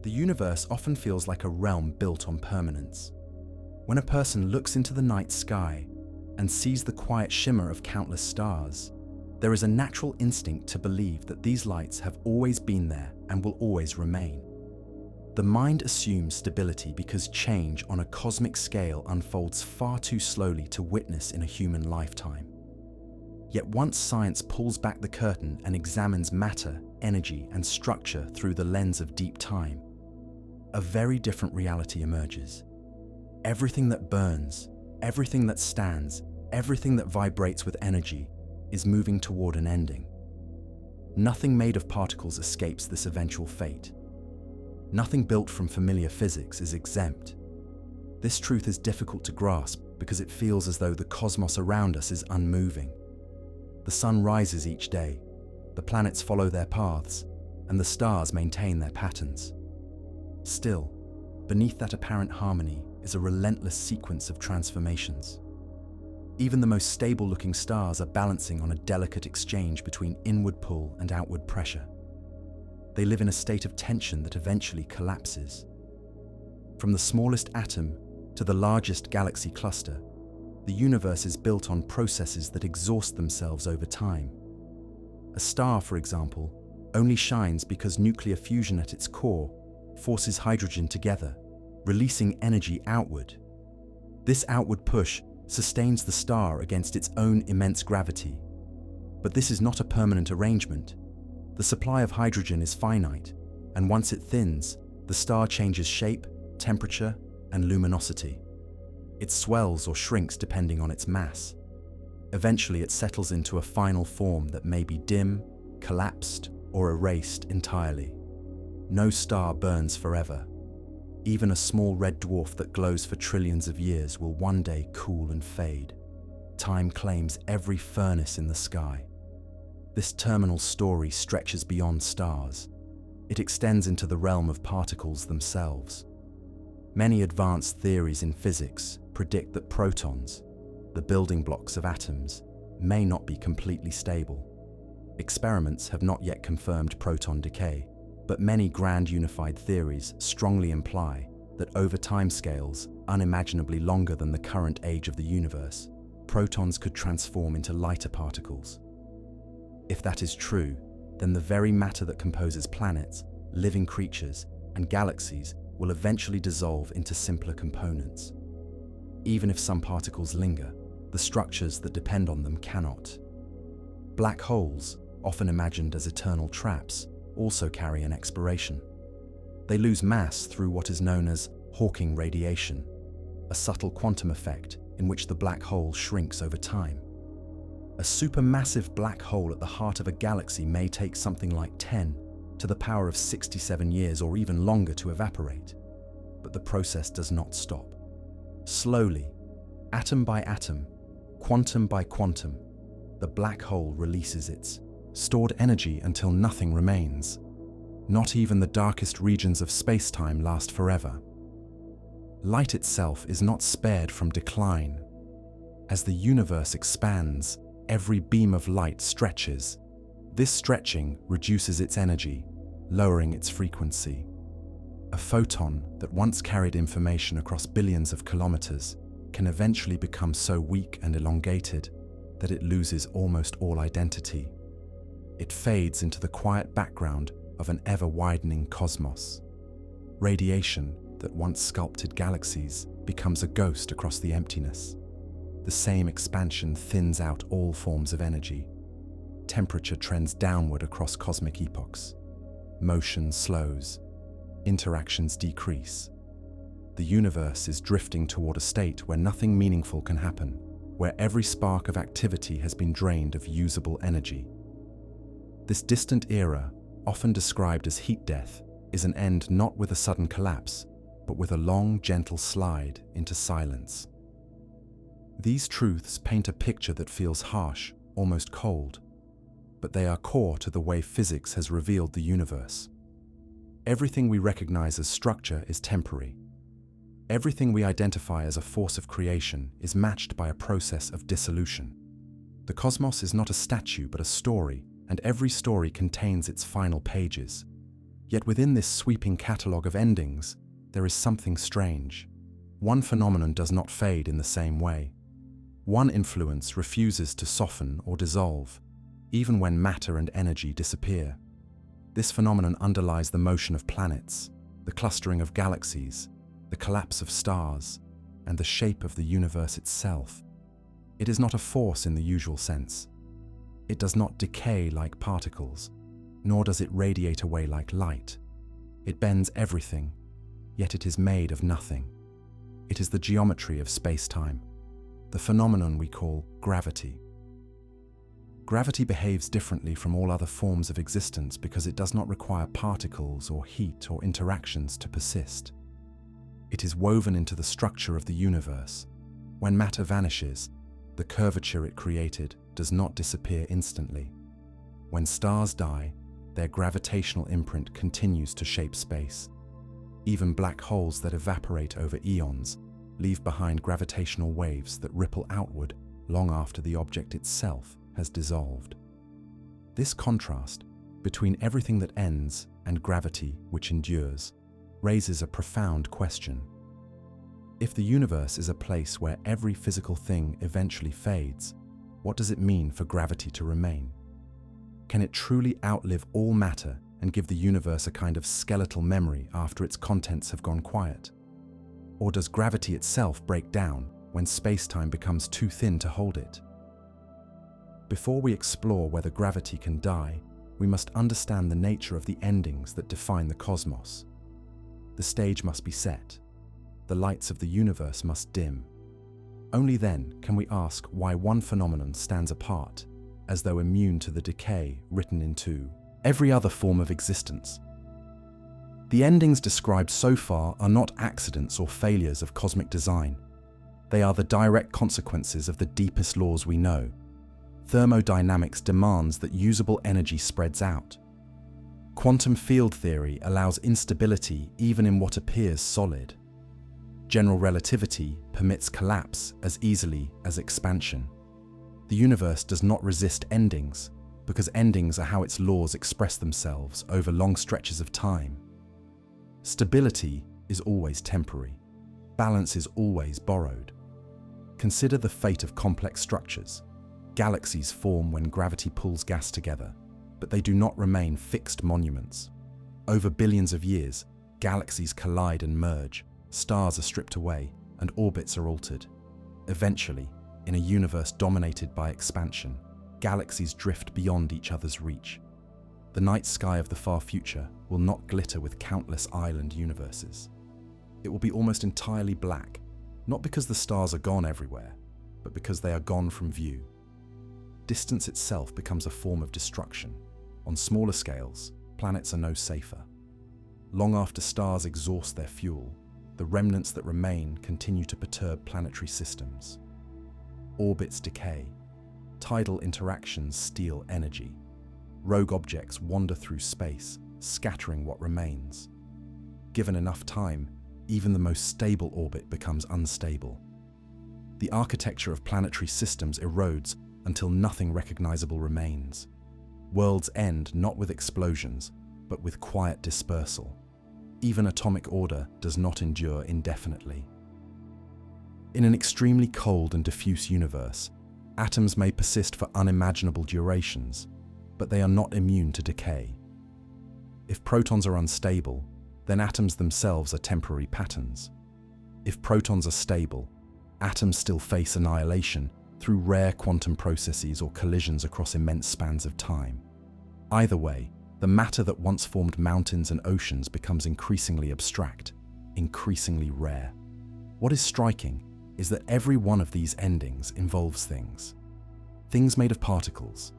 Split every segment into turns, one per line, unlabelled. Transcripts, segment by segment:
The universe often feels like a realm built on permanence. When a person looks into the night sky and sees the quiet shimmer of countless stars, there is a natural instinct to believe that these lights have always been there and will always remain. The mind assumes stability because change on a cosmic scale unfolds far too slowly to witness in a human lifetime. Yet once science pulls back the curtain and examines matter, energy, and structure through the lens of deep time, a very different reality emerges. Everything that burns, everything that stands, everything that vibrates with energy is moving toward an ending. Nothing made of particles escapes this eventual fate. Nothing built from familiar physics is exempt. This truth is difficult to grasp because it feels as though the cosmos around us is unmoving. The sun rises each day, the planets follow their paths, and the stars maintain their patterns. Still, beneath that apparent harmony is a relentless sequence of transformations. Even the most stable-looking stars are balancing on a delicate exchange between inward pull and outward pressure. They live in a state of tension that eventually collapses. From the smallest atom to the largest galaxy cluster, the universe is built on processes that exhaust themselves over time. A star, for example, only shines because nuclear fusion at its core forces hydrogen together, releasing energy outward. This outward push sustains the star against its own immense gravity. But this is not a permanent arrangement. The supply of hydrogen is finite, and once it thins, the star changes shape, temperature, and luminosity. It swells or shrinks depending on its mass. Eventually, it settles into a final form that may be dim, collapsed, or erased entirely. No star burns forever. Even a small red dwarf that glows for trillions of years will one day cool and fade. Time claims every furnace in the sky. This terminal story stretches beyond stars. It extends into the realm of particles themselves. Many advanced theories in physics predict that protons, the building blocks of atoms, may not be completely stable. Experiments have not yet confirmed proton decay, but many grand unified theories strongly imply that over timescales unimaginably longer than the current age of the universe, protons could transform into lighter particles. If that is true, then the very matter that composes planets, living creatures, and galaxies will eventually dissolve into simpler components. Even if some particles linger, the structures that depend on them cannot. Black holes, often imagined as eternal traps, also carry an expiration. They lose mass through what is known as Hawking radiation, a subtle quantum effect in which the black hole shrinks over time. A supermassive black hole at the heart of a galaxy may take something like 10 to the power of 67 years or even longer to evaporate. But the process does not stop. Slowly, atom by atom, quantum by quantum, the black hole releases its stored energy until nothing remains. Not even the darkest regions of space-time last forever. Light itself is not spared from decline. As the universe expands, every beam of light stretches. This stretching reduces its energy, lowering its frequency. A photon that once carried information across billions of kilometers can eventually become so weak and elongated that it loses almost all identity. It fades into the quiet background of an ever-widening cosmos. Radiation that once sculpted galaxies becomes a ghost across the emptiness. The same expansion thins out all forms of energy. Temperature trends downward across cosmic epochs. Motion slows. Interactions decrease. The universe is drifting toward a state where nothing meaningful can happen, where every spark of activity has been drained of usable energy. This distant era, often described as heat death, is an end not with a sudden collapse, but with a long, gentle slide into silence. These truths paint a picture that feels harsh, almost cold, but they are core to the way physics has revealed the universe. Everything we recognize as structure is temporary. Everything we identify as a force of creation is matched by a process of dissolution. The cosmos is not a statue but a story, and every story contains its final pages. Yet within this sweeping catalogue of endings, there is something strange. One phenomenon does not fade in the same way. One influence refuses to soften or dissolve, even when matter and energy disappear. This phenomenon underlies the motion of planets, the clustering of galaxies, the collapse of stars, and the shape of the universe itself. It is not a force in the usual sense. It does not decay like particles, nor does it radiate away like light. It bends everything, yet it is made of nothing. It is the geometry of space-time, the phenomenon we call gravity. Gravity behaves differently from all other forms of existence because it does not require particles or heat or interactions to persist. It is woven into the structure of the universe. When matter vanishes, the curvature it created does not disappear instantly. When stars die, their gravitational imprint continues to shape space. Even black holes that evaporate over eons leave behind gravitational waves that ripple outward long after the object itself has dissolved. This contrast between everything that ends and gravity which endures raises a profound question. If the universe is a place where every physical thing eventually fades, what does it mean for gravity to remain? Can it truly outlive all matter and give the universe a kind of skeletal memory after its contents have gone quiet? Or does gravity itself break down when space-time becomes too thin to hold it? Before we explore whether gravity can die, we must understand the nature of the endings that define the cosmos. The stage must be set. The lights of the universe must dim. Only then can we ask why one phenomenon stands apart, as though immune to the decay written into every other form of existence. The endings described so far are not accidents or failures of cosmic design. They are the direct consequences of the deepest laws we know. Thermodynamics demands that usable energy spreads out. Quantum field theory allows instability even in what appears solid. General relativity permits collapse as easily as expansion. The universe does not resist endings, because endings are how its laws express themselves over long stretches of time. Stability is always temporary. Balance is always borrowed. Consider the fate of complex structures. Galaxies form when gravity pulls gas together, but they do not remain fixed monuments. Over billions of years, galaxies collide and merge, stars are stripped away, and orbits are altered. Eventually, in a universe dominated by expansion, galaxies drift beyond each other's reach. The night sky of the far future will not glitter with countless island universes. It will be almost entirely black, not because the stars are gone everywhere, but because they are gone from view. Distance itself becomes a form of destruction. On smaller scales, planets are no safer. Long after stars exhaust their fuel, the remnants that remain continue to perturb planetary systems. Orbits decay. Tidal interactions steal energy. Rogue objects wander through space, scattering what remains. Given enough time, even the most stable orbit becomes unstable. The architecture of planetary systems erodes until nothing recognizable remains. Worlds end not with explosions, but with quiet dispersal. Even atomic order does not endure indefinitely. In an extremely cold and diffuse universe, atoms may persist for unimaginable durations, but they are not immune to decay. If protons are unstable, then atoms themselves are temporary patterns. If protons are stable, atoms still face annihilation through rare quantum processes or collisions across immense spans of time. Either way, the matter that once formed mountains and oceans becomes increasingly abstract, increasingly rare. What is striking is that every one of these endings involves things. Things made of particles,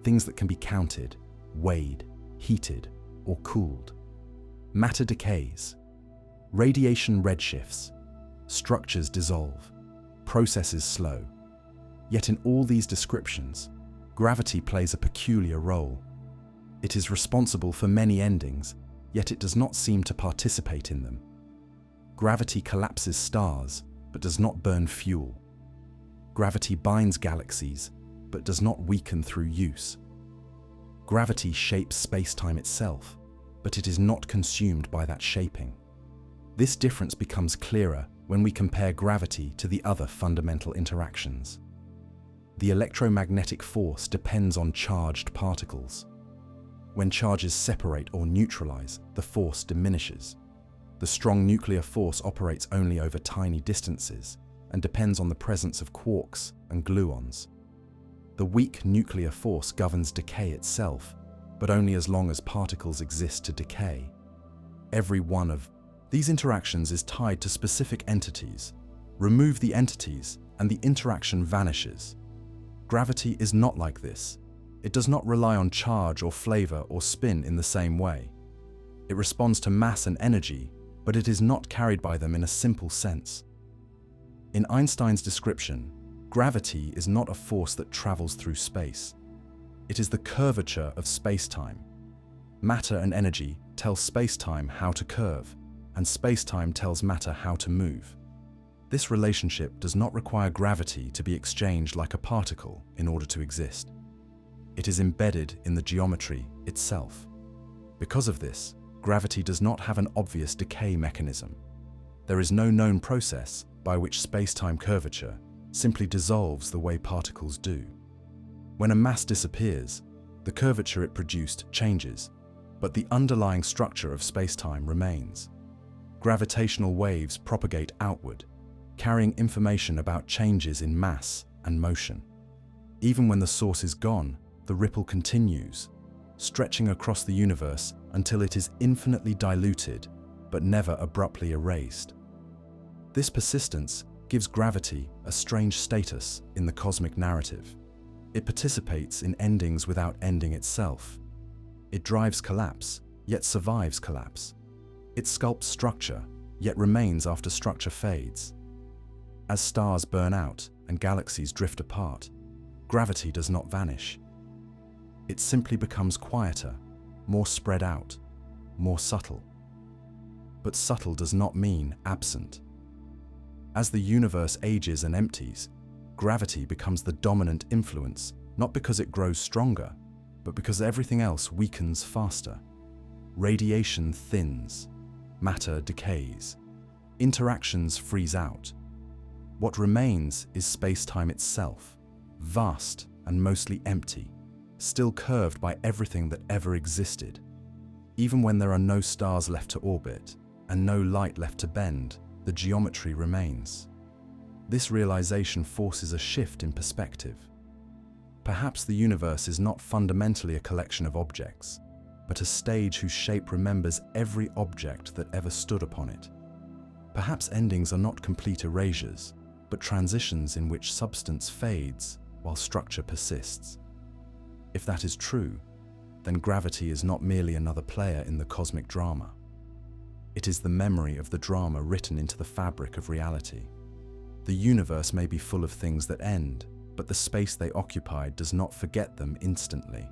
things that can be counted, weighed, heated, or cooled. Matter decays. Radiation redshifts. Structures dissolve. Processes slow. Yet in all these descriptions, gravity plays a peculiar role. It is responsible for many endings, yet it does not seem to participate in them. Gravity collapses stars, but does not burn fuel. Gravity binds galaxies, but does not weaken through use. Gravity shapes space-time itself, but it is not consumed by that shaping. This difference becomes clearer when we compare gravity to the other fundamental interactions. The electromagnetic force depends on charged particles. When charges separate or neutralize, the force diminishes. The strong nuclear force operates only over tiny distances and depends on the presence of quarks and gluons. The weak nuclear force governs decay itself, but only as long as particles exist to decay. Every one of these interactions is tied to specific entities. Remove the entities, and the interaction vanishes. Gravity is not like this. It does not rely on charge or flavor or spin in the same way. It responds to mass and energy, but it is not carried by them in a simple sense. In Einstein's description, gravity is not a force that travels through space. It is the curvature of spacetime. Matter and energy tell spacetime how to curve, and spacetime tells matter how to move. This relationship does not require gravity to be exchanged like a particle in order to exist. It is embedded in the geometry itself. Because of this, gravity does not have an obvious decay mechanism. There is no known process by which spacetime curvature simply dissolves the way particles do. When a mass disappears, the curvature it produced changes, but the underlying structure of spacetime remains. Gravitational waves propagate outward, carrying information about changes in mass and motion. Even when the source is gone, the ripple continues, stretching across the universe until it is infinitely diluted, but never abruptly erased. This persistence gives gravity a strange status in the cosmic narrative. It participates in endings without ending itself. It drives collapse, yet survives collapse. It sculpts structure, yet remains after structure fades. As stars burn out and galaxies drift apart, gravity does not vanish. It simply becomes quieter, more spread out, more subtle. But subtle does not mean absent. As the universe ages and empties, gravity becomes the dominant influence, not because it grows stronger, but because everything else weakens faster. Radiation thins, matter decays, interactions freeze out. What remains is spacetime itself, vast and mostly empty, still curved by everything that ever existed. Even when there are no stars left to orbit and no light left to bend, the geometry remains. This realization forces a shift in perspective. Perhaps the universe is not fundamentally a collection of objects, but a stage whose shape remembers every object that ever stood upon it. Perhaps endings are not complete erasures, but transitions in which substance fades while structure persists. If that is true, then gravity is not merely another player in the cosmic drama. It is the memory of the drama written into the fabric of reality. The universe may be full of things that end, but the space they occupied does not forget them instantly.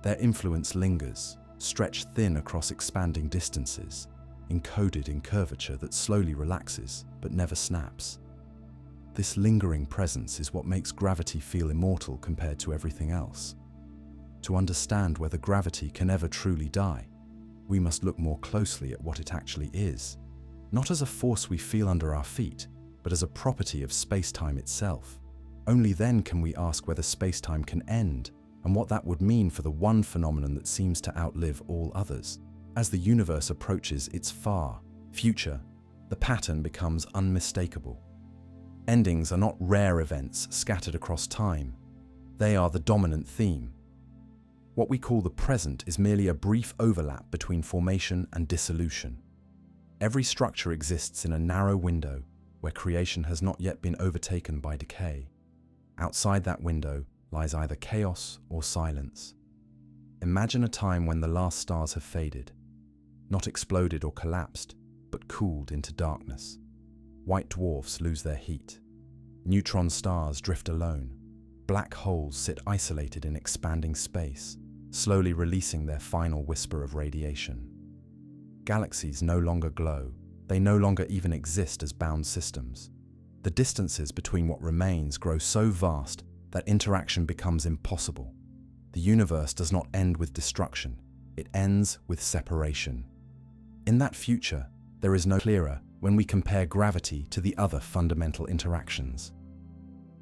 Their influence lingers, stretched thin across expanding distances, encoded in curvature that slowly relaxes but never snaps. This lingering presence is what makes gravity feel immortal compared to everything else. To understand whether gravity can ever truly die, we must look more closely at what it actually is, not as a force we feel under our feet, but as a property of spacetime itself. Only then can we ask whether spacetime can end, and what that would mean for the one phenomenon that seems to outlive all others. As the universe approaches its far future, the pattern becomes unmistakable. Endings are not rare events scattered across time. They are the dominant theme. What we call the present is merely a brief overlap between formation and dissolution. Every structure exists in a narrow window where creation has not yet been overtaken by decay. Outside that window lies either chaos or silence. Imagine a time when the last stars have faded, not exploded or collapsed, but cooled into darkness. White dwarfs lose their heat. Neutron stars drift alone. Black holes sit isolated in expanding space, slowly releasing their final whisper of radiation. Galaxies no longer glow. They no longer even exist as bound systems. The distances between what remains grow so vast that interaction becomes impossible. The universe does not end with destruction. it ends with separation. In that future, there is no clearer when we compare gravity to the other fundamental interactions.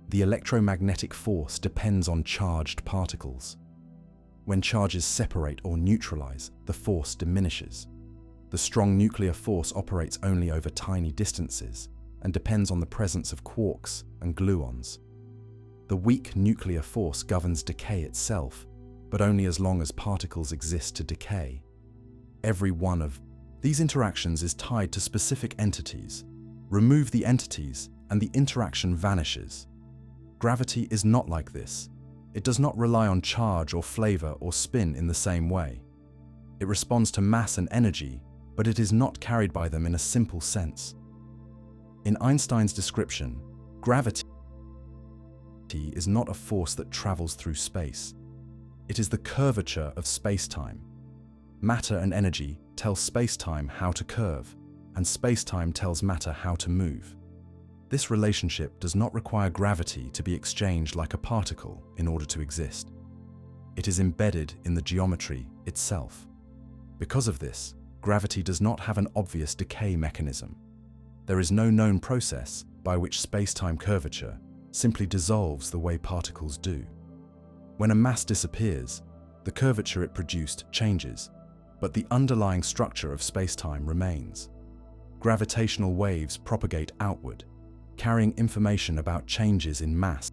The electromagnetic force depends on charged particles. When charges separate or neutralize, the force diminishes. The strong nuclear force operates only over tiny distances and depends on the presence of quarks and gluons. The weak nuclear force governs decay itself, but only as long as particles exist to decay. Every one of these interactions is tied to specific entities. Remove the entities, and the interaction vanishes. Gravity is not like this. It does not rely on charge or flavor or spin in the same way. It responds to mass and energy, but it is not carried by them in a simple sense. In Einstein's description, gravity is not a force that travels through space. It is the curvature of space-time. Matter and energy tell space-time how to curve, and space-time tells matter how to move. This relationship does not require gravity to be exchanged like a particle in order to exist. It is embedded in the geometry itself. Because of this, gravity does not have an obvious decay mechanism. There is no known process by which space-time curvature simply dissolves the way particles do. When a mass disappears, the curvature it produced changes, but the underlying structure of space-time remains. Gravitational waves propagate outward, carrying information about changes in mass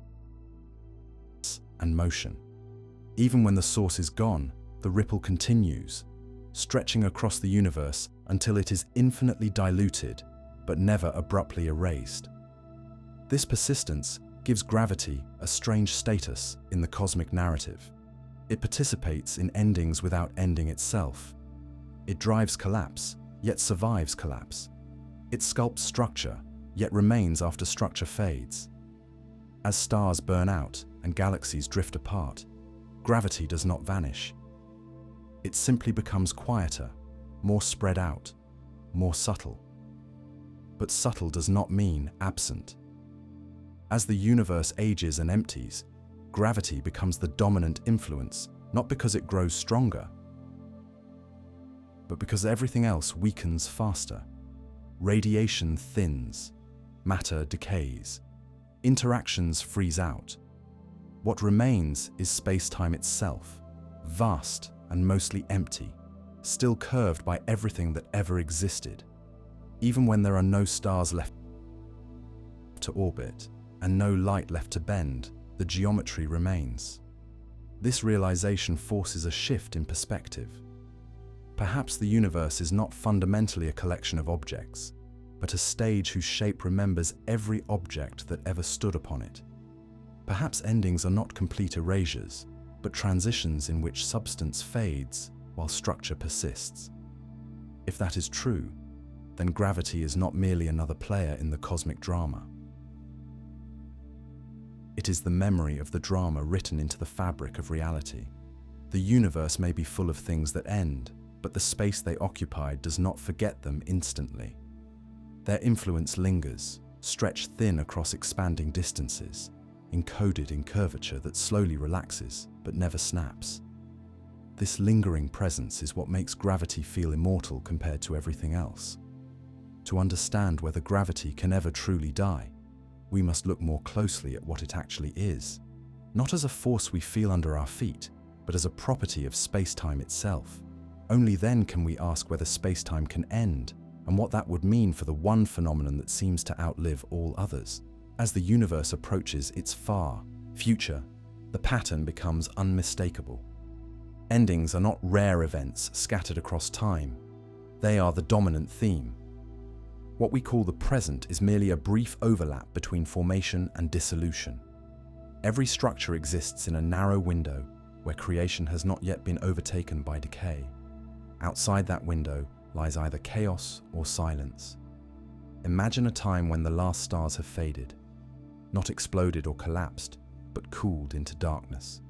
and motion. Even when the source is gone, the ripple continues, stretching across the universe until it is infinitely diluted, but never abruptly erased. This persistence gives gravity a strange status in the cosmic narrative. It participates in endings without ending itself. It drives collapse, yet survives collapse. It sculpts structure, yet remains after structure fades. As stars burn out and galaxies drift apart, gravity does not vanish. It simply becomes quieter, more spread out, more subtle. But subtle does not mean absent. As the universe ages and empties, gravity becomes the dominant influence, not because it grows stronger, but because everything else weakens faster. Radiation thins, matter decays, interactions freeze out. What remains is space-time itself, vast and mostly empty, still curved by everything that ever existed. Even when there are no stars left to orbit and no light left to bend, the geometry remains. This realization forces a shift in perspective. Perhaps the universe is not fundamentally a collection of objects, but a stage whose shape remembers every object that ever stood upon it. Perhaps endings are not complete erasures, but transitions in which substance fades while structure persists. If that is true, then gravity is not merely another player in the cosmic drama. It is the memory of the drama written into the fabric of reality. The universe may be full of things that end, but the space they occupied does not forget them instantly. Their influence lingers, stretched thin across expanding distances, encoded in curvature that slowly relaxes but never snaps. This lingering presence is what makes gravity feel immortal compared to everything else. To understand whether gravity can ever truly die, we must look more closely at what it actually is, not as a force we feel under our feet, but as a property of space-time itself. Only then can we ask whether space-time can end, and what that would mean for the one phenomenon that seems to outlive all others. As the universe approaches its far future, the pattern becomes unmistakable. Endings are not rare events scattered across time. They are the dominant theme. What we call the present is merely a brief overlap between formation and dissolution. Every structure exists in a narrow window where creation has not yet been overtaken by decay. Outside that window lies either chaos or silence. Imagine a time when the last stars have faded, not exploded or collapsed, but cooled into darkness.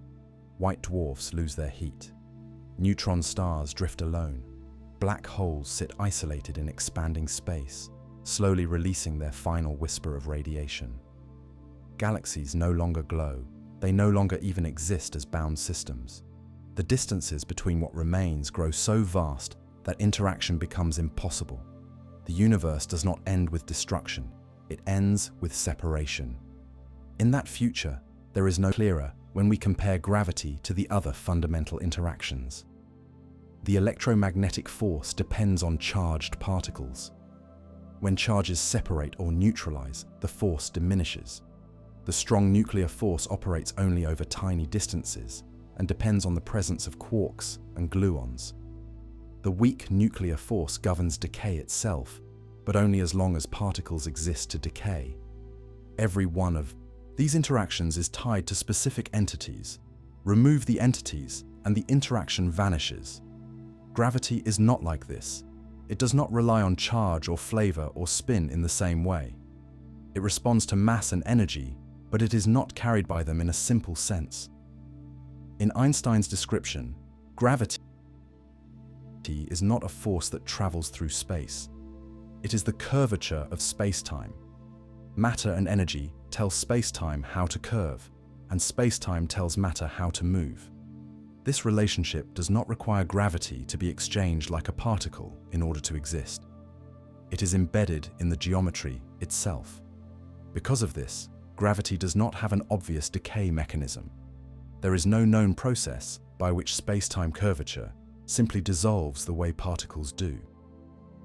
White dwarfs lose their heat. Neutron stars drift alone. Black holes sit isolated in expanding space, slowly releasing their final whisper of radiation. Galaxies no longer glow. They no longer even exist as bound systems. The distances between what remains grow so vast that interaction becomes impossible. The universe does not end with destruction, it ends with separation. In that future, there is no clearer when we compare gravity to the other fundamental interactions. The electromagnetic force depends on charged particles. When charges separate or neutralize, the force diminishes. The strong nuclear force operates only over tiny distances and depends on the presence of quarks and gluons. The weak nuclear force governs decay itself, but only as long as particles exist to decay. Every one of these interactions is tied to specific entities. Remove the entities, and the interaction vanishes. Gravity is not like this. It does not rely on charge or flavor or spin in the same way. It responds to mass and energy, but it is not carried by them in a simple sense. In Einstein's description, gravity is not a force that travels through space. It is the curvature of spacetime. Matter and energy tell spacetime how to curve, and spacetime tells matter how to move. This relationship does not require gravity to be exchanged like a particle in order to exist. It is embedded in the geometry itself. Because of this, gravity does not have an obvious decay mechanism. There is no known process by which spacetime curvature simply dissolves the way particles do.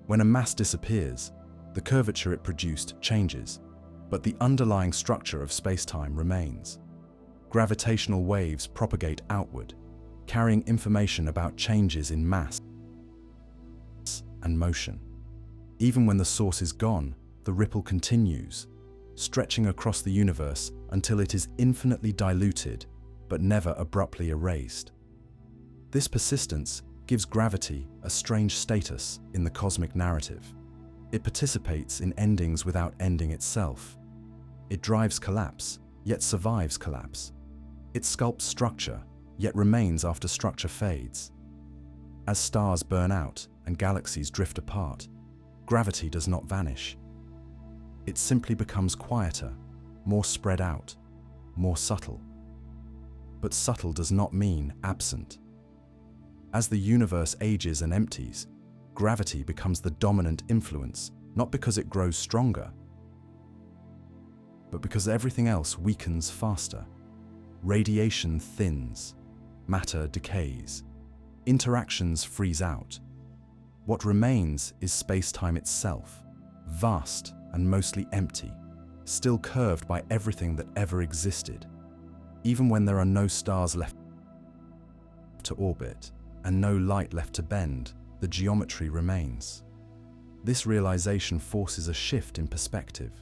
When a mass disappears, the curvature it produced changes, but the underlying structure of spacetime remains. Gravitational waves propagate outward, carrying information about changes in mass and motion. Even when the source is gone, the ripple continues, stretching across the universe until it is infinitely diluted, but never abruptly erased. This persistence gives gravity a strange status in the cosmic narrative. It participates in endings without ending itself. It drives collapse, yet survives collapse. It sculpts structure, yet remains after structure fades. As stars burn out and galaxies drift apart, gravity does not vanish. It simply becomes quieter, more spread out, more subtle. But subtle does not mean absent. As the universe ages and empties, gravity becomes the dominant influence, not because it grows stronger, but because everything else weakens faster. Radiation thins, matter decays, interactions freeze out. What remains is space-time itself, vast and mostly empty, still curved by everything that ever existed. Even when there are no stars left to orbit and no light left to bend, the geometry remains. This realization forces a shift in perspective.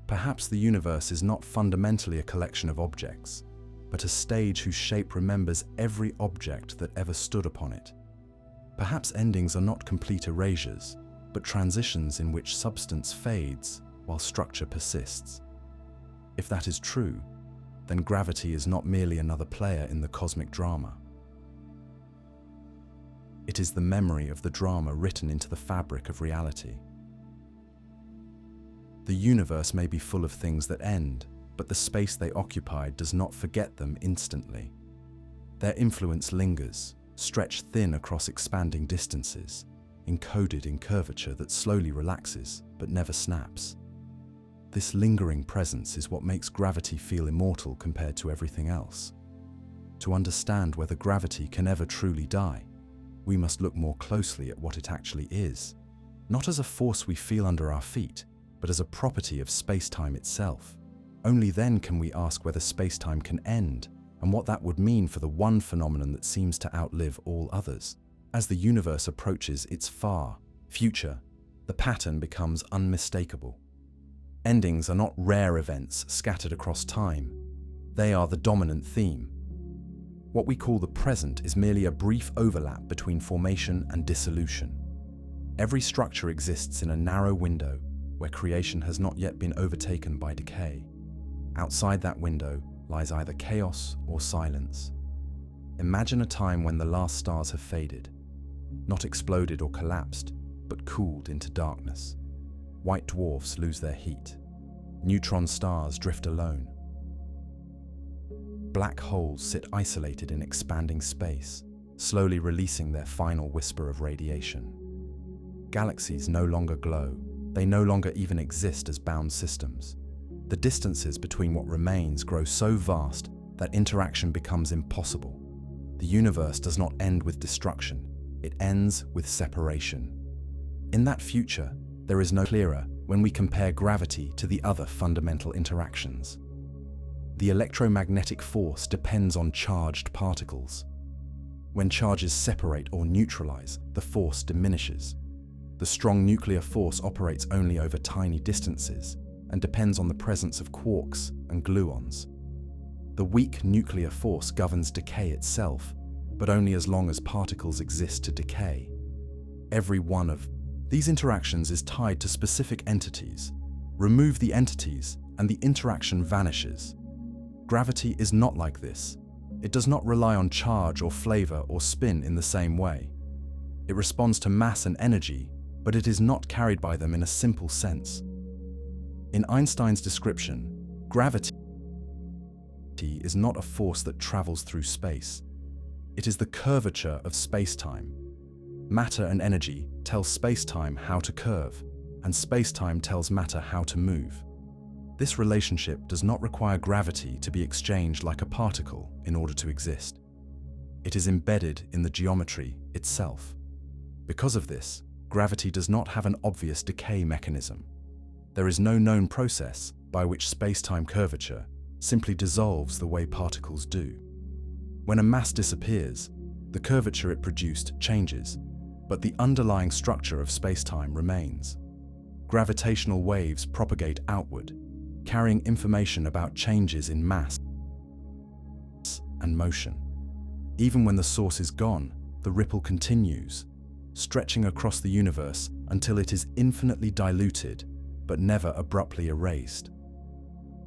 Perhaps the universe is not fundamentally a collection of objects, but a stage whose shape remembers every object that ever stood upon it. Perhaps endings are not complete erasures, but transitions in which substance fades while structure persists. If that is true, then gravity is not merely another player in the cosmic drama. It is the memory of the drama written into the fabric of reality. The universe may be full of things that end, but the space they occupied does not forget them instantly. Their influence lingers, stretched thin across expanding distances, encoded in curvature that slowly relaxes but never snaps. This lingering presence is what makes gravity feel immortal compared to everything else. To understand whether gravity can ever truly die, we must look more closely at what it actually is, not as a force we feel under our feet, but as a property of space-time itself. Only then can we ask whether space-time can end, and what that would mean for the one phenomenon that seems to outlive all others. As the universe approaches its far future, the pattern becomes unmistakable. Endings are not rare events scattered across time. They are the dominant theme. What we call the present is merely a brief overlap between formation and dissolution. Every structure exists in a narrow window where creation has not yet been overtaken by decay. Outside that window lies either chaos or silence. Imagine a time when the last stars have faded, not exploded or collapsed, but cooled into darkness. White dwarfs lose their heat. Neutron stars drift alone. Black holes sit isolated in expanding space, slowly releasing their final whisper of radiation. Galaxies no longer glow. They no longer even exist as bound systems. The distances between what remains grow so vast that interaction becomes impossible. The universe does not end with destruction. It ends with separation. In that future, there is no clearer when we compare gravity to the other fundamental interactions. The electromagnetic force depends on charged particles. When charges separate or neutralize, the force diminishes. The strong nuclear force operates only over tiny distances and depends on the presence of quarks and gluons. The weak nuclear force governs decay itself, but only as long as particles exist to decay. Every one of these interactions is tied to specific entities. Remove the entities, and the interaction vanishes. Gravity is not like this. It does not rely on charge or flavor or spin in the same way. It responds to mass and energy, but it is not carried by them in a simple sense. In Einstein's description, gravity is not a force that travels through space. It is the curvature of spacetime. Matter and energy tell spacetime how to curve, and spacetime tells matter how to move. This relationship does not require gravity to be exchanged like a particle in order to exist. It is embedded in the geometry itself. Because of this, gravity does not have an obvious decay mechanism. There is no known process by which spacetime curvature simply dissolves the way particles do. When a mass disappears, the curvature it produced changes, but the underlying structure of spacetime remains. Gravitational waves propagate outward, carrying information about changes in mass and motion. Even when the source is gone, the ripple continues, stretching across the universe until it is infinitely diluted, but never abruptly erased.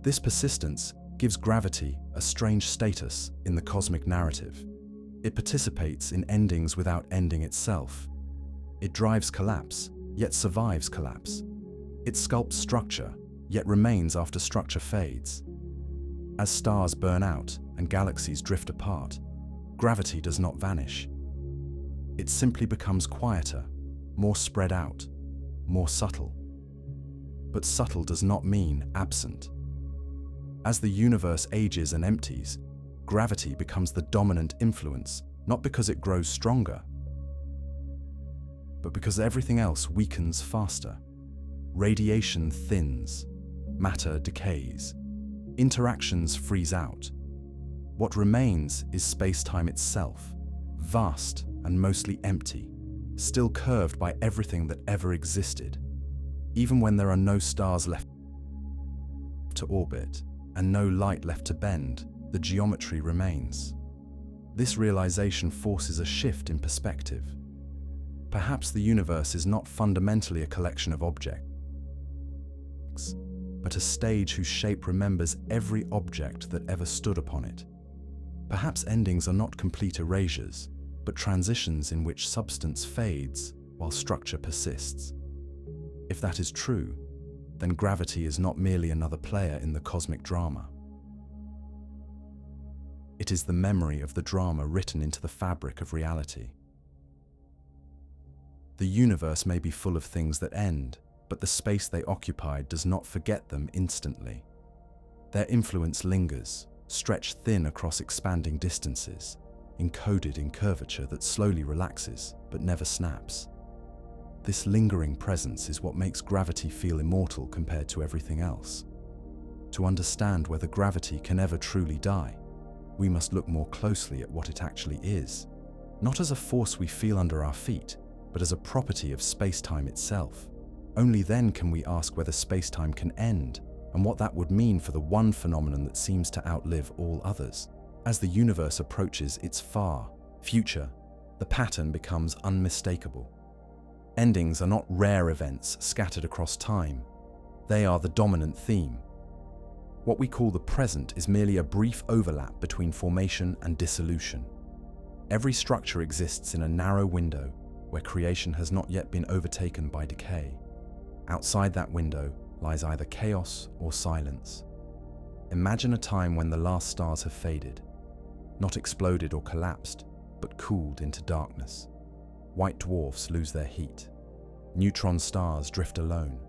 This persistence gives gravity a strange status in the cosmic narrative. It participates in endings without ending itself. It drives collapse, yet survives collapse. It sculpts structure, yet remains after structure fades. As stars burn out and galaxies drift apart, gravity does not vanish. It simply becomes quieter, more spread out, more subtle. But subtle does not mean absent. As the universe ages and empties, gravity becomes the dominant influence, not because it grows stronger, but because everything else weakens faster. Radiation thins, matter decays, interactions freeze out. What remains is space-time itself, vast and mostly empty, still curved by everything that ever existed. Even when there are no stars left to orbit and no light left to bend, the geometry remains. This realization forces a shift in perspective. Perhaps the universe is not fundamentally a collection of objects, but a stage whose shape remembers every object that ever stood upon it. Perhaps endings are not complete erasures, but transitions in which substance fades while structure persists. If that is true, then gravity is not merely another player in the cosmic drama. It is the memory of the drama written into the fabric of reality. The universe may be full of things that end, but the space they occupied does not forget them instantly. Their influence lingers, stretched thin across expanding distances, encoded in curvature that slowly relaxes but never snaps. This lingering presence is what makes gravity feel immortal compared to everything else. To understand whether gravity can ever truly die, we must look more closely at what it actually is, not as a force we feel under our feet, but as a property of space-time itself. Only then can we ask whether space-time can end, and what that would mean for the one phenomenon that seems to outlive all others. As the universe approaches its far future, the pattern becomes unmistakable. Endings are not rare events scattered across time. They are the dominant theme. What we call the present is merely a brief overlap between formation and dissolution. Every structure exists in a narrow window where creation has not yet been overtaken by decay. Outside that window lies either chaos or silence. Imagine a time when the last stars have faded, not exploded or collapsed, but cooled into darkness. White dwarfs lose their heat. Neutron stars drift alone.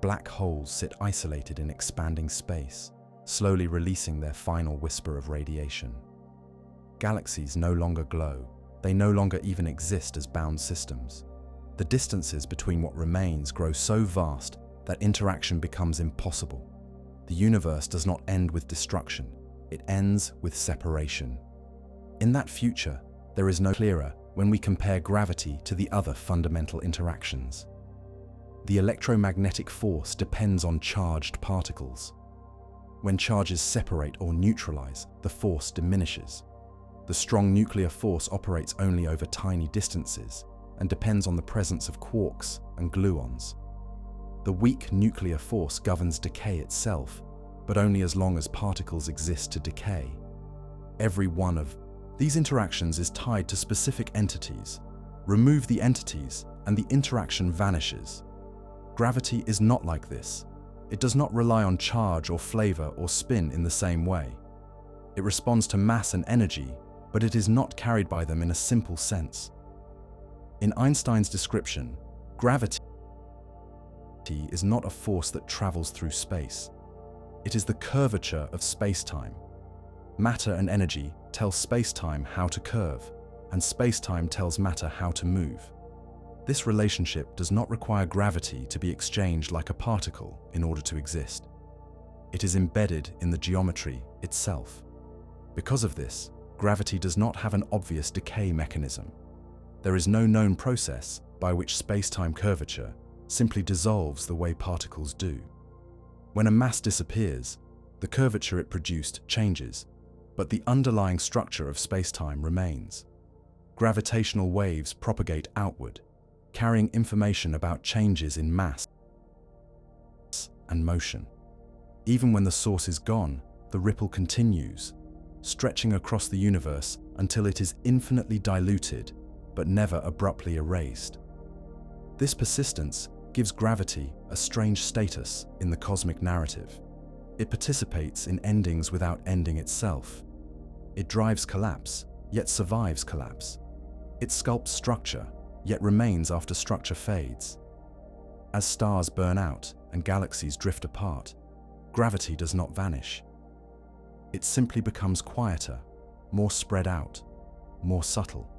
Black holes sit isolated in expanding space, slowly releasing their final whisper of radiation. Galaxies no longer glow. They no longer even exist as bound systems. The distances between what remains grow so vast that interaction becomes impossible. The universe does not end with destruction. It ends with separation. In that future, there is no clearer when we compare gravity to the other fundamental interactions. The electromagnetic force depends on charged particles. When charges separate or neutralize, the force diminishes. The strong nuclear force operates only over tiny distances and depends on the presence of quarks and gluons. The weak nuclear force governs decay itself, but only as long as particles exist to decay. Every one of these interactions is tied to specific entities. Remove the entities, and the interaction vanishes. Gravity is not like this. It does not rely on charge or flavor or spin in the same way. It responds to mass and energy, but it is not carried by them in a simple sense. In Einstein's description, gravity is not a force that travels through space. It is the curvature of spacetime. Matter and energy tell spacetime how to curve, and spacetime tells matter how to move. This relationship does not require gravity to be exchanged like a particle in order to exist. It is embedded in the geometry itself. Because of this, gravity does not have an obvious decay mechanism. There is no known process by which spacetime curvature simply dissolves the way particles do. When a mass disappears, the curvature it produced changes, but the underlying structure of spacetime remains. Gravitational waves propagate outward, carrying information about changes in mass and motion. Even when the source is gone, the ripple continues, stretching across the universe until it is infinitely diluted, but never abruptly erased. This persistence gives gravity a strange status in the cosmic narrative. It participates in endings without ending itself. It drives collapse, yet survives collapse. It sculpts structure, yet remains after structure fades. As stars burn out and galaxies drift apart, gravity does not vanish. It simply becomes quieter, more spread out, more subtle.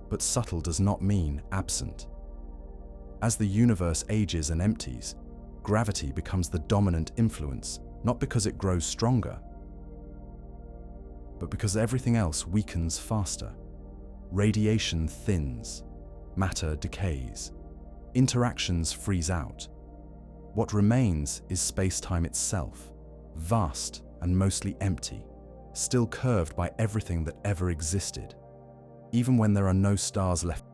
But subtle does not mean absent. As the universe ages and empties, gravity becomes the dominant influence, not because it grows stronger, but because everything else weakens faster. Radiation thins, matter decays, interactions freeze out. What remains is space-time itself, vast and mostly empty, still curved by everything that ever existed. Even when there are no stars left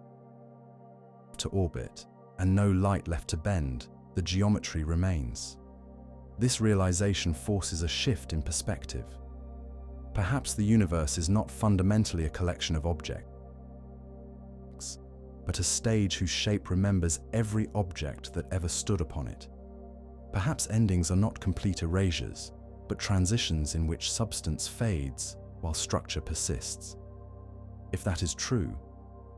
to orbit and no light left to bend, the geometry remains. This realization forces a shift in perspective. Perhaps the universe is not fundamentally a collection of objects, but a stage whose shape remembers every object that ever stood upon it. Perhaps endings are not complete erasures, but transitions in which substance fades while structure persists. If that is true,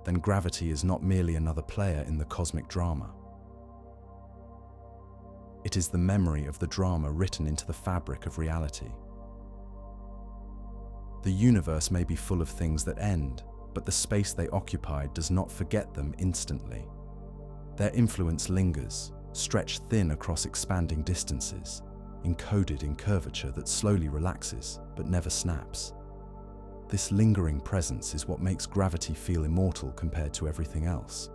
then gravity is not merely another player in the cosmic drama. It is the memory of the drama written into the fabric of reality. The universe may be full of things that end, but the space they occupied does not forget them instantly. Their influence lingers, stretched thin across expanding distances, encoded in curvature that slowly relaxes but never snaps. This lingering presence is what makes gravity feel immortal compared to everything else.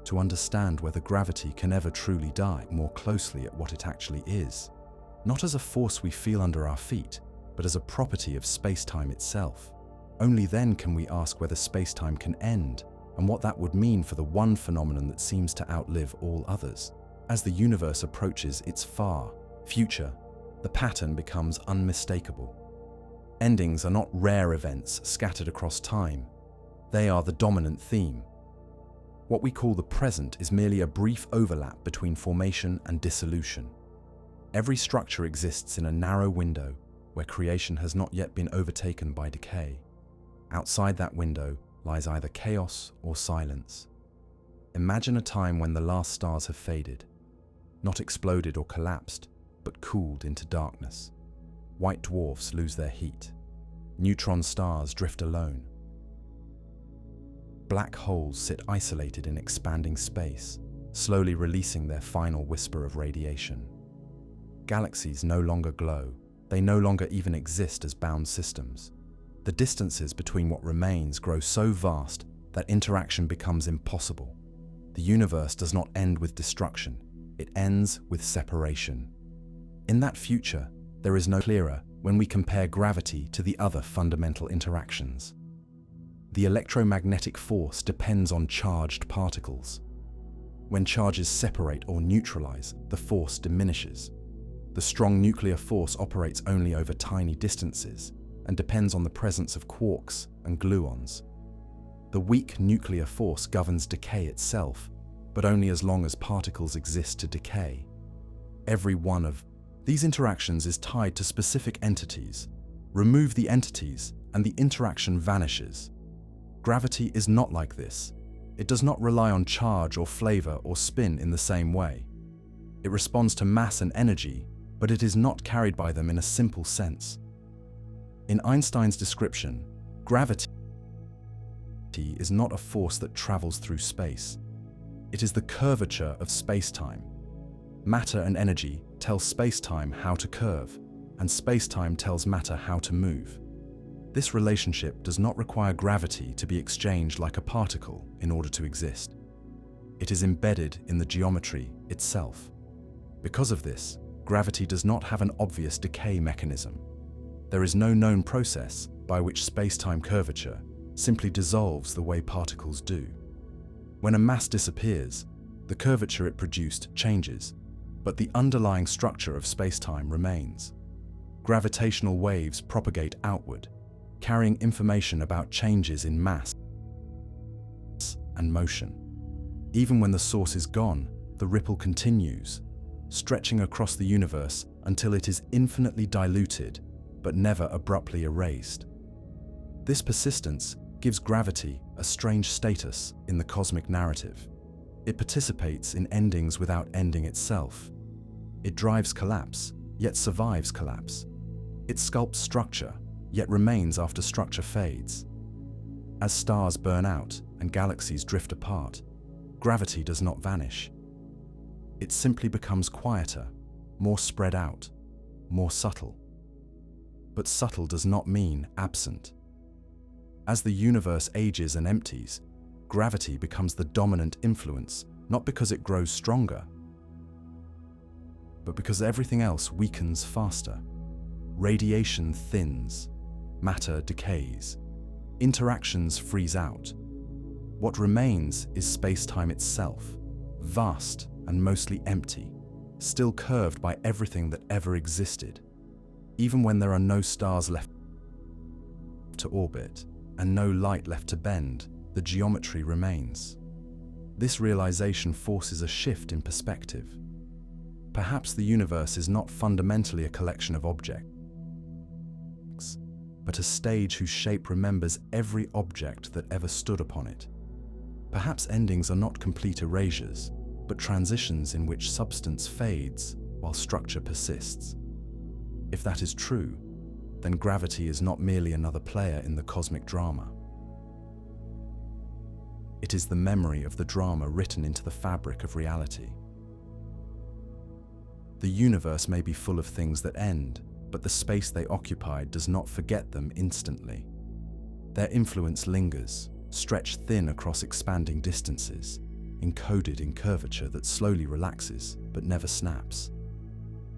To understand whether gravity can ever truly die, more closely at what it actually is, not as a force we feel under our feet, but as a property of space-time itself. Only then can we ask whether space-time can end, and what that would mean for the one phenomenon that seems to outlive all others. As the universe approaches its far future, the pattern becomes unmistakable. Endings are not rare events scattered across time. They are the dominant theme. What we call the present is merely a brief overlap between formation and dissolution. Every structure exists in a narrow window where creation has not yet been overtaken by decay. Outside that window lies either chaos or silence. Imagine a time when the last stars have faded, not exploded or collapsed, but cooled into darkness. White dwarfs lose their heat. Neutron stars drift alone. Black holes sit isolated in expanding space, slowly releasing their final whisper of radiation. Galaxies no longer glow. They no longer even exist as bound systems. The distances between what remains grow so vast that interaction becomes impossible. The universe does not end with destruction. It ends with separation. In that future, there is no clearer when we compare gravity to the other fundamental interactions. The electromagnetic force depends on charged particles. When charges separate or neutralize, the force diminishes. The strong nuclear force operates only over tiny distances and depends on the presence of quarks and gluons. The weak nuclear force governs decay itself, but only as long as particles exist to decay. Every one of these interactions is tied to specific entities. Remove the entities, and the interaction vanishes. Gravity is not like this. It does not rely on charge or flavor or spin in the same way. It responds to mass and energy, but it is not carried by them in a simple sense. In Einstein's description, gravity is not a force that travels through space. It is the curvature of spacetime. Matter and energy tell spacetime how to curve, and spacetime tells matter how to move. This relationship does not require gravity to be exchanged like a particle in order to exist. It is embedded in the geometry itself. Because of this, gravity does not have an obvious decay mechanism. There is no known process by which spacetime curvature simply dissolves the way particles do. When a mass disappears, the curvature it produced changes, but the underlying structure of spacetime remains. Gravitational waves propagate outward, carrying information about changes in mass and motion. Even when the source is gone, the ripple continues, stretching across the universe until it is infinitely diluted, but never abruptly erased. This persistence gives gravity a strange status in the cosmic narrative. It participates in endings without ending itself. It drives collapse, yet survives collapse. It sculpts structure, yet remains after structure fades. As stars burn out and galaxies drift apart, gravity does not vanish. It simply becomes quieter, more spread out, more subtle. But subtle does not mean absent. As the universe ages and empties, gravity becomes the dominant influence, not because it grows stronger, but because everything else weakens faster. Radiation thins, matter decays, interactions freeze out. What remains is space-time itself, vast and mostly empty, still curved by everything that ever existed. Even when there are no stars left to orbit and no light left to bend, the geometry remains. This realization forces a shift in perspective. Perhaps the universe is not fundamentally a collection of objects, but a stage whose shape remembers every object that ever stood upon it. Perhaps endings are not complete erasures, but transitions in which substance fades while structure persists. If that is true, then gravity is not merely another player in the cosmic drama. It is the memory of the drama written into the fabric of reality. The universe may be full of things that end, but the space they occupied does not forget them instantly. Their influence lingers, stretched thin across expanding distances, encoded in curvature that slowly relaxes but never snaps.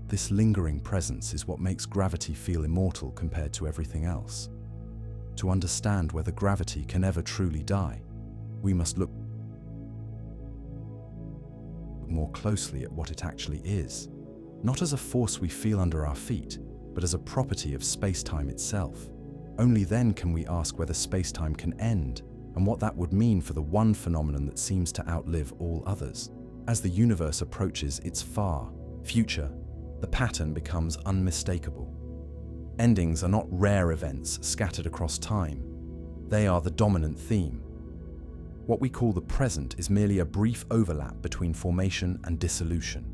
This lingering presence is what makes gravity feel immortal compared to everything else. To understand whether gravity can ever truly die, we must look more closely at what it actually is, not as a force we feel under our feet, but as a property of space-time itself. Only then can we ask whether space-time can end, and what that would mean for the one phenomenon that seems to outlive all others. As the universe approaches its far future, the pattern becomes unmistakable. Endings are not rare events scattered across time. They are the dominant theme. What we call the present is merely a brief overlap between formation and dissolution.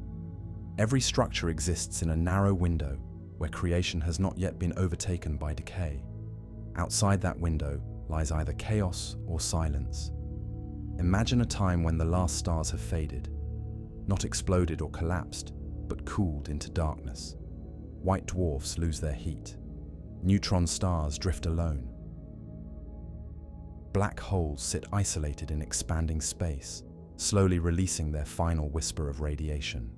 Every structure exists in a narrow window where creation has not yet been overtaken by decay. Outside that window lies either chaos or silence. Imagine a time when the last stars have faded, not exploded or collapsed, but cooled into darkness. White dwarfs lose their heat. Neutron stars drift alone. Black holes sit isolated in expanding space, slowly releasing their final whisper of radiation.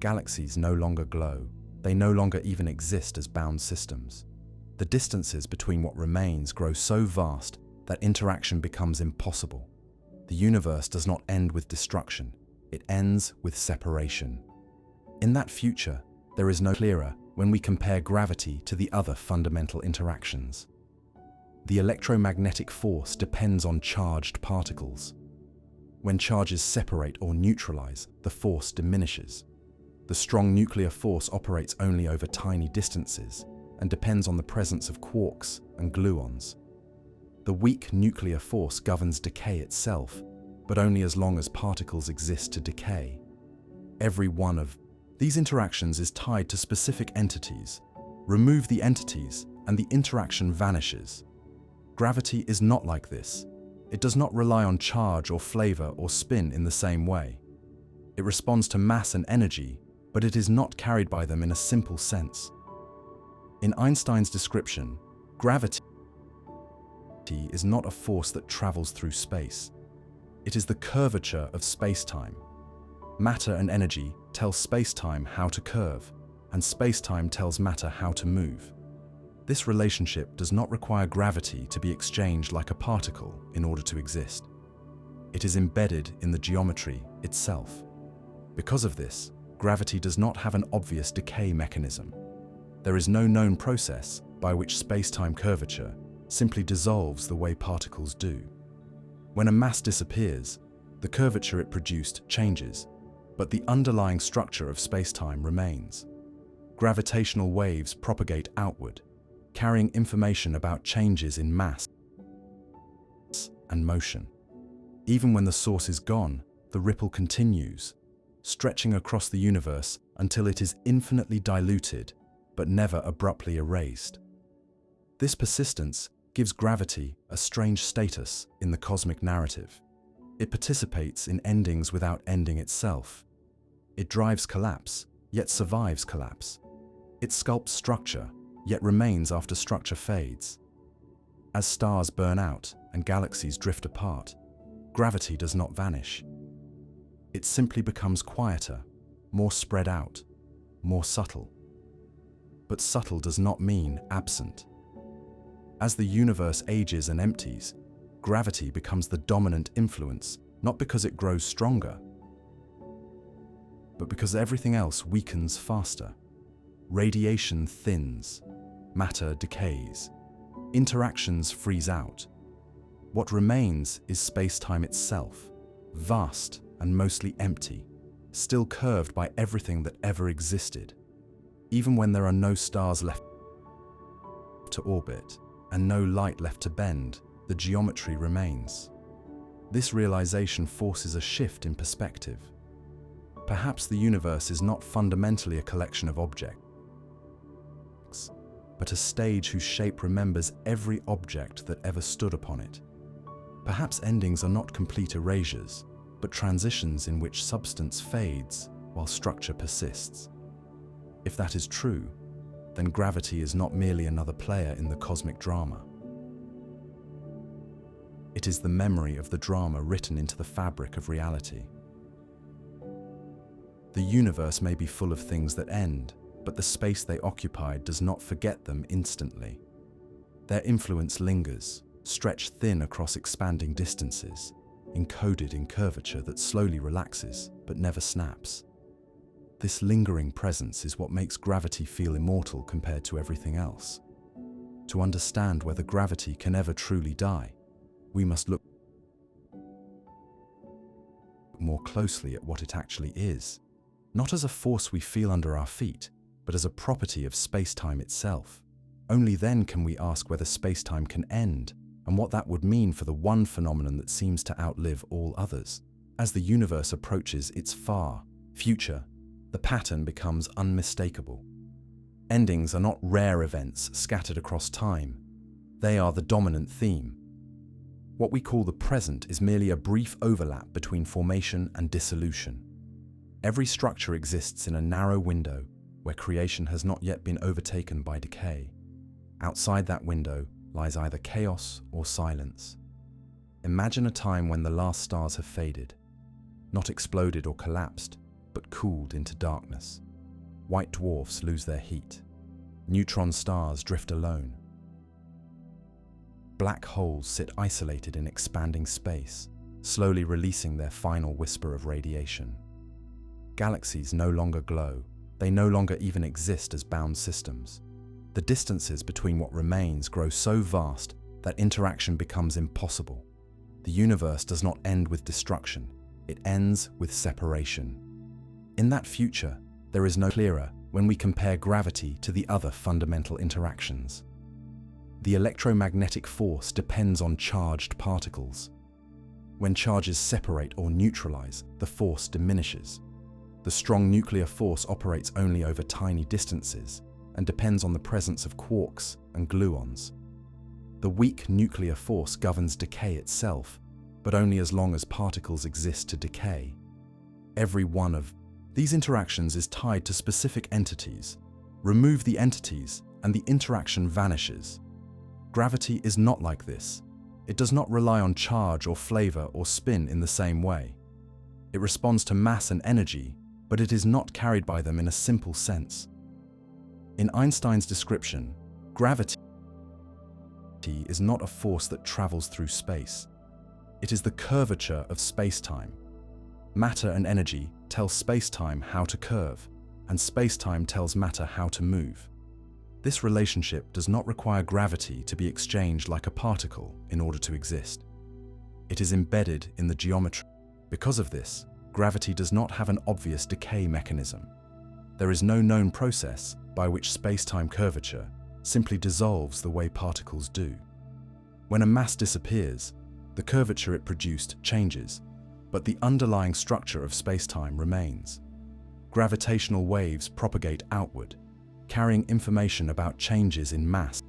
Galaxies no longer glow. They no longer even exist as bound systems. The distances between what remains grow so vast that interaction becomes impossible. The universe does not end with destruction. It ends with separation. In that future, there is no clearer when we compare gravity to the other fundamental interactions. The electromagnetic force depends on charged particles. When charges separate or neutralize, the force diminishes. The strong nuclear force operates only over tiny distances and depends on the presence of quarks and gluons. The weak nuclear force governs decay itself, but only as long as particles exist to decay. Every one of these interactions is tied to specific entities. Remove the entities, and the interaction vanishes. Gravity is not like this. It does not rely on charge or flavor or spin in the same way. It responds to mass and energy, but it is not carried by them in a simple sense. In Einstein's description, gravity is not a force that travels through space. It is the curvature of spacetime. Matter and energy tell spacetime how to curve, and spacetime tells matter how to move. This relationship does not require gravity to be exchanged like a particle in order to exist. It is embedded in the geometry itself. Because of this, gravity does not have an obvious decay mechanism. There is no known process by which spacetime curvature simply dissolves the way particles do. When a mass disappears, the curvature it produced changes, but the underlying structure of spacetime remains. Gravitational waves propagate outward, carrying information about changes in mass and motion. Even when the source is gone, the ripple continues, stretching across the universe until it is infinitely diluted, but never abruptly erased. This persistence gives gravity a strange status in the cosmic narrative. It participates in endings without ending itself. It drives collapse, yet survives collapse. It sculpts structure, yet remains after structure fades. As stars burn out and galaxies drift apart, gravity does not vanish. It simply becomes quieter, more spread out, more subtle. But subtle does not mean absent. As the universe ages and empties, gravity becomes the dominant influence, not because it grows stronger, but because everything else weakens faster. Radiation thins, matter decays, interactions freeze out. What remains is spacetime itself, vast and mostly empty, still curved by everything that ever existed. Even when there are no stars left to orbit and no light left to bend, the geometry remains. This realization forces a shift in perspective. Perhaps the universe is not fundamentally a collection of objects, but a stage whose shape remembers every object that ever stood upon it. Perhaps endings are not complete erasures, but transitions in which substance fades while structure persists. If that is true, then gravity is not merely another player in the cosmic drama. It is the memory of the drama written into the fabric of reality. The universe may be full of things that end, but the space they occupied does not forget them instantly. Their influence lingers, stretched thin across expanding distances, encoded in curvature that slowly relaxes but never snaps. This lingering presence is what makes gravity feel immortal compared to everything else. To understand whether gravity can ever truly die, we must look more closely at what it actually is. not as a force we feel under our feet, but as a property of space-time itself. Only then can we ask whether space-time can end, and what that would mean for the one phenomenon that seems to outlive all others. As the universe approaches its far future, the pattern becomes unmistakable. Endings are not rare events scattered across time. They are the dominant theme. What we call the present is merely a brief overlap between formation and dissolution. Every structure exists in a narrow window where creation has not yet been overtaken by decay. Outside that window lies either chaos or silence. Imagine a time when the last stars have faded, not exploded or collapsed, but cooled into darkness. White dwarfs lose their heat. Neutron stars drift alone. Black holes sit isolated in expanding space, slowly releasing their final whisper of radiation. Galaxies no longer glow. They no longer even exist as bound systems. The distances between what remains grow so vast that interaction becomes impossible. The universe does not end with destruction. It ends with separation. In that future, there is no clearer when we compare gravity to the other fundamental interactions. The electromagnetic force depends on charged particles. When charges separate or neutralize, the force diminishes. The strong nuclear force operates only over tiny distances and depends on the presence of quarks and gluons. The weak nuclear force governs decay itself, but only as long as particles exist to decay. Every one of these interactions is tied to specific entities. Remove the entities, and the interaction vanishes. Gravity is not like this. It does not rely on charge or flavor or spin in the same way. It responds to mass and energy, but it is not carried by them in a simple sense. In Einstein's description, gravity is not a force that travels through space. It is the curvature of space-time. Matter and energy tell space-time how to curve, and space-time tells matter how to move. This relationship does not require gravity to be exchanged like a particle in order to exist. It is embedded in the geometry. Because of this, gravity does not have an obvious decay mechanism. There is no known process by which space-time curvature simply dissolves the way particles do. When a mass disappears, the curvature it produced changes, but the underlying structure of space-time remains. Gravitational waves propagate outward, carrying information about changes in mass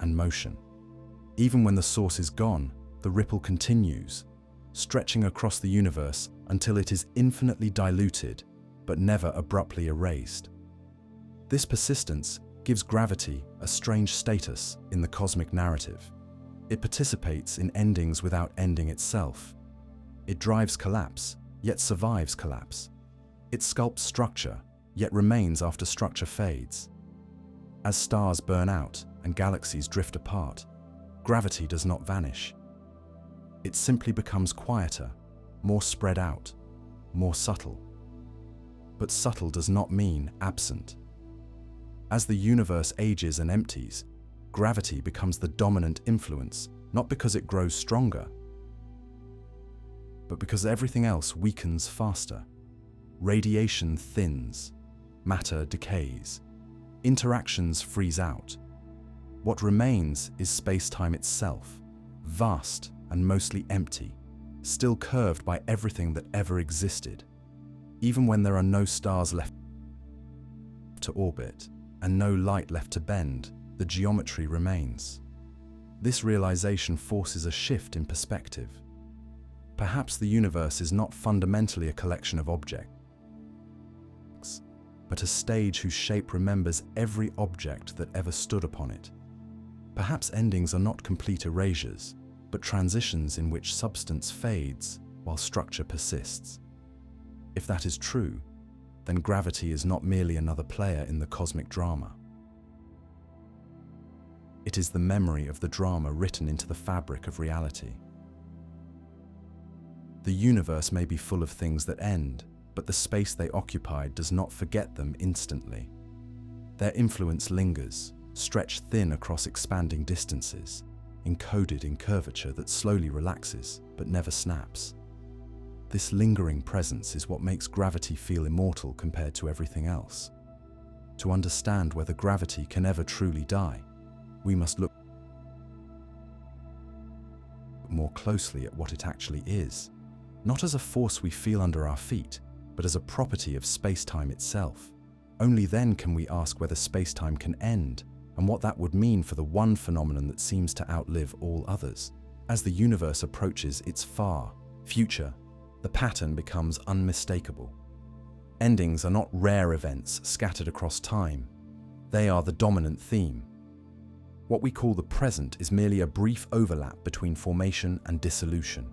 and motion. Even when the source is gone, the ripple continues, stretching across the universe until it is infinitely diluted, but never abruptly erased. This persistence gives gravity a strange status in the cosmic narrative. It participates in endings without ending itself. It drives collapse, yet survives collapse. It sculpts structure, yet remains after structure fades. As stars burn out and galaxies drift apart, gravity does not vanish. It simply becomes quieter, more spread out, more subtle. But subtle does not mean absent. As the universe ages and empties, gravity becomes the dominant influence, not because it grows stronger, but because everything else weakens faster. Radiation thins, matter decays, interactions freeze out. What remains is space-time itself, vast and mostly empty, still curved by everything that ever existed. Even when there are no stars left to orbit and no light left to bend, the geometry remains. This realization forces a shift in perspective. Perhaps the universe is not fundamentally a collection of objects, but a stage whose shape remembers every object that ever stood upon it. Perhaps endings are not complete erasures, but transitions in which substance fades while structure persists. If that is true, then gravity is not merely another player in the cosmic drama. It is the memory of the drama written into the fabric of reality. The universe may be full of things that end, but the space they occupied does not forget them instantly. Their influence lingers, stretched thin across expanding distances, encoded in curvature that slowly relaxes but never snaps. This lingering presence is what makes gravity feel immortal compared to everything else. To understand whether gravity can ever truly die, we must look more closely at what it actually is, not as a force we feel under our feet, but as a property of space-time itself. Only then can we ask whether space-time can end, and what that would mean for the one phenomenon that seems to outlive all others. As the universe approaches its far future, the pattern becomes unmistakable. Endings are not rare events scattered across time. They are the dominant theme. What we call the present is merely a brief overlap between formation and dissolution.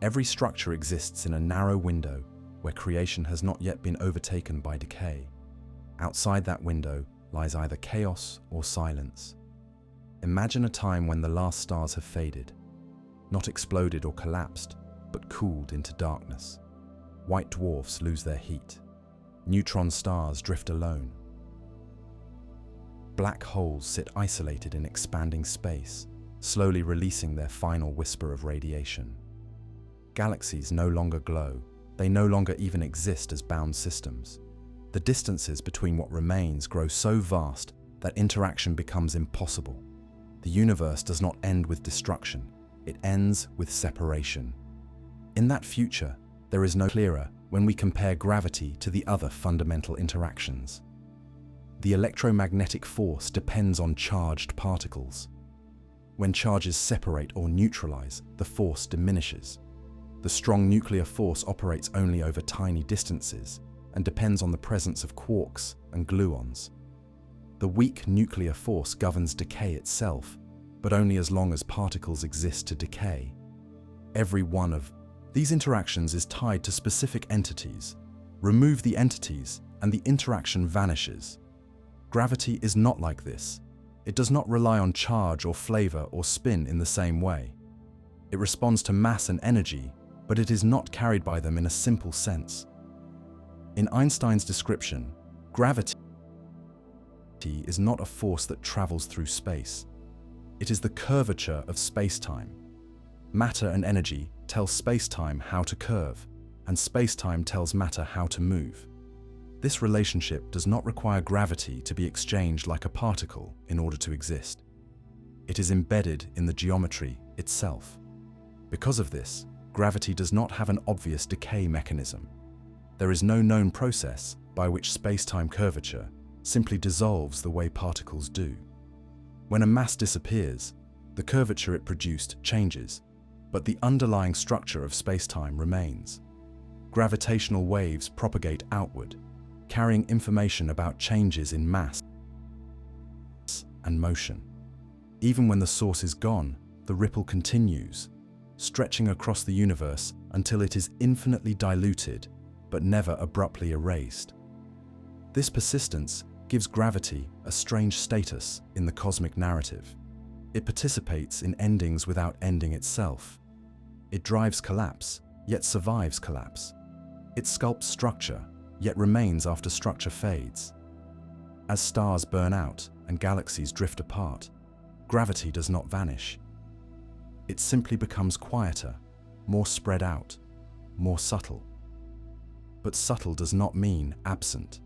Every structure exists in a narrow window where creation has not yet been overtaken by decay. Outside that window lies either chaos or silence. Imagine a time when the last stars have faded, not exploded or collapsed, but cooled into darkness. White dwarfs lose their heat. Neutron stars drift alone. Black holes sit isolated in expanding space, slowly releasing their final whisper of radiation. Galaxies no longer glow. They no longer even exist as bound systems. The distances between what remains grow so vast that interaction becomes impossible. The universe does not end with destruction. It ends with separation. In that future, there is no clearer when we compare gravity to the other fundamental interactions. The electromagnetic force depends on charged particles. When charges separate or neutralize, the force diminishes. The strong nuclear force operates only over tiny distances and depends on the presence of quarks and gluons. The weak nuclear force governs decay itself, but only as long as particles exist to decay. Every one of these interactions is tied to specific entities. Remove the entities, and the interaction vanishes. Gravity is not like this. It does not rely on charge or flavor or spin in the same way. It responds to mass and energy, but it is not carried by them in a simple sense. In Einstein's description, gravity is not a force that travels through space. It is the curvature of space-time. Matter and energy tell space-time how to curve, and space-time tells matter how to move. This relationship does not require gravity to be exchanged like a particle in order to exist. It is embedded in the geometry itself. Because of this, gravity does not have an obvious decay mechanism. There is no known process by which space-time curvature simply dissolves the way particles do. When a mass disappears, the curvature it produced changes, but the underlying structure of space-time remains. Gravitational waves propagate outward, carrying information about changes in mass and motion. Even when the source is gone, the ripple continues, stretching across the universe until it is infinitely diluted, but never abruptly erased. This persistence gives gravity a strange status in the cosmic narrative. It participates in endings without ending itself. It drives collapse, yet survives collapse. It sculpts structure, yet remains after structure fades. As stars burn out and galaxies drift apart, gravity does not vanish. It simply becomes quieter, more spread out, more subtle. But subtle does not mean absent.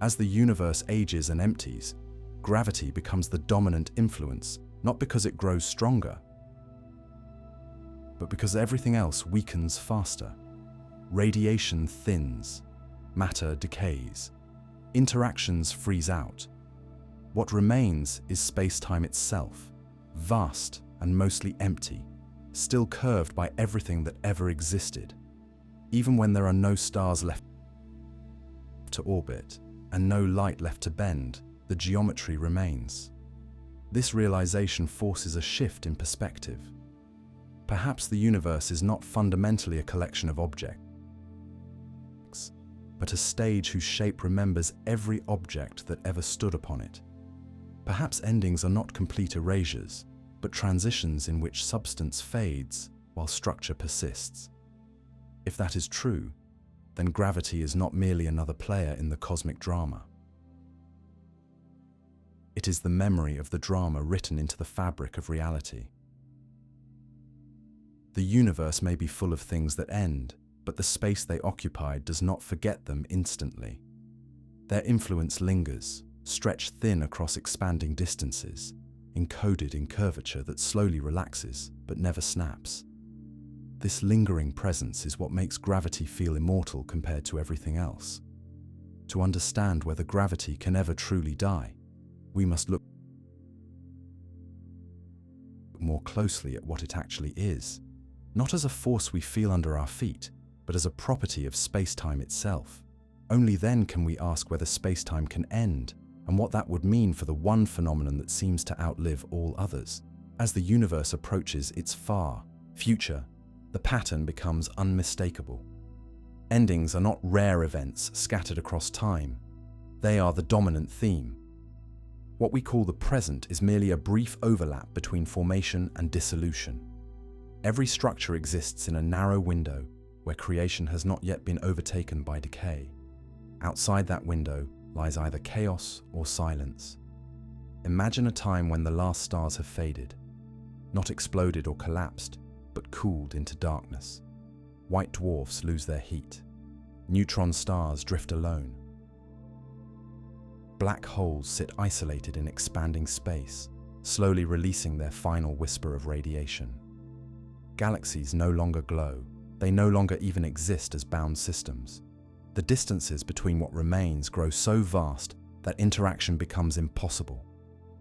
As the universe ages and empties, gravity becomes the dominant influence, not because it grows stronger, but because everything else weakens faster. Radiation thins, matter decays, interactions freeze out. What remains is space-time itself, vast and mostly empty, still curved by everything that ever existed. Even when there are no stars left to orbit and no light left to bend, the geometry remains. This realization forces a shift in perspective. Perhaps the universe is not fundamentally a collection of objects, but a stage whose shape remembers every object that ever stood upon it. Perhaps endings are not complete erasures, but transitions in which substance fades while structure persists. If that is true, then gravity is not merely another player in the cosmic drama. It is the memory of the drama written into the fabric of reality. The universe may be full of things that end, but the space they occupy does not forget them instantly. Their influence lingers, stretched thin across expanding distances, encoded in curvature that slowly relaxes but never snaps. This lingering presence is what makes gravity feel immortal compared to everything else. To understand whether gravity can ever truly die, we must look more closely at what it actually is, not as a force we feel under our feet, but as a property of space-time itself. Only then can we ask whether space-time can end, and what that would mean for the one phenomenon that seems to outlive all others. As the universe approaches its far future, the pattern becomes unmistakable. Endings are not rare events scattered across time. They are the dominant theme. What we call the present is merely a brief overlap between formation and dissolution. Every structure exists in a narrow window where creation has not yet been overtaken by decay. Outside that window lies either chaos or silence. Imagine a time when the last stars have faded, not exploded or collapsed, but cooled into darkness. White dwarfs lose their heat. Neutron stars drift alone. Black holes sit isolated in expanding space, slowly releasing their final whisper of radiation. Galaxies no longer glow. They no longer even exist as bound systems. The distances between what remains grow so vast that interaction becomes impossible.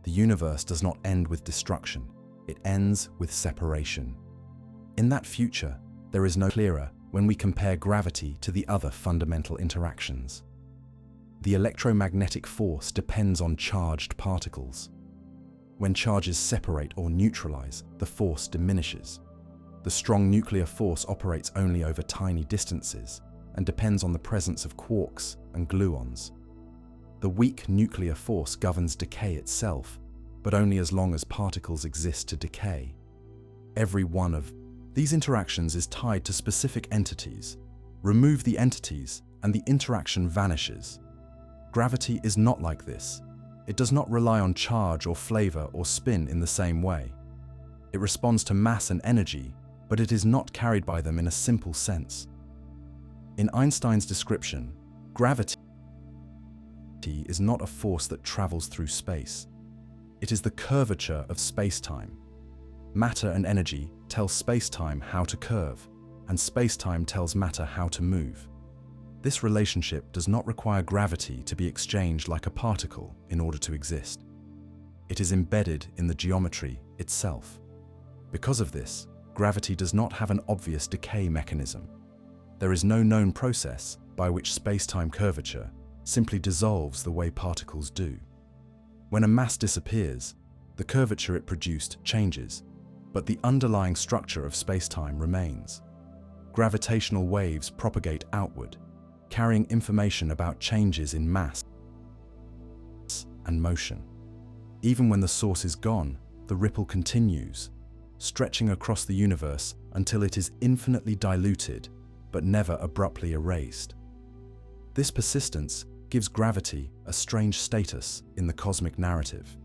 The universe does not end with destruction. It ends with separation. In that future, there is no clearer when we compare gravity to the other fundamental interactions. The electromagnetic force depends on charged particles. When charges separate or neutralize, the force diminishes. The strong nuclear force operates only over tiny distances and depends on the presence of quarks and gluons. The weak nuclear force governs decay itself, but only as long as particles exist to decay. Every one of these interactions is tied to specific entities. Remove the entities, and the interaction vanishes. Gravity is not like this. It does not rely on charge or flavor or spin in the same way. It responds to mass and energy, but it is not carried by them in a simple sense. In Einstein's description, gravity is not a force that travels through space. It is the curvature of space-time. Matter and energy tell space-time how to curve, and space-time tells matter how to move. This relationship does not require gravity to be exchanged like a particle in order to exist. It is embedded in the geometry itself. Because of this, gravity does not have an obvious decay mechanism. There is no known process by which space-time curvature simply dissolves the way particles do. When a mass disappears, the curvature it produced changes, but the underlying structure of space-time remains. Gravitational waves propagate outward, carrying information about changes in mass and motion. Even when the source is gone, the ripple continues, stretching across the universe until it is infinitely diluted, but never abruptly erased. This persistence gives gravity a strange status in the cosmic narrative.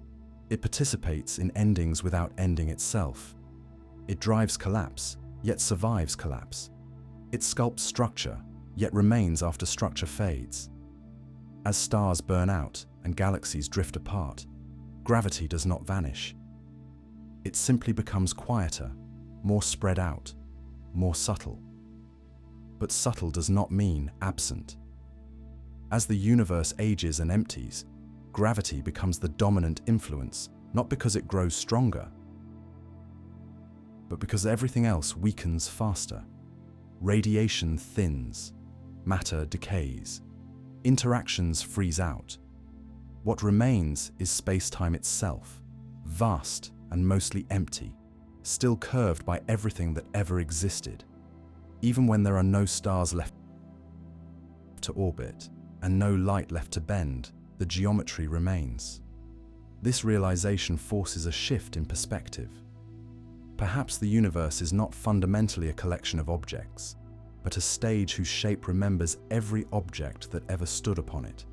It participates in endings without ending itself. It drives collapse, yet survives collapse. It sculpts structure, yet remains after structure fades. As stars burn out and galaxies drift apart, gravity does not vanish. It simply becomes quieter, more spread out, more subtle. But subtle does not mean absent. As the universe ages and empties, gravity becomes the dominant influence, not because it grows stronger, but because everything else weakens faster. Radiation thins, matter decays, interactions freeze out. What remains is space-time itself, vast and mostly empty, still curved by everything that ever existed. Even when there are no stars left to orbit and no light left to bend, the geometry remains. This realization forces a shift in perspective. Perhaps the universe is not fundamentally a collection of objects, but a stage whose shape remembers every object that ever stood upon it.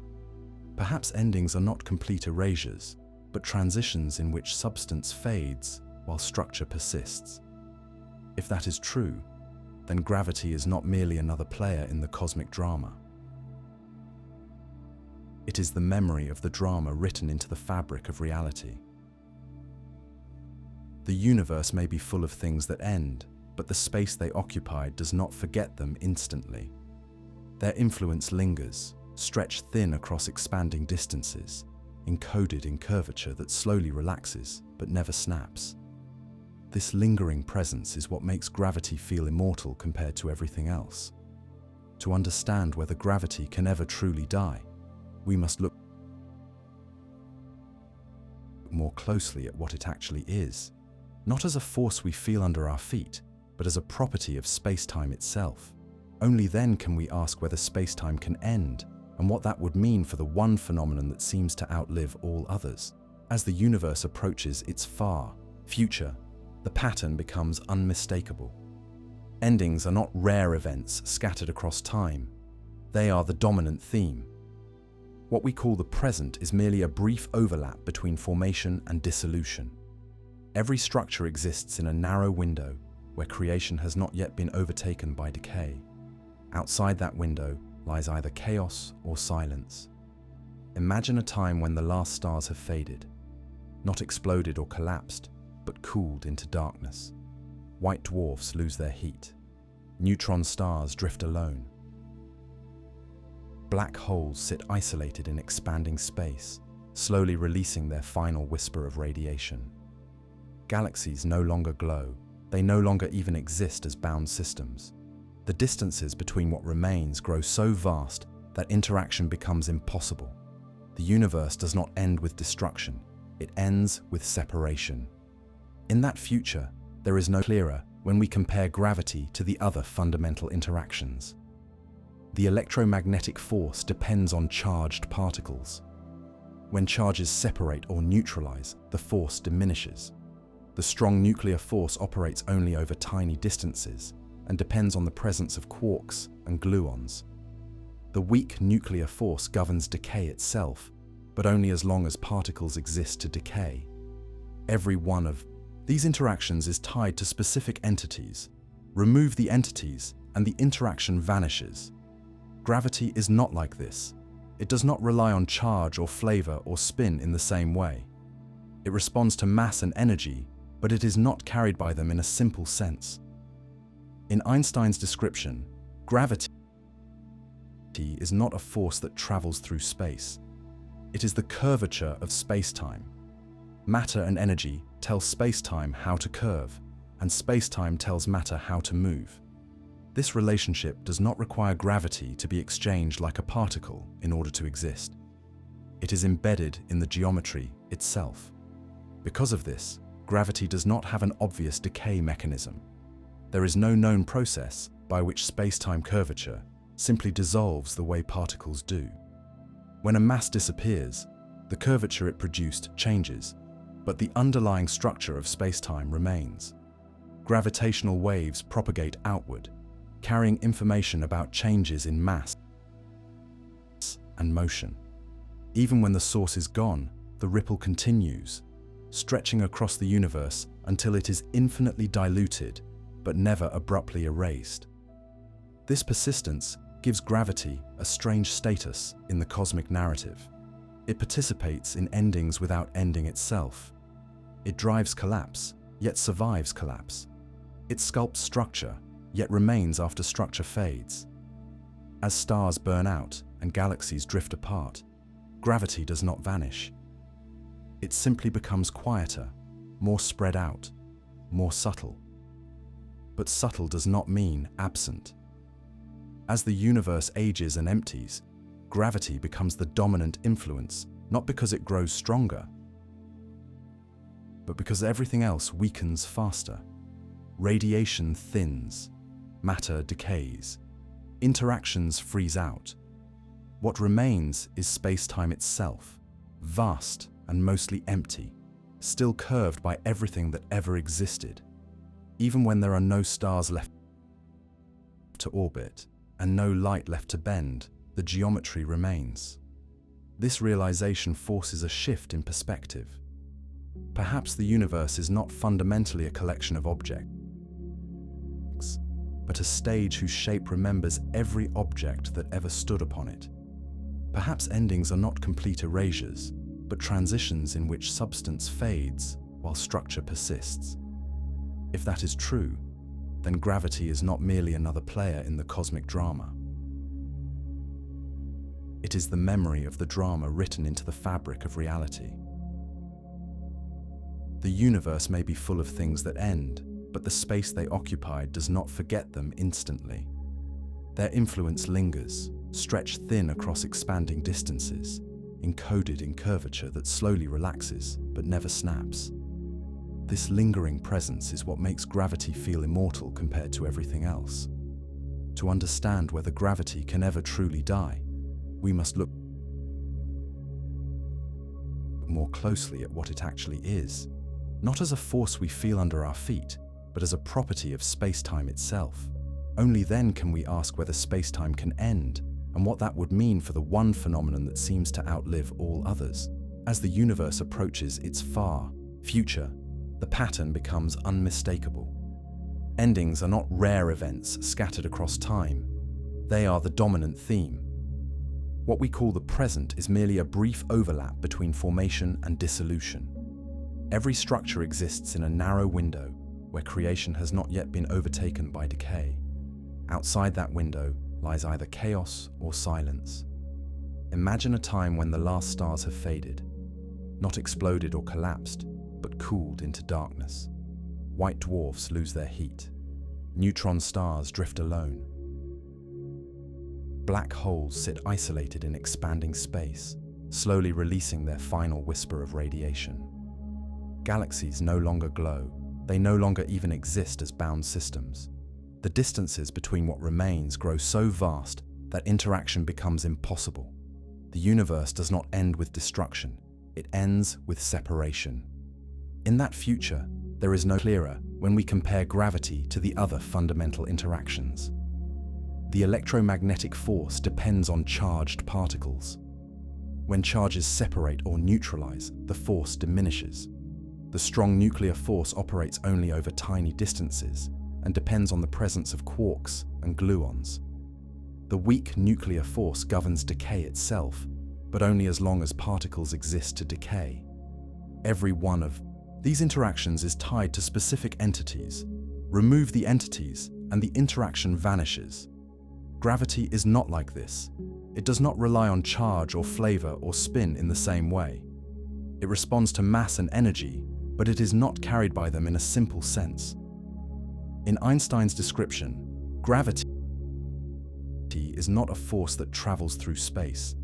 Perhaps endings are not complete erasures, but transitions in which substance fades while structure persists. If that is true, then gravity is not merely another player in the cosmic drama. It is the memory of the drama written into the fabric of reality. The universe may be full of things that end, but the space they occupy does not forget them instantly. Their influence lingers, stretched thin across expanding distances, encoded in curvature that slowly relaxes but never snaps. This lingering presence is what makes gravity feel immortal compared to everything else. To understand whether gravity can ever truly die, we must look more closely at what it actually is, not as a force we feel under our feet, but as a property of space-time itself. Only then can we ask whether space-time can end, and what that would mean for the one phenomenon that seems to outlive all others. As the universe approaches its far future, the pattern becomes unmistakable. Endings are not rare events scattered across time. They are the dominant theme. What we call the present is merely a brief overlap between formation and dissolution. Every structure exists in a narrow window where creation has not yet been overtaken by decay. Outside that window lies either chaos or silence. Imagine a time when the last stars have faded, not exploded or collapsed, but cooled into darkness. White dwarfs lose their heat. Neutron stars drift alone. Black holes sit isolated in expanding space, slowly releasing their final whisper of radiation. Galaxies no longer glow. They no longer even exist as bound systems. The distances between what remains grow so vast that interaction becomes impossible. The universe does not end with destruction. It ends with separation. In that future, there is no clearer when we compare gravity to the other fundamental interactions. The electromagnetic force depends on charged particles. When charges separate or neutralize, the force diminishes. The strong nuclear force operates only over tiny distances and depends on the presence of quarks and gluons. The weak nuclear force governs decay itself, but only as long as particles exist to decay. Every one of these interactions is tied to specific entities. Remove the entities, and the interaction vanishes. Gravity is not like this. It does not rely on charge or flavor or spin in the same way. It responds to mass and energy, but it is not carried by them in a simple sense. In Einstein's description, gravity is not a force that travels through space. It is the curvature of space-time. Matter and energy tell space-time how to curve, and space-time tells matter how to move. This relationship does not require gravity to be exchanged like a particle in order to exist. It is embedded in the geometry itself. Because of this, gravity does not have an obvious decay mechanism. There is no known process by which space-time curvature simply dissolves the way particles do. When a mass disappears, the curvature it produced changes, but the underlying structure of space-time remains. Gravitational waves propagate outward, carrying information about changes in mass and motion. Even when the source is gone, the ripple continues, stretching across the universe until it is infinitely diluted, but never abruptly erased. This persistence gives gravity a strange status in the cosmic narrative. It participates in endings without ending itself. It drives collapse, yet survives collapse. It sculpts structure, yet remains after structure fades. As stars burn out and galaxies drift apart, gravity does not vanish. It simply becomes quieter, more spread out, more subtle. But subtle does not mean absent. As the universe ages and empties, gravity becomes the dominant influence, not because it grows stronger, but because everything else weakens faster. Radiation thins, matter decays, interactions freeze out. What remains is space-time itself, vast and mostly empty, still curved by everything that ever existed. Even when there are no stars left to orbit and no light left to bend, the geometry remains. This realization forces a shift in perspective. Perhaps the universe is not fundamentally a collection of objects, but a stage whose shape remembers every object that ever stood upon it. Perhaps endings are not complete erasures, but transitions in which substance fades while structure persists. If that is true, then gravity is not merely another player in the cosmic drama. It is the memory of the drama written into the fabric of reality. The universe may be full of things that end, but the space they occupy does not forget them instantly. Their influence lingers, stretched thin across expanding distances, encoded in curvature that slowly relaxes but never snaps. This lingering presence is what makes gravity feel immortal compared to everything else. To understand whether gravity can ever truly die, we must look more closely at what it actually is, not as a force we feel under our feet, but as a property of space-time itself. Only then can we ask whether space-time can end, and what that would mean for the one phenomenon that seems to outlive all others. As the universe approaches its far future, the pattern becomes unmistakable. Endings are not rare events scattered across time. They are the dominant theme. What we call the present is merely a brief overlap between formation and dissolution. Every structure exists in a narrow window where creation has not yet been overtaken by decay. Outside that window lies either chaos or silence. Imagine a time when the last stars have faded, not exploded or collapsed, but cooled into darkness. White dwarfs lose their heat. Neutron stars drift alone. Black holes sit isolated in expanding space, slowly releasing their final whisper of radiation. Galaxies no longer glow. They no longer even exist as bound systems. The distances between what remains grow so vast that interaction becomes impossible. The universe does not end with destruction. It ends with separation. In that future, there is no clearer when we compare gravity to the other fundamental interactions. The electromagnetic force depends on charged particles. When charges separate or neutralize, the force diminishes. The strong nuclear force operates only over tiny distances and depends on the presence of quarks and gluons. The weak nuclear force governs decay itself, but only as long as particles exist to decay. Every one of these interactions is tied to specific entities. Remove the entities, and the interaction vanishes. Gravity is not like this. It does not rely on charge or flavor or spin in the same way. It responds to mass and energy, but it is not carried by them in a simple sense. In Einstein's description, gravity is not a force that travels through space.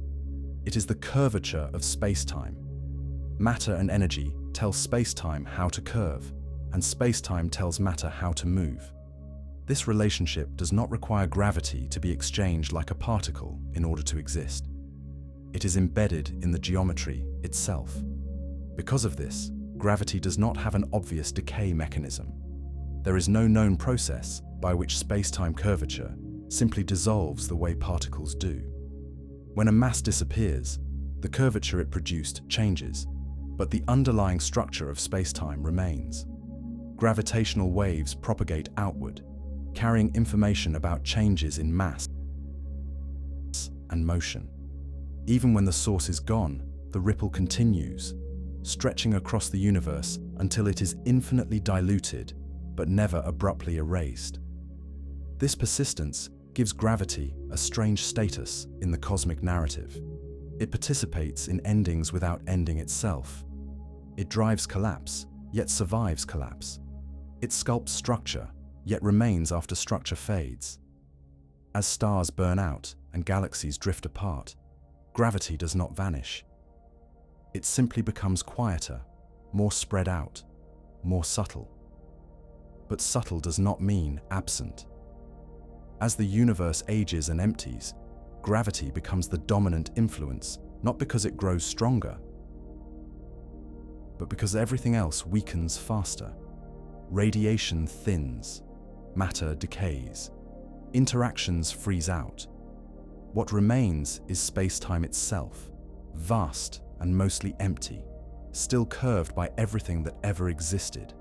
It is the curvature of space-time. Matter and energy tell space-time how to curve, and space-time tells matter how to move. This relationship does not require gravity to be exchanged like a particle in order to exist. It is embedded in the geometry itself. Because of this, gravity does not have an obvious decay mechanism. There is no known process by which space-time curvature simply dissolves the way particles do. When a mass disappears, the curvature it produced changes, but the underlying structure of space-time remains. Gravitational waves propagate outward, carrying information about changes in mass and motion. Even when the source is gone, the ripple continues, stretching across the universe until it is infinitely diluted, but never abruptly erased. This persistence gives gravity a strange status in the cosmic narrative. It participates in endings without ending itself. It drives collapse, yet survives collapse. It sculpts structure, yet remains after structure fades. As stars burn out and galaxies drift apart, gravity does not vanish. It simply becomes quieter, more spread out, more subtle. But subtle does not mean absent. As the universe ages and empties, gravity becomes the dominant influence, not because it grows stronger, but because everything else weakens faster. Radiation thins, matter decays, interactions freeze out. What remains is space-time itself, vast and mostly empty, still curved by everything that ever existed.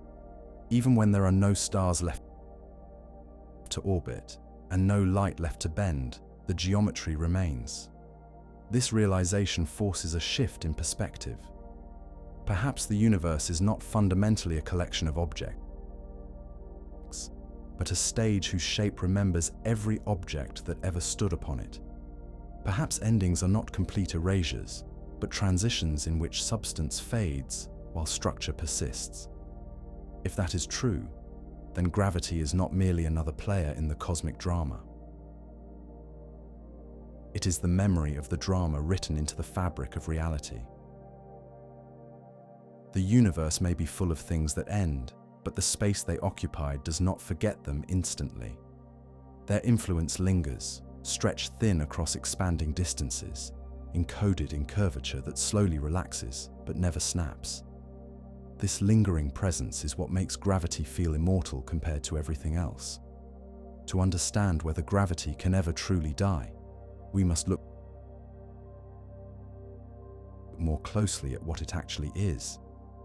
Even when there are no stars left left to orbit and no light left to bend, the geometry remains. This realization forces a shift in perspective. Perhaps the universe is not fundamentally a collection of objects, but a stage whose shape remembers every object that ever stood upon it. Perhaps endings are not complete erasures, but transitions in which substance fades while structure persists. If that is true, then gravity is not merely another player in the cosmic drama. It is the memory of the drama written into the fabric of reality. The universe may be full of things that end, but the space they occupied does not forget them instantly. Their influence lingers, stretched thin across expanding distances, encoded in curvature that slowly relaxes but never snaps. This lingering presence is what makes gravity feel immortal compared to everything else. To understand whether gravity can ever truly die, we must look more closely at what it actually is,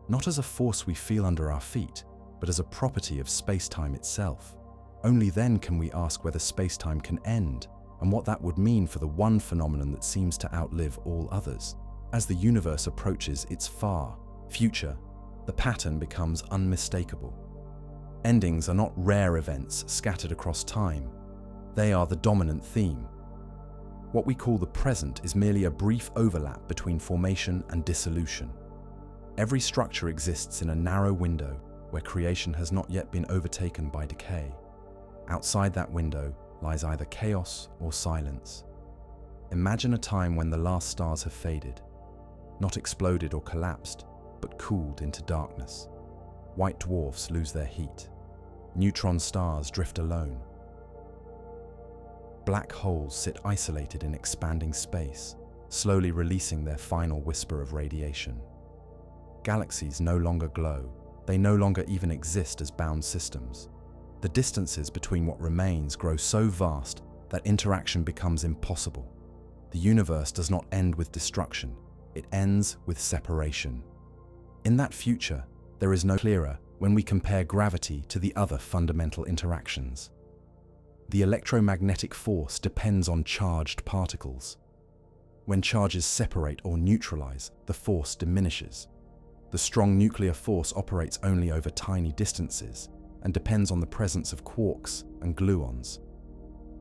not as a force we feel under our feet, but as a property of space-time itself. Only then can we ask whether space-time can end, and what that would mean for the one phenomenon that seems to outlive all others. As the universe approaches its far future, the pattern becomes unmistakable. Endings are not rare events scattered across time. They are the dominant theme. What we call the present is merely a brief overlap between formation and dissolution. Every structure exists in a narrow window where creation has not yet been overtaken by decay. Outside that window lies either chaos or silence. Imagine a time when the last stars have faded, not exploded or collapsed, but cooled into darkness. White dwarfs lose their heat. Neutron stars drift alone. Black holes sit isolated in expanding space, slowly releasing their final whisper of radiation. Galaxies no longer glow. They no longer even exist as bound systems. The distances between what remains grow so vast that interaction becomes impossible. The universe does not end with destruction. It ends with separation. In that future, there is no clearer when we compare gravity to the other fundamental interactions. The electromagnetic force depends on charged particles. When charges separate or neutralize, the force diminishes. The strong nuclear force operates only over tiny distances and depends on the presence of quarks and gluons.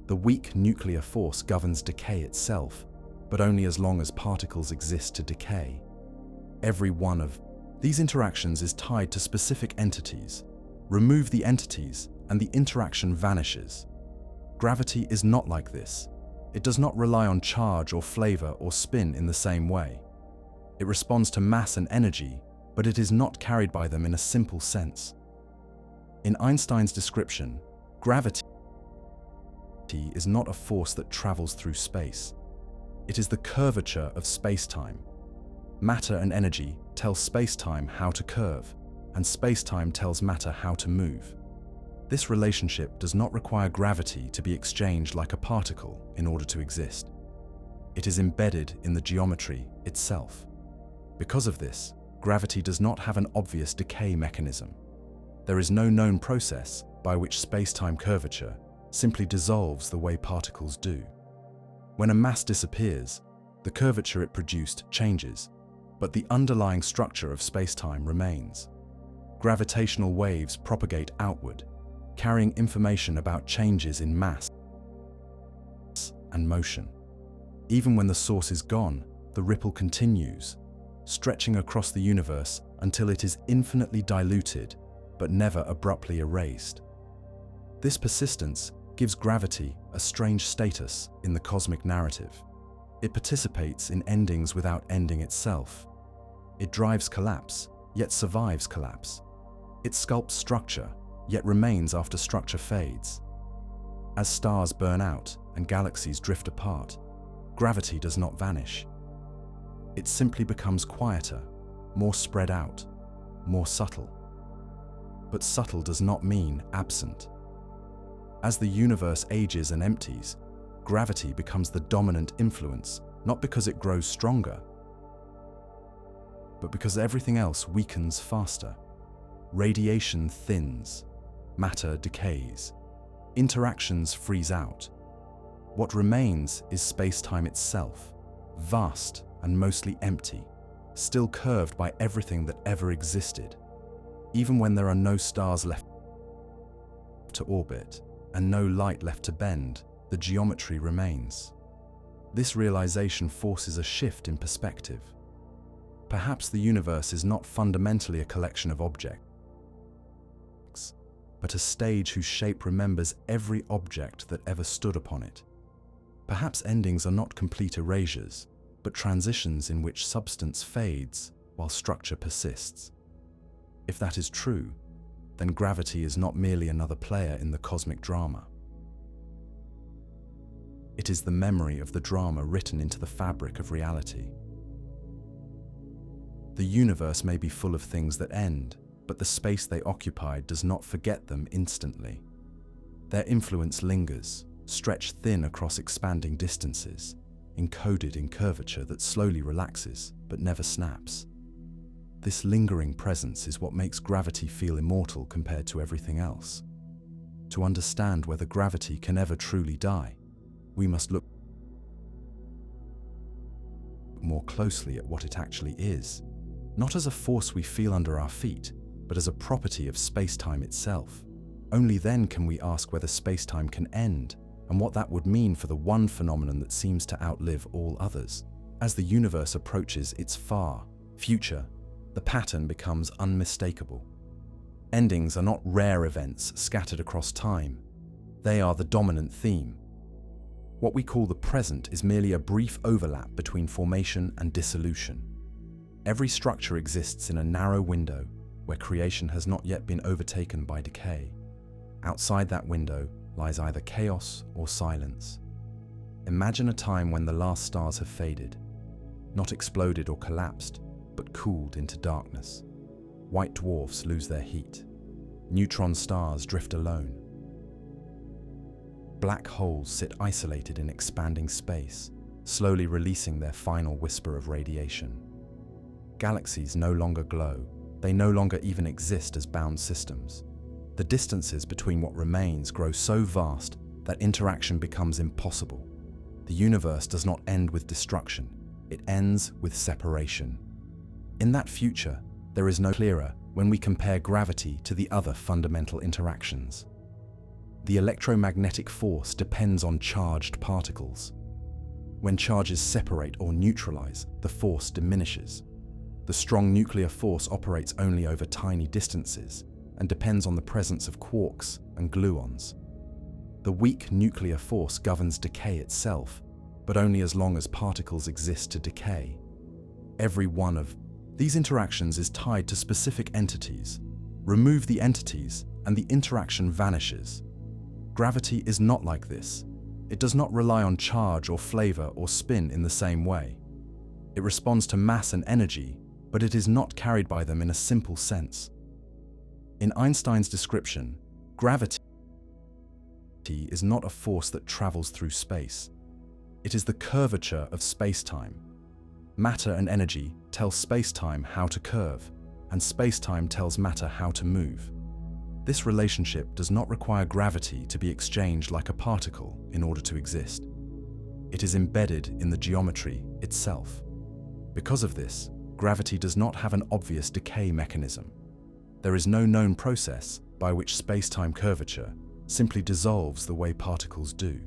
The weak nuclear force governs decay itself, but only as long as particles exist to decay. Every one of these interactions is tied to specific entities. Remove the entities, and the interaction vanishes. Gravity is not like this. It does not rely on charge or flavor or spin in the same way. It responds to mass and energy, but it is not carried by them in a simple sense. In Einstein's description, gravity is not a force that travels through space. It is the curvature of space-time. Matter and energy tell space-time how to curve, and space-time tells matter how to move. This relationship does not require gravity to be exchanged like a particle in order to exist. It is embedded in the geometry itself. Because of this, gravity does not have an obvious decay mechanism. There is no known process by which space-time curvature simply dissolves the way particles do. When a mass disappears, the curvature it produced changes, but the underlying structure of space-time remains. Gravitational waves propagate outward, carrying information about changes in mass and motion. Even when the source is gone, the ripple continues, stretching across the universe until it is infinitely diluted, but never abruptly erased. This persistence gives gravity a strange status in the cosmic narrative. It participates in endings without ending itself. It drives collapse, yet survives collapse. It sculpts structure, yet remains after structure fades. As stars burn out and galaxies drift apart, gravity does not vanish. It simply becomes quieter, more spread out, more subtle. But subtle does not mean absent. As the universe ages and empties, gravity becomes the dominant influence, not because it grows stronger, but because everything else weakens faster. Radiation thins, matter decays, Interactions freeze out. What remains is space-time itself, vast and mostly empty, still curved by everything that ever existed. Even when there are no stars left to orbit and no light left to bend, the geometry remains. This realization forces a shift in perspective. Perhaps the universe is not fundamentally a collection of objects, but a stage whose shape remembers every object that ever stood upon it. Perhaps endings are not complete erasures, but transitions in which substance fades while structure persists. If that is true, then gravity is not merely another player in the cosmic drama. It is the memory of the drama written into the fabric of reality. The universe may be full of things that end, but the space they occupy does not forget them instantly. Their influence lingers, stretched thin across expanding distances, encoded in curvature that slowly relaxes but never snaps. This lingering presence is what makes gravity feel immortal compared to everything else. To understand whether gravity can ever truly die, we must look more closely at what it actually is, not as a force we feel under our feet, but as a property of space-time itself. Only then can we ask whether space-time can end, and what that would mean for the one phenomenon that seems to outlive all others. As the universe approaches its far future, the pattern becomes unmistakable. Endings are not rare events scattered across time. They are the dominant theme. What we call the present is merely a brief overlap between formation and dissolution. Every structure exists in a narrow window where creation has not yet been overtaken by decay. Outside that window lies either chaos or silence. Imagine a time when the last stars have faded, not exploded or collapsed, but cooled into darkness. White dwarfs lose their heat. Neutron stars drift alone. Black holes sit isolated in expanding space, slowly releasing their final whisper of radiation. Galaxies no longer glow. They no longer even exist as bound systems. The distances between what remains grow so vast that interaction becomes impossible. The universe does not end with destruction. It ends with separation. In that future, there is no clearer when we compare gravity to the other fundamental interactions. The electromagnetic force depends on charged particles. When charges separate or neutralize, the force diminishes. The strong nuclear force operates only over tiny distances and depends on the presence of quarks and gluons. The weak nuclear force governs decay itself, but only as long as particles exist to decay. Every one of these interactions is tied to specific entities. Remove the entities, and the interaction vanishes. Gravity is not like this. It does not rely on charge or flavor or spin in the same way. It responds to mass and energy, but it is not carried by them in a simple sense. In Einstein's description, gravity is not a force that travels through space. It is the curvature of space-time. Matter and energy tell space-time how to curve, and space-time tells matter how to move. This relationship does not require gravity to be exchanged like a particle in order to exist. It is embedded in the geometry itself. Because of this, gravity does not have an obvious decay mechanism. There is no known process by which space-time curvature simply dissolves the way particles do.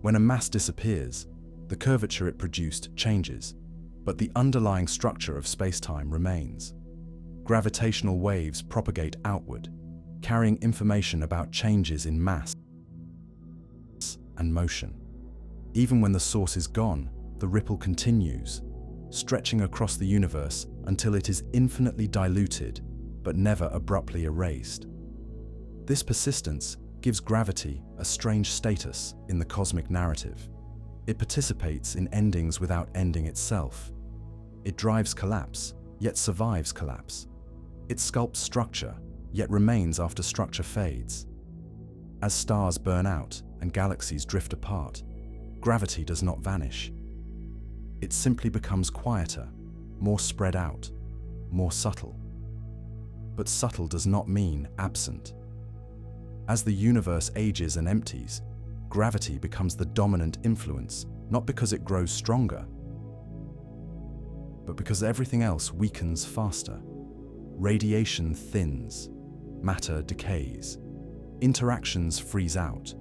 When a mass disappears, the curvature it produced changes, but the underlying structure of space-time remains. Gravitational waves propagate outward, carrying information about changes in mass and motion. Even when the source is gone, the ripple continues, stretching across the universe until it is infinitely diluted, but never abruptly erased. This persistence gives gravity a strange status in the cosmic narrative. It participates in endings without ending itself. It drives collapse, yet survives collapse. It sculpts structure, yet remains after structure fades. As stars burn out and galaxies drift apart, gravity does not vanish. It simply becomes quieter, more spread out, more subtle. But subtle does not mean absent. As the universe ages and empties, gravity becomes the dominant influence, not because it grows stronger, but because everything else weakens faster. Radiation thins, matter decays, interactions freeze out.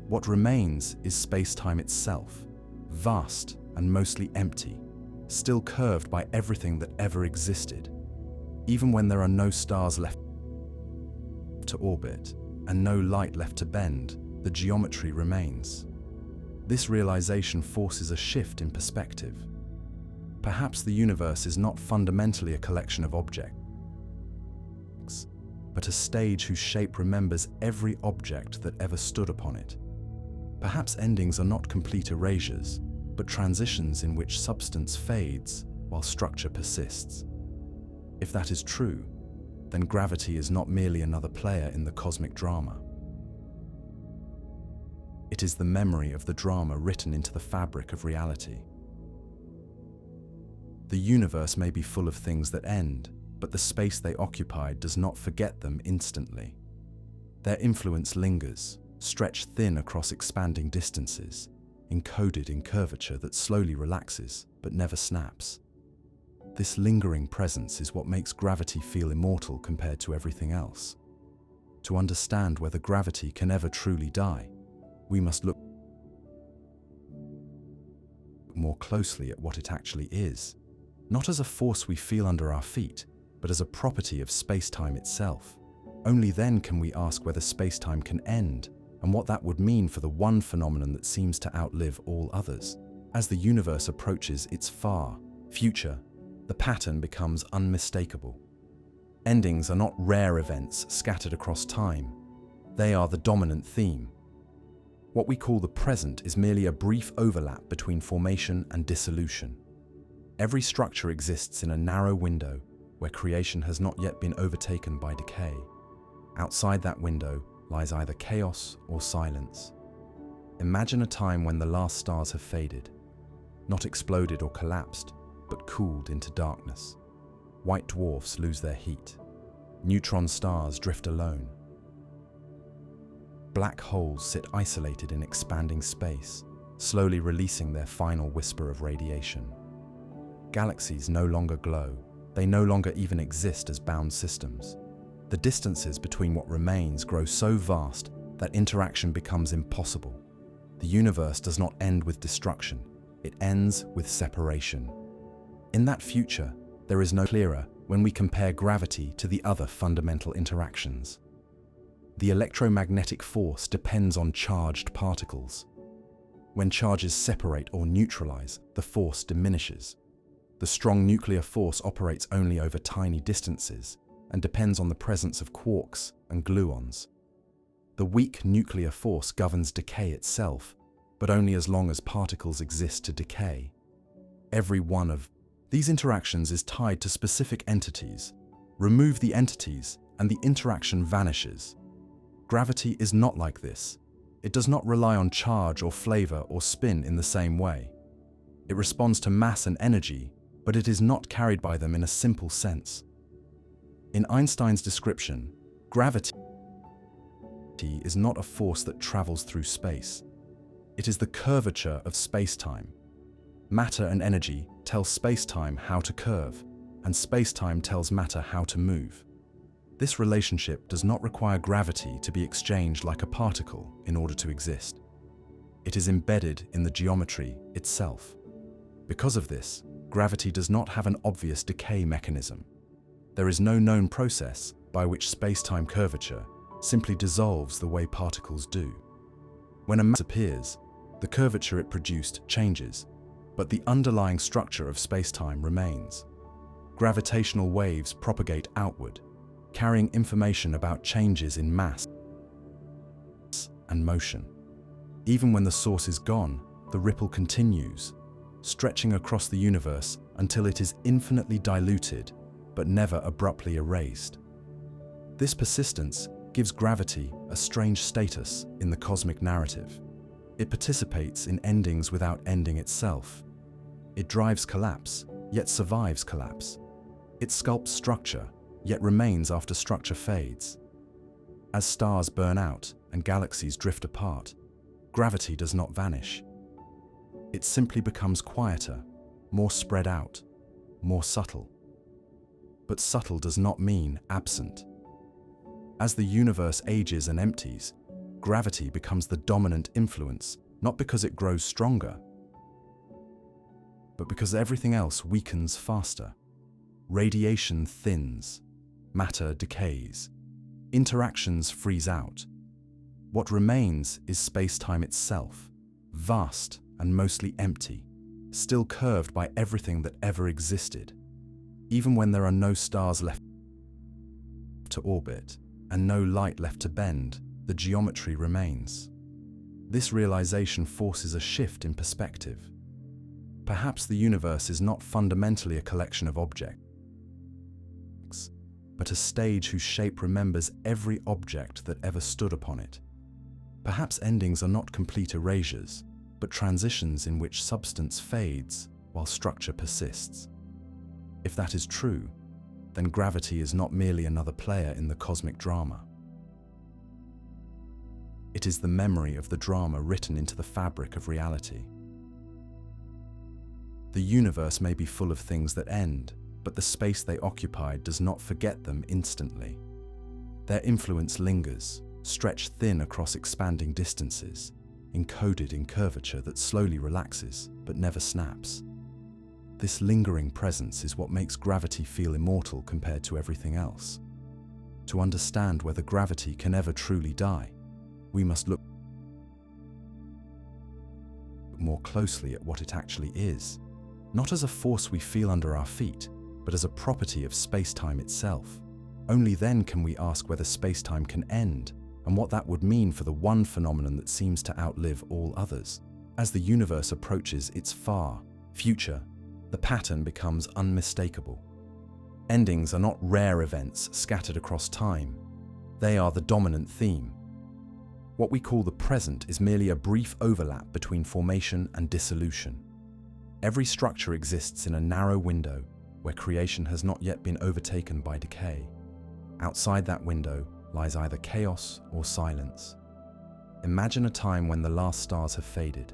What remains is space-time itself, vast and mostly empty, still curved by everything that ever existed. Even when there are no stars left to orbit and no light left to bend, the geometry remains. This realization forces a shift in perspective. Perhaps the universe is not fundamentally a collection of objects, but a stage whose shape remembers every object that ever stood upon it. Perhaps endings are not complete erasures, but transitions in which substance fades while structure persists. If that is true, then gravity is not merely another player in the cosmic drama. It is the memory of the drama written into the fabric of reality. The universe may be full of things that end, but the space they occupy does not forget them instantly. Their influence lingers, stretched thin across expanding distances, encoded in curvature that slowly relaxes but never snaps. This lingering presence is what makes gravity feel immortal compared to everything else. To understand whether gravity can ever truly die, we must look more closely at what it actually is, not as a force we feel under our feet, but as a property of space-time itself. Only then can we ask whether space-time can end, and what that would mean for the one phenomenon that seems to outlive all others. As the universe approaches its far future, the pattern becomes unmistakable. Endings are not rare events scattered across time. They are the dominant theme. What we call the present is merely a brief overlap between formation and dissolution. Every structure exists in a narrow window where creation has not yet been overtaken by decay. Outside that window lies either chaos or silence. Imagine a time when the last stars have faded, not exploded or collapsed, but cooled into darkness. White dwarfs lose their heat. Neutron stars drift alone. Black holes sit isolated in expanding space, slowly releasing their final whisper of radiation. Galaxies no longer glow. They no longer even exist as bound systems. The distances between what remains grow so vast that interaction becomes impossible. The universe does not end with destruction. It ends with separation. In that future, there is no clearer when we compare gravity to the other fundamental interactions. The electromagnetic force depends on charged particles. When charges separate or neutralize, the force diminishes. The strong nuclear force operates only over tiny distances and depends on the presence of quarks and gluons. The weak nuclear force governs decay itself, but only as long as particles exist to decay. Every one of these interactions is tied to specific entities. Remove the entities, and the interaction vanishes. Gravity is not like this. It does not rely on charge or flavor or spin in the same way. It responds to mass and energy, but it is not carried by them in a simple sense. In Einstein's description, gravity is not a force that travels through space. It is the curvature of space-time. Matter and energy tell space-time how to curve, and space-time tells matter how to move. This relationship does not require gravity to be exchanged like a particle in order to exist. It is embedded in the geometry itself. Because of this, gravity does not have an obvious decay mechanism. There is no known process by which space-time curvature simply dissolves the way particles do. When a mass appears, the curvature it produced changes, but the underlying structure of space-time remains. Gravitational waves propagate outward, carrying information about changes in mass and motion. Even when the source is gone, the ripple continues, stretching across the universe until it is infinitely diluted, but never abruptly erased. This persistence gives gravity a strange status in the cosmic narrative. It participates in endings without ending itself. It drives collapse, yet survives collapse. It sculpts structure, yet remains after structure fades. As stars burn out and galaxies drift apart, gravity does not vanish. It simply becomes quieter, more spread out, more subtle. But subtle does not mean absent. As the universe ages and empties, gravity becomes the dominant influence, not because it grows stronger, but because everything else weakens faster. Radiation thins, matter decays, interactions freeze out. What remains is space-time itself, vast and mostly empty, still curved by everything that ever existed. Even when there are no stars left to orbit and no light left to bend, the geometry remains. This realization forces a shift in perspective. Perhaps the universe is not fundamentally a collection of objects, but a stage whose shape remembers every object that ever stood upon it. Perhaps endings are not complete erasures, but transitions in which substance fades while structure persists. If that is true, then gravity is not merely another player in the cosmic drama. It is the memory of the drama written into the fabric of reality. The universe may be full of things that end, but the space they occupied does not forget them instantly. Their influence lingers, stretched thin across expanding distances, encoded in curvature that slowly relaxes but never snaps. This lingering presence is what makes gravity feel immortal compared to everything else. To understand whether gravity can ever truly die, we must look more closely at what it actually is, not as a force we feel under our feet, but as a property of space-time itself. Only then can we ask whether space-time can end, and what that would mean for the one phenomenon that seems to outlive all others. As the universe approaches its far future, the pattern becomes unmistakable. Endings are not rare events scattered across time. They are the dominant theme. What we call the present is merely a brief overlap between formation and dissolution. Every structure exists in a narrow window where creation has not yet been overtaken by decay. Outside that window lies either chaos or silence. Imagine a time when the last stars have faded,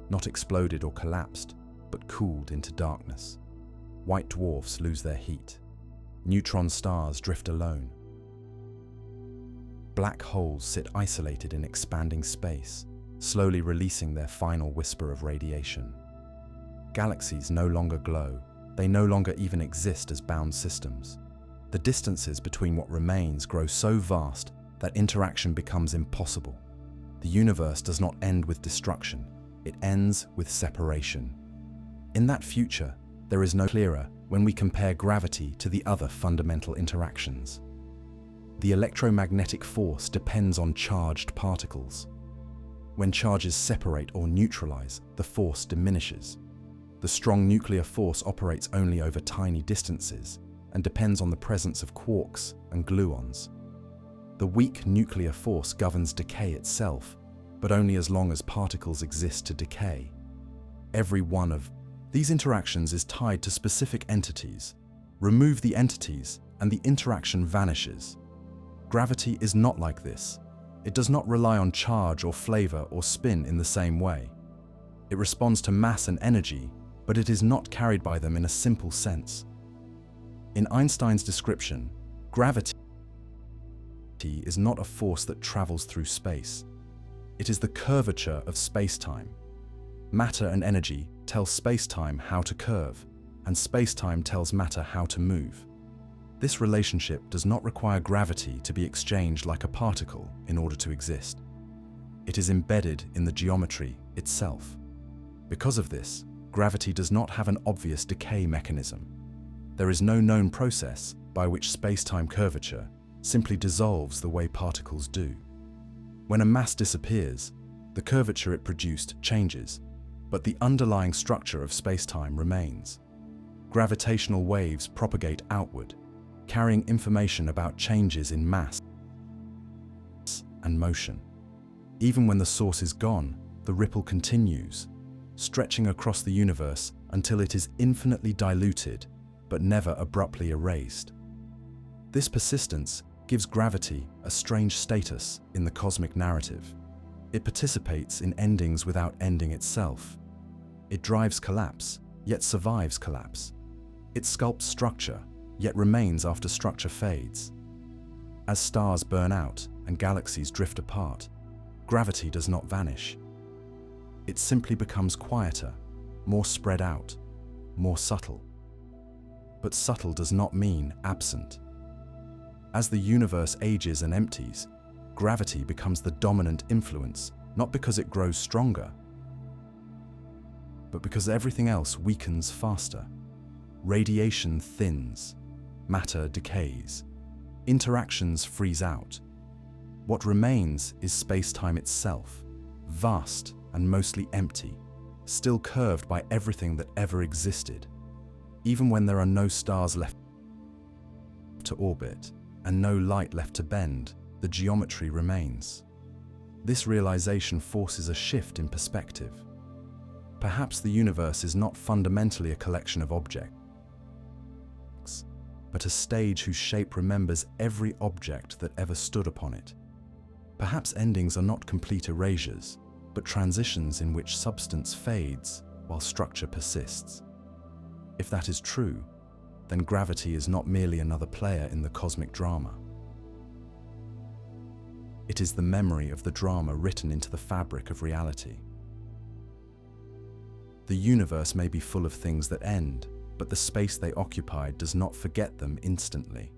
not exploded or collapsed, but cooled into darkness. White dwarfs lose their heat. Neutron stars drift alone. Black holes sit isolated in expanding space, slowly releasing their final whisper of radiation. Galaxies no longer glow. They no longer even exist as bound systems. The distances between what remains grow so vast that interaction becomes impossible. The universe does not end with destruction. It ends with separation. In that future, there is no clearer when we compare gravity to the other fundamental interactions. The electromagnetic force depends on charged particles. When charges separate or neutralize, the force diminishes. The strong nuclear force operates only over tiny distances and depends on the presence of quarks and gluons. The weak nuclear force governs decay itself, but only as long as particles exist to decay. Every one of these interactions is tied to specific entities. Remove the entities, and the interaction vanishes. Gravity is not like this. It does not rely on charge or flavor or spin in the same way. It responds to mass and energy, but it is not carried by them in a simple sense. In Einstein's description, gravity is not a force that travels through space. It is the curvature of space-time. Matter and energy tell space-time how to curve, and space-time tells matter how to move. This relationship does not require gravity to be exchanged like a particle in order to exist. It is embedded in the geometry itself. Because of this, gravity does not have an obvious decay mechanism. There is no known process by which space-time curvature simply dissolves the way particles do. When a mass disappears, the curvature it produced changes, but the underlying structure of space-time remains. Gravitational waves propagate outward, carrying information about changes in mass and motion. Even when the source is gone, the ripple continues, stretching across the universe until it is infinitely diluted, but never abruptly erased. This persistence gives gravity a strange status in the cosmic narrative. It participates in endings without ending itself. It drives collapse, yet survives collapse. It sculpts structure, yet remains after structure fades. As stars burn out and galaxies drift apart, gravity does not vanish. It simply becomes quieter, more spread out, more subtle. But subtle does not mean absent. As the universe ages and empties, gravity becomes the dominant influence, not because it grows stronger, but because everything else weakens faster. Radiation thins, matter decays, interactions freeze out. What remains is space-time itself, vast and mostly empty, still curved by everything that ever existed. Even when there are no stars left to orbit and no light left to bend, the geometry remains. This realization forces a shift in perspective. Perhaps the universe is not fundamentally a collection of objects, but a stage whose shape remembers every object that ever stood upon it. Perhaps endings are not complete erasures, but transitions in which substance fades while structure persists. If that is true, then gravity is not merely another player in the cosmic drama. It is the memory of the drama written into the fabric of reality. The universe may be full of things that end, but the space they occupy does not forget them instantly.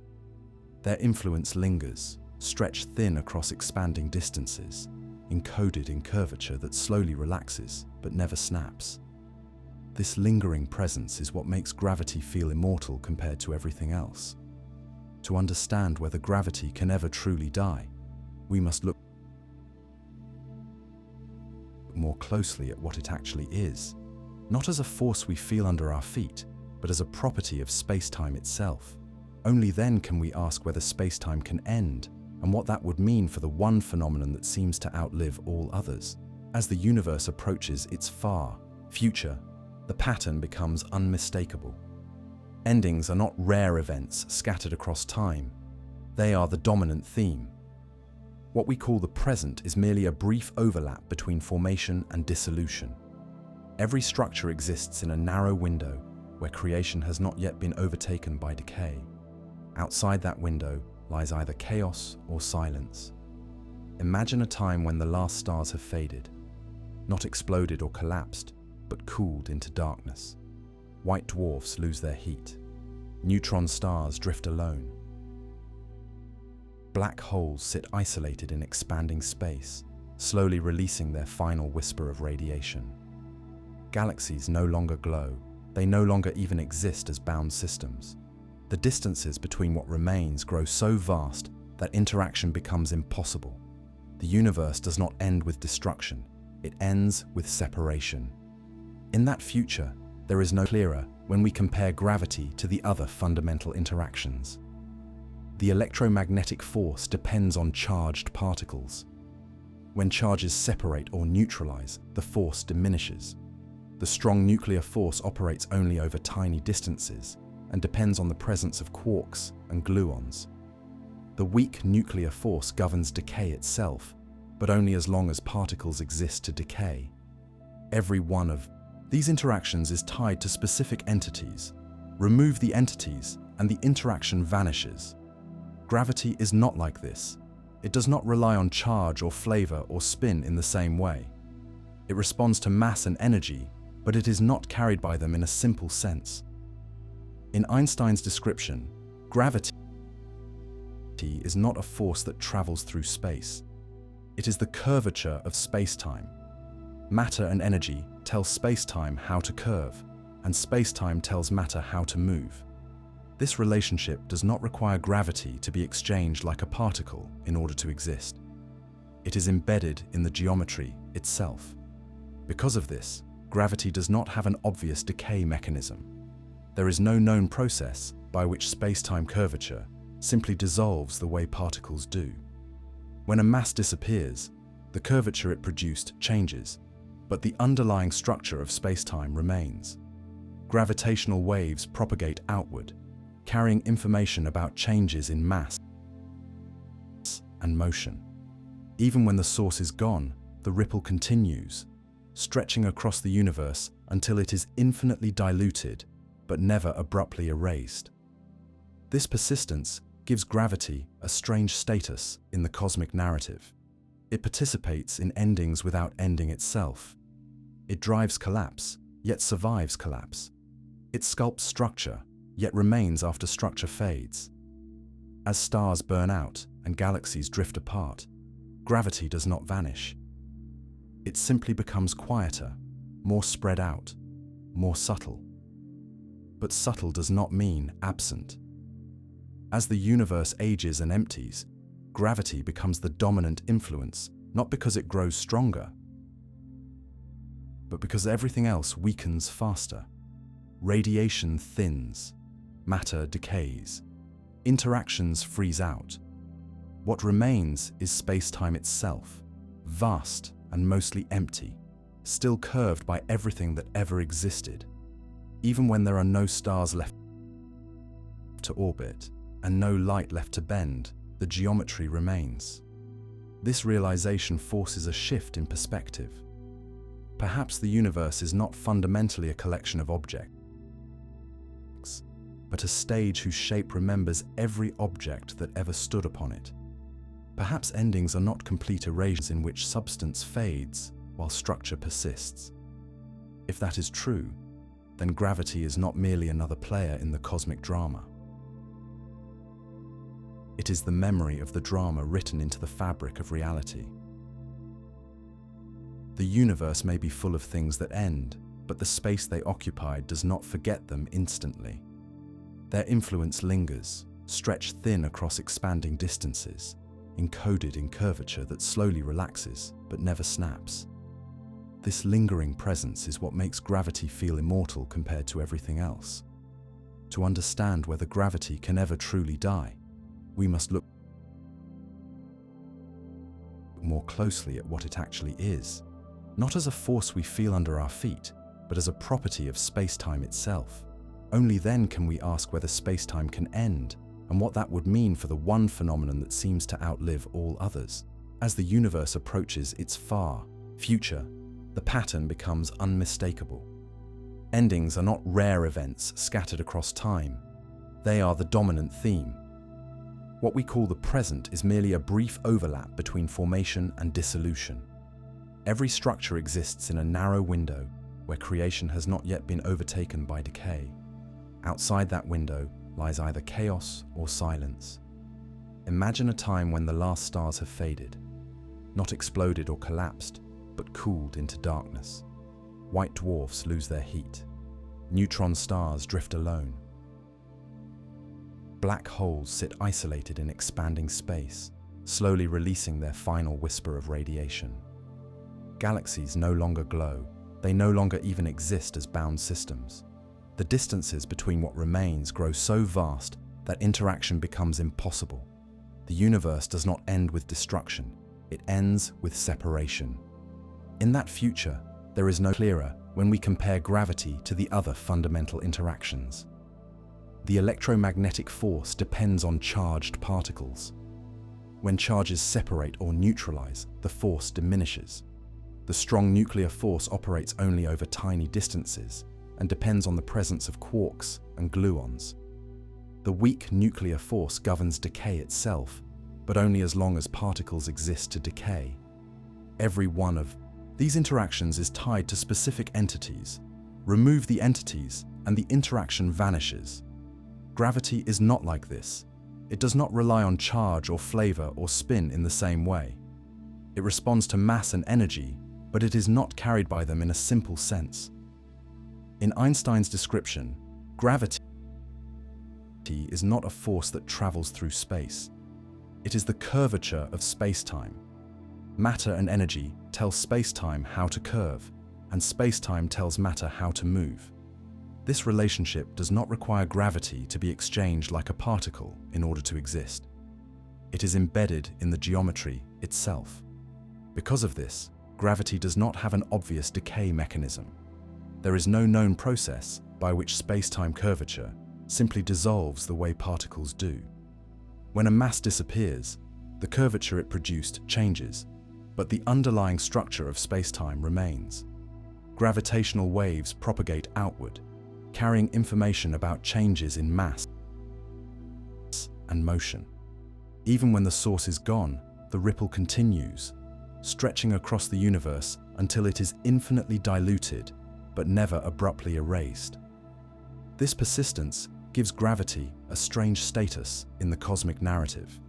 Their influence lingers, stretched thin across expanding distances, encoded in curvature that slowly relaxes but never snaps. This lingering presence is what makes gravity feel immortal compared to everything else. To understand whether gravity can ever truly die, we must look more closely at what it actually is, not as a force we feel under our feet, but as a property of space-time itself. Only then can we ask whether space-time can end, and what that would mean for the one phenomenon that seems to outlive all others. As the universe approaches its far future, the pattern becomes unmistakable. Endings are not rare events scattered across time. They are the dominant theme. What we call the present is merely a brief overlap between formation and dissolution. Every structure exists in a narrow window where creation has not yet been overtaken by decay. Outside that window lies either chaos or silence. Imagine a time when the last stars have faded, not exploded or collapsed, but cooled into darkness. White dwarfs lose their heat. Neutron stars drift alone. Black holes sit isolated in expanding space, slowly releasing their final whisper of radiation. Galaxies no longer glow. They no longer even exist as bound systems. The distances between what remains grow so vast that interaction becomes impossible. The universe does not end with destruction. It ends with separation. In that future, there is no clearer when we compare gravity to the other fundamental interactions. The electromagnetic force depends on charged particles. When charges separate or neutralize, the force diminishes. The strong nuclear force operates only over tiny distances and depends on the presence of quarks and gluons. The weak nuclear force governs decay itself, but only as long as particles exist to decay. Every one of these interactions is tied to specific entities. Remove the entities and the interaction vanishes. Gravity is not like this. It does not rely on charge or flavor or spin in the same way. It responds to mass and energy, but it is not carried by them in a simple sense. In Einstein's description, gravity is not a force that travels through space. It is the curvature of space-time. Matter and energy tell space-time how to curve, and space-time tells matter how to move. This relationship does not require gravity to be exchanged like a particle in order to exist. It is embedded in the geometry itself. Because of this, gravity does not have an obvious decay mechanism. There is no known process by which space-time curvature simply dissolves the way particles do. When a mass disappears, the curvature it produced changes, but the underlying structure of space-time remains. Gravitational waves propagate outward, carrying information about changes in mass and motion. Even when the source is gone, the ripple continues, stretching across the universe until it is infinitely diluted, but never abruptly erased. This persistence gives gravity a strange status in the cosmic narrative. It participates in endings without ending itself. It drives collapse, yet survives collapse. It sculpts structure, yet remains after structure fades. As stars burn out and galaxies drift apart, gravity does not vanish. It simply becomes quieter, more spread out, more subtle. But subtle does not mean absent. As the universe ages and empties, gravity becomes the dominant influence, not because it grows stronger, but because everything else weakens faster. Radiation thins, matter decays, interactions freeze out. What remains is space-time itself, vast and mostly empty, still curved by everything that ever existed. Even when there are no stars left to orbit and no light left to bend, the geometry remains. This realization forces a shift in perspective. Perhaps the universe is not fundamentally a collection of objects, but a stage whose shape remembers every object that ever stood upon it. Perhaps endings are not complete erasures in which substance fades while structure persists. If that is true, then gravity is not merely another player in the cosmic drama. It is the memory of the drama written into the fabric of reality. The universe may be full of things that end, but the space they occupied does not forget them instantly. Their influence lingers, stretched thin across expanding distances, encoded in curvature that slowly relaxes but never snaps. This lingering presence is what makes gravity feel immortal compared to everything else. To understand whether gravity can ever truly die, we must look more closely at what it actually is, not as a force we feel under our feet, but as a property of space-time itself. Only then can we ask whether space-time can end, and what that would mean for the one phenomenon that seems to outlive all others. As the universe approaches its far future, the pattern becomes unmistakable. Endings are not rare events scattered across time. They are the dominant theme. What we call the present is merely a brief overlap between formation and dissolution. Every structure exists in a narrow window where creation has not yet been overtaken by decay. Outside that window lies either chaos or silence. Imagine a time when the last stars have faded, not exploded or collapsed, but cooled into darkness. White dwarfs lose their heat. Neutron stars drift alone. Black holes sit isolated in expanding space, slowly releasing their final whisper of radiation. Galaxies no longer glow. They no longer even exist as bound systems. The distances between what remains grow so vast that interaction becomes impossible. The universe does not end with destruction. It ends with separation. In that future, there is no clearer when we compare gravity to the other fundamental interactions. The electromagnetic force depends on charged particles. When charges separate or neutralize, the force diminishes. The strong nuclear force operates only over tiny distances and depends on the presence of quarks and gluons. The weak nuclear force governs decay itself, but only as long as particles exist to decay. Every one of these interactions is tied to specific entities. Remove the entities, and the interaction vanishes. Gravity is not like this. It does not rely on charge or flavor or spin in the same way. It responds to mass and energy, but it is not carried by them in a simple sense. In Einstein's description, gravity is not a force that travels through space. It is the curvature of space-time. Matter and energy tell space-time how to curve, and space-time tells matter how to move. This relationship does not require gravity to be exchanged like a particle in order to exist. It is embedded in the geometry itself. Because of this, gravity does not have an obvious decay mechanism. There is no known process by which space-time curvature simply dissolves the way particles do. When a mass disappears, The curvature it produced changes, but the underlying structure of space-time remains. Gravitational waves propagate outward, carrying information about changes in mass and motion. Even when the source is gone, the ripple continues, stretching across the universe until it is infinitely diluted, but never abruptly erased. This persistence gives gravity a strange status in the cosmic narrative.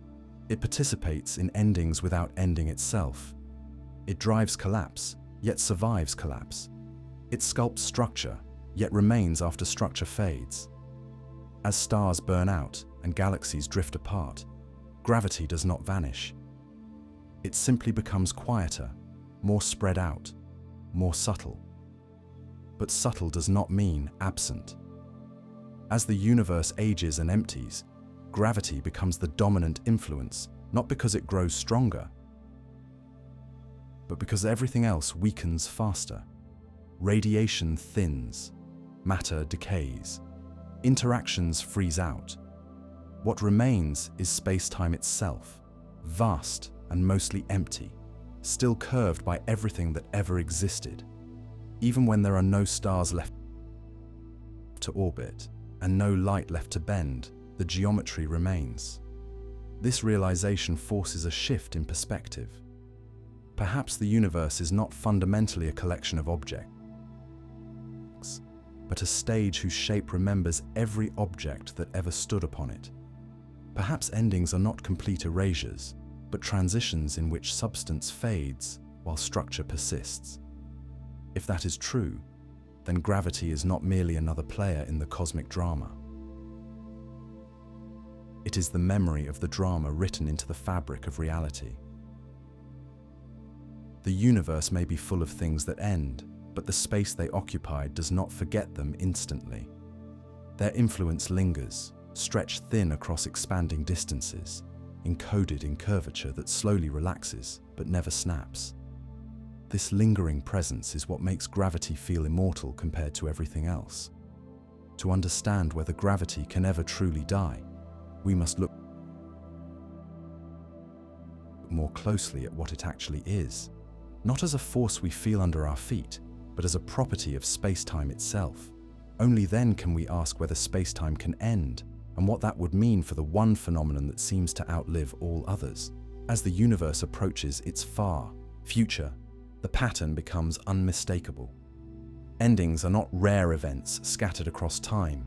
It participates in endings without ending itself. It drives collapse, yet survives collapse. It sculpts structure, yet remains after structure fades. As stars burn out and galaxies drift apart, gravity does not vanish. It simply becomes quieter, more spread out, more subtle. But subtle does not mean absent. As the universe ages and empties, gravity becomes the dominant influence, not because it grows stronger, but because everything else weakens faster. Radiation thins, matter decays, interactions freeze out. What remains is space-time itself, vast and mostly empty, still curved by everything that ever existed. Even when there are no stars left to orbit and no light left to bend, the geometry remains. This realization forces a shift in perspective. Perhaps the universe is not fundamentally a collection of objects, but a stage whose shape remembers every object that ever stood upon it. Perhaps endings are not complete erasures, but transitions in which substance fades while structure persists. If that is true, then gravity is not merely another player in the cosmic drama. It is the memory of the drama written into the fabric of reality. The universe may be full of things that end, but the space they occupy does not forget them instantly. Their influence lingers, stretched thin across expanding distances, encoded in curvature that slowly relaxes but never snaps. This lingering presence is what makes gravity feel immortal compared to everything else. To understand whether gravity can ever truly die, we must look more closely at what it actually is, not as a force we feel under our feet, but as a property of space-time itself. Only then can we ask whether space-time can end, and what that would mean for the one phenomenon that seems to outlive all others. As the universe approaches its far future, the pattern becomes unmistakable. Endings are not rare events scattered across time.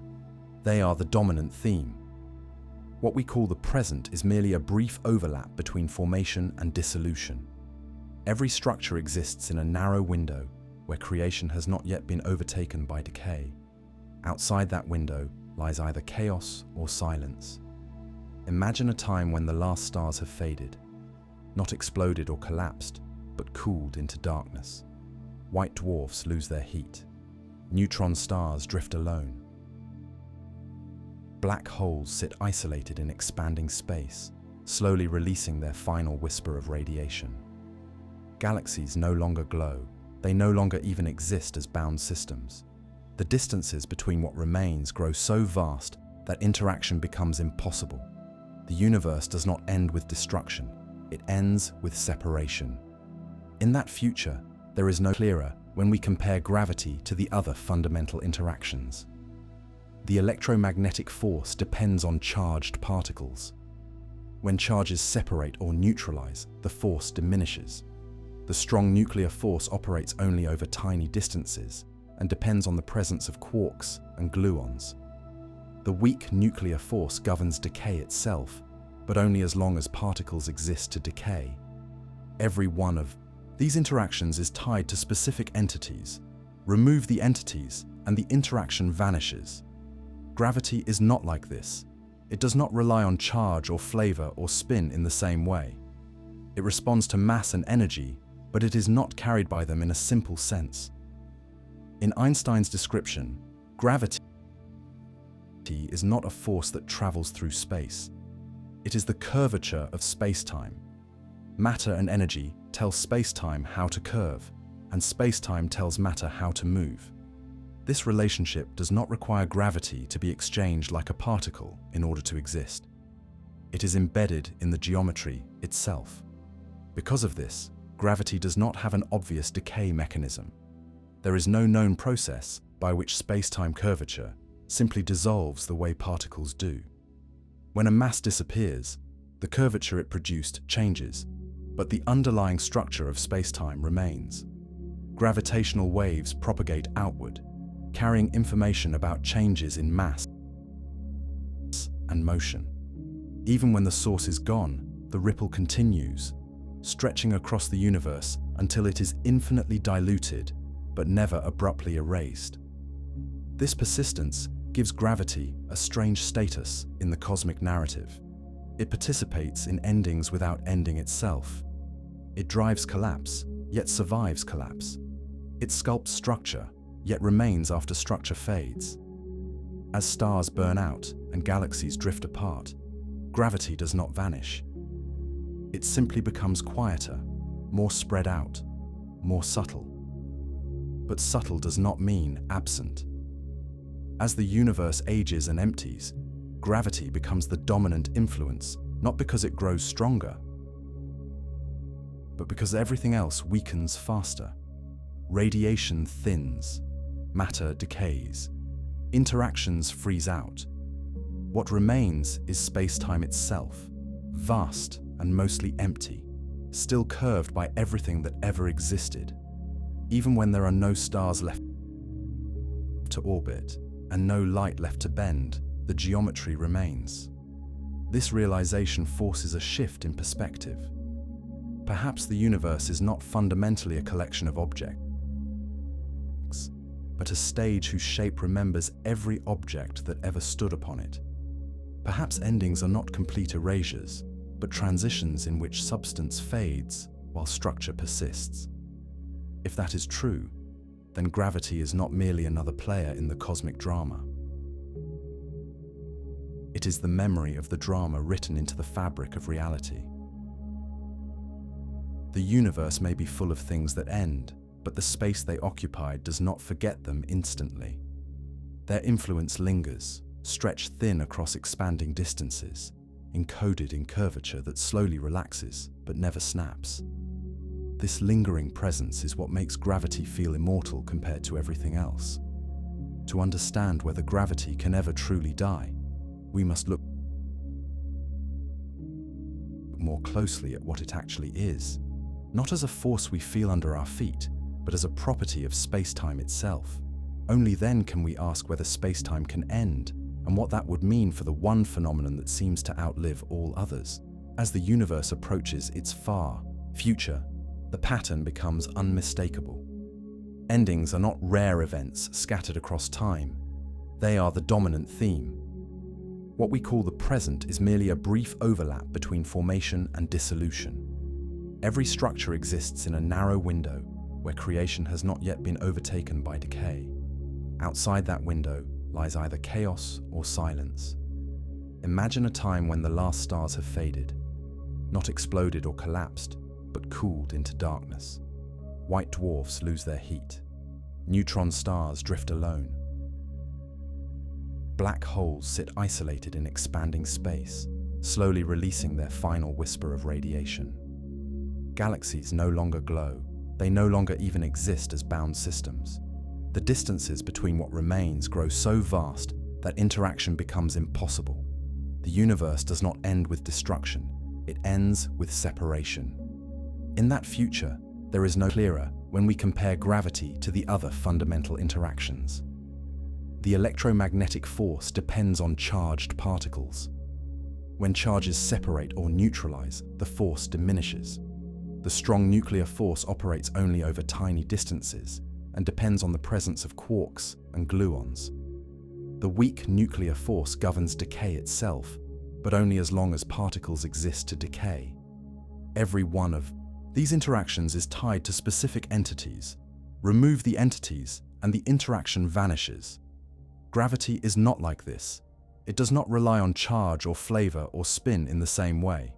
They are the dominant theme. What we call the present is merely a brief overlap between formation and dissolution. Every structure exists in a narrow window where creation has not yet been overtaken by decay. Outside that window lies either chaos or silence. Imagine a time when the last stars have faded, not exploded or collapsed, but cooled into darkness. White dwarfs lose their heat. Neutron stars drift alone. Black holes sit isolated in expanding space, slowly releasing their final whisper of radiation. Galaxies no longer glow. They no longer even exist as bound systems. The distances between what remains grow so vast that interaction becomes impossible. The universe does not end with destruction. It ends with separation. In that future, there is no clearer when we compare gravity to the other fundamental interactions. The electromagnetic force depends on charged particles. When charges separate or neutralize, the force diminishes. The strong nuclear force operates only over tiny distances and depends on the presence of quarks and gluons. The weak nuclear force governs decay itself, but only as long as particles exist to decay. Every one of these interactions is tied to specific entities. Remove the entities, and the interaction vanishes. Gravity is not like this. It does not rely on charge or flavor or spin in the same way. It responds to mass and energy, but it is not carried by them in a simple sense. In Einstein's description, gravity is not a force that travels through space. It is the curvature of space-time. Matter and energy tell space-time how to curve, and space-time tells matter how to move. This relationship does not require gravity to be exchanged like a particle in order to exist. It is embedded in the geometry itself. Because of this, gravity does not have an obvious decay mechanism. There is no known process by which space-time curvature simply dissolves the way particles do. When a mass disappears, the curvature it produced changes, but the underlying structure of space-time remains. Gravitational waves propagate outward, carrying information about changes in mass and motion. Even when the source is gone, the ripple continues, stretching across the universe until it is infinitely diluted, but never abruptly erased. This persistence gives gravity a strange status in the cosmic narrative. It participates in endings without ending itself. It drives collapse, yet survives collapse. It sculpts structure, yet remains after structure fades. As stars burn out and galaxies drift apart, gravity does not vanish. It simply becomes quieter, more spread out, more subtle. But subtle does not mean absent. As the universe ages and empties, gravity becomes the dominant influence, not because it grows stronger, but because everything else weakens faster. Radiation thins, matter decays, interactions freeze out. What remains is space-time itself, vast and mostly empty, still curved by everything that ever existed. Even when there are no stars left to orbit and no light left to bend, the geometry remains. This realization forces a shift in perspective. Perhaps the universe is not fundamentally a collection of objects, but a stage whose shape remembers every object that ever stood upon it. Perhaps endings are not complete erasures, but transitions in which substance fades while structure persists. If that is true, then gravity is not merely another player in the cosmic drama. It is the memory of the drama written into the fabric of reality. The universe may be full of things that end, but the space they occupy does not forget them instantly. Their influence lingers, stretched thin across expanding distances, encoded in curvature that slowly relaxes but never snaps. This lingering presence is what makes gravity feel immortal compared to everything else. To understand whether gravity can ever truly die, we must look more closely at what it actually is, not as a force we feel under our feet, but as a property of space-time itself. Only then can we ask whether space-time can end, and what that would mean for the one phenomenon that seems to outlive all others. As the universe approaches its far future, the pattern becomes unmistakable. Endings are not rare events scattered across time. They are the dominant theme. What we call the present is merely a brief overlap between formation and dissolution. Every structure exists in a narrow window where creation has not yet been overtaken by decay. Outside that window lies either chaos or silence. Imagine a time when the last stars have faded, not exploded or collapsed, but cooled into darkness. White dwarfs lose their heat. Neutron stars drift alone. Black holes sit isolated in expanding space, slowly releasing their final whisper of radiation. Galaxies no longer glow. They no longer even exist as bound systems. The distances between what remains grow so vast that interaction becomes impossible. The universe does not end with destruction. It ends with separation. In that future, there is no clearer when we compare gravity to the other fundamental interactions. The electromagnetic force depends on charged particles. When charges separate or neutralize, the force diminishes. The strong nuclear force operates only over tiny distances and depends on the presence of quarks and gluons. The weak nuclear force governs decay itself, but only as long as particles exist to decay. Every one of these interactions is tied to specific entities. Remove the entities, and the interaction vanishes. Gravity is not like this. It does not rely on charge or flavor or spin in the same way.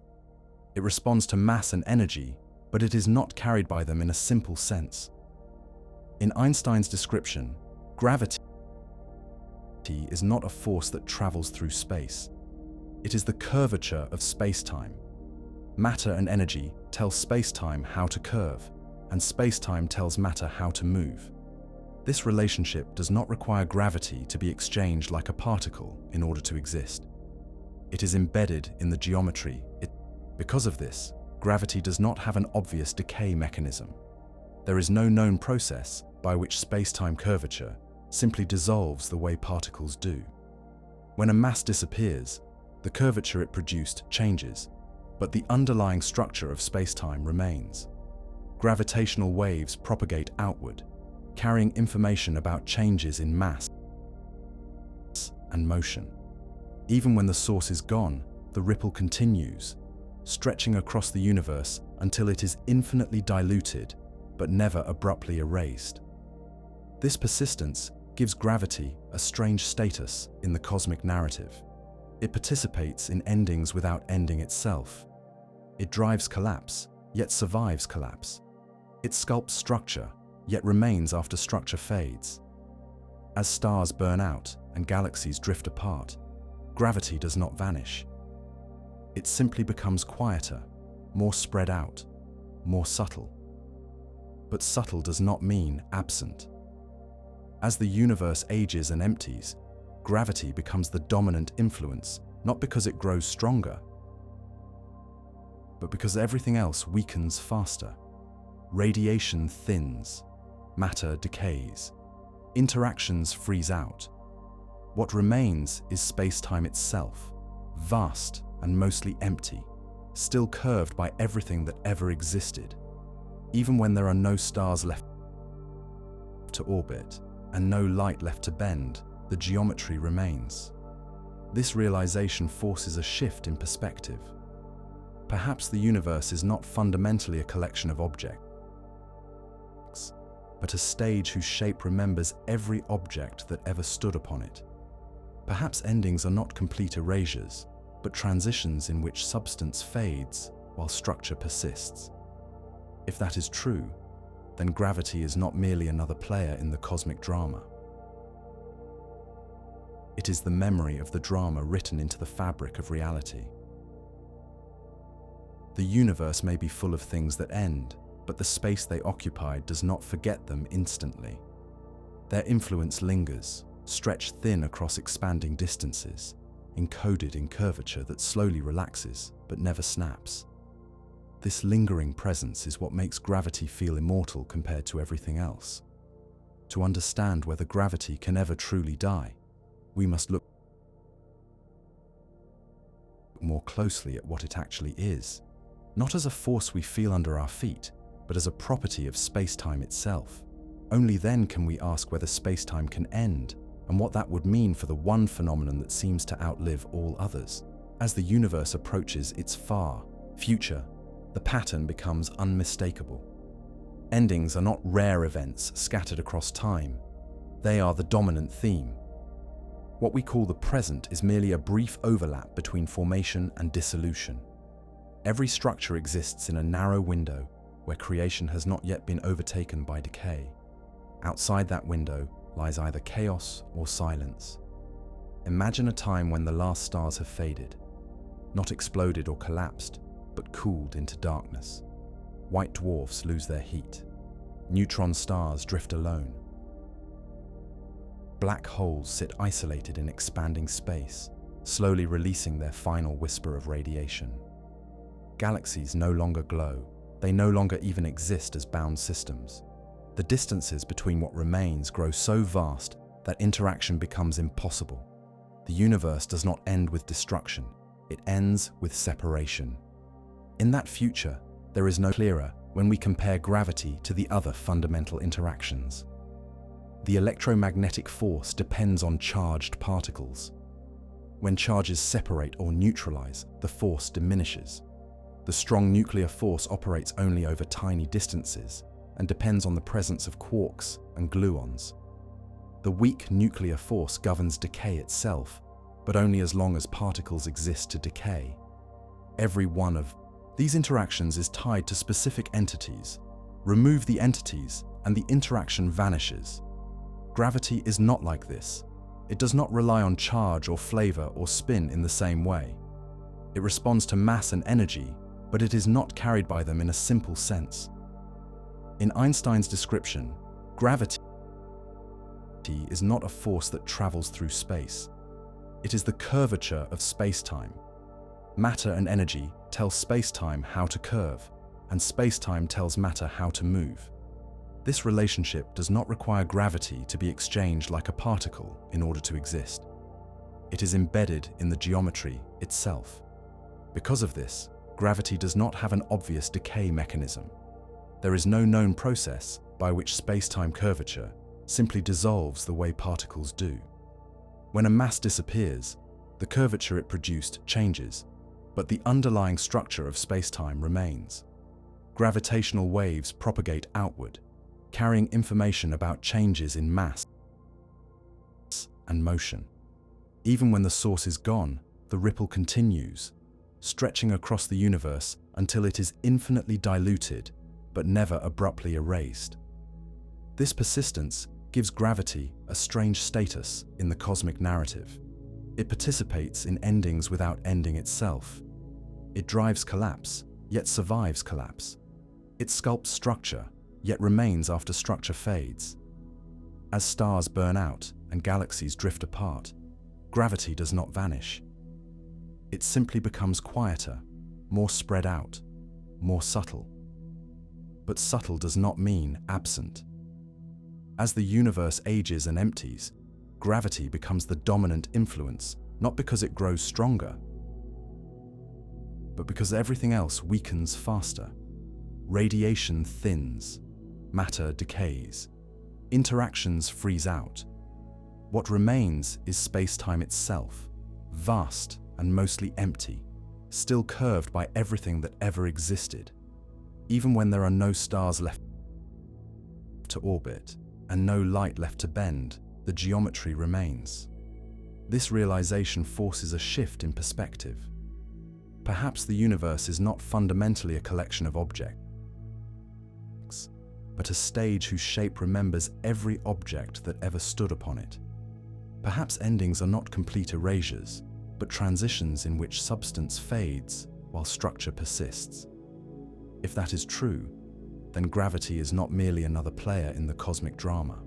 It responds to mass and energy, but it is not carried by them in a simple sense. In Einstein's description, gravity is not a force that travels through space. It is the curvature of spacetime. Matter and energy tell spacetime how to curve, and spacetime tells matter how to move. This relationship does not require gravity to be exchanged like a particle in order to exist. It is embedded in the geometry. Because of this, gravity does not have an obvious decay mechanism. There is no known process by which spacetime curvature simply dissolves the way particles do. When a mass disappears, the curvature it produced changes, but the underlying structure of spacetime remains. Gravitational waves propagate outward, carrying information about changes in mass and motion. Even when the source is gone, the ripple continues, stretching across the universe until it is infinitely diluted, but never abruptly erased. This persistence gives gravity a strange status in the cosmic narrative. It participates in endings without ending itself. It drives collapse, yet survives collapse. It sculpts structure, yet remains after structure fades. As stars burn out and galaxies drift apart, gravity does not vanish. It simply becomes quieter, more spread out, more subtle. But subtle does not mean absent. As the universe ages and empties, gravity becomes the dominant influence, not because it grows stronger, but because everything else weakens faster. Radiation thins, matter decays, interactions freeze out. What remains is spacetime itself, vast and mostly empty, still curved by everything that ever existed. Even when there are no stars left to orbit and no light left to bend, the geometry remains. This realization forces a shift in perspective. Perhaps the universe is not fundamentally a collection of objects, but a stage whose shape remembers every object that ever stood upon it. Perhaps endings are not complete erasures, but transitions in which substance fades while structure persists. If that is true, then gravity is not merely another player in the cosmic drama. It is the memory of the drama written into the fabric of reality. The universe may be full of things that end, but the space they occupy does not forget them instantly. Their influence lingers, stretched thin across expanding distances, encoded in curvature that slowly relaxes but never snaps. This lingering presence is what makes gravity feel immortal compared to everything else. To understand whether gravity can ever truly die, we must look more closely at what it actually is, not as a force we feel under our feet, but as a property of spacetime itself. Only then can we ask whether spacetime can end, and what that would mean for the one phenomenon that seems to outlive all others. As the universe approaches its far future, the pattern becomes unmistakable. Endings are not rare events scattered across time. They are the dominant theme. What we call the present is merely a brief overlap between formation and dissolution. Every structure exists in a narrow window where creation has not yet been overtaken by decay. Outside that window lies either chaos or silence. Imagine a time when the last stars have faded, not exploded or collapsed, but cooled into darkness. White dwarfs lose their heat. Neutron stars drift alone. Black holes sit isolated in expanding space, slowly releasing their final whisper of radiation. Galaxies no longer glow. They no longer even exist as bound systems. The distances between what remains grow so vast that interaction becomes impossible. The universe does not end with destruction. It ends with separation. In that future, there is no clearer when we compare gravity to the other fundamental interactions. The electromagnetic force depends on charged particles. When charges separate or neutralize, the force diminishes. The strong nuclear force operates only over tiny distances and depends on the presence of quarks and gluons. The weak nuclear force governs decay itself, but only as long as particles exist to decay. Every one of these interactions is tied to specific entities. Remove the entities, and the interaction vanishes. Gravity is not like this. It does not rely on charge or flavor or spin in the same way. It responds to mass and energy, but it is not carried by them in a simple sense. In Einstein's description, gravity is not a force that travels through space. It is the curvature of spacetime. Matter and energy tell spacetime how to curve, and spacetime tells matter how to move. This relationship does not require gravity to be exchanged like a particle in order to exist. It is embedded in the geometry itself. Because of this, gravity does not have an obvious decay mechanism. There is no known process by which spacetime curvature simply dissolves the way particles do. When a mass disappears, the curvature it produced changes, but the underlying structure of spacetime remains. Gravitational waves propagate outward, carrying information about changes in mass and motion. Even when the source is gone, the ripple continues, stretching across the universe until it is infinitely diluted, but never abruptly erased. This persistence gives gravity a strange status in the cosmic narrative. It participates in endings without ending itself. It drives collapse, yet survives collapse. It sculpts structure, yet remains after structure fades. As stars burn out and galaxies drift apart, gravity does not vanish. It simply becomes quieter, more spread out, more subtle. But subtle does not mean absent. As the universe ages and empties, gravity becomes the dominant influence, not because it grows stronger, but because everything else weakens faster. Radiation thins, matter decays, interactions freeze out. What remains is space-time itself, vast and mostly empty, still curved by everything that ever existed. Even when there are no stars left to orbit and no light left to bend, the geometry remains. This realization forces a shift in perspective. Perhaps the universe is not fundamentally a collection of objects, but a stage whose shape remembers every object that ever stood upon it. Perhaps endings are not complete erasures, but transitions in which substance fades while structure persists. If that is true, then gravity is not merely another player in the cosmic drama.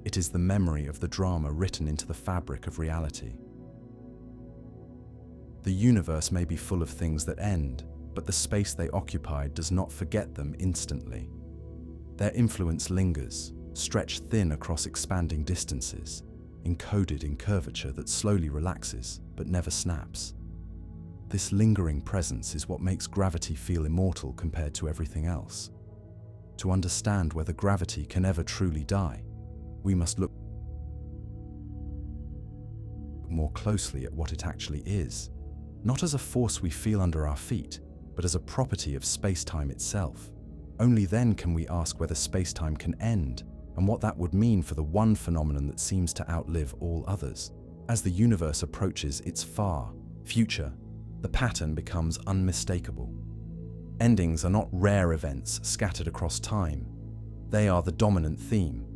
It is the memory of the drama written into the fabric of reality. The universe may be full of things that end, but the space they occupied does not forget them instantly. Their influence lingers, stretched thin across expanding distances, encoded in curvature that slowly relaxes but never snaps. This lingering presence is what makes gravity feel immortal compared to everything else. To understand whether gravity can ever truly die, we must look more closely at what it actually is, not as a force we feel under our feet, but as a property of space-time itself. Only then can we ask whether space-time can end, and what that would mean for the one phenomenon that seems to outlive all others. As the universe approaches its far future, the pattern becomes unmistakable. Endings are not rare events scattered across time. They are the dominant theme.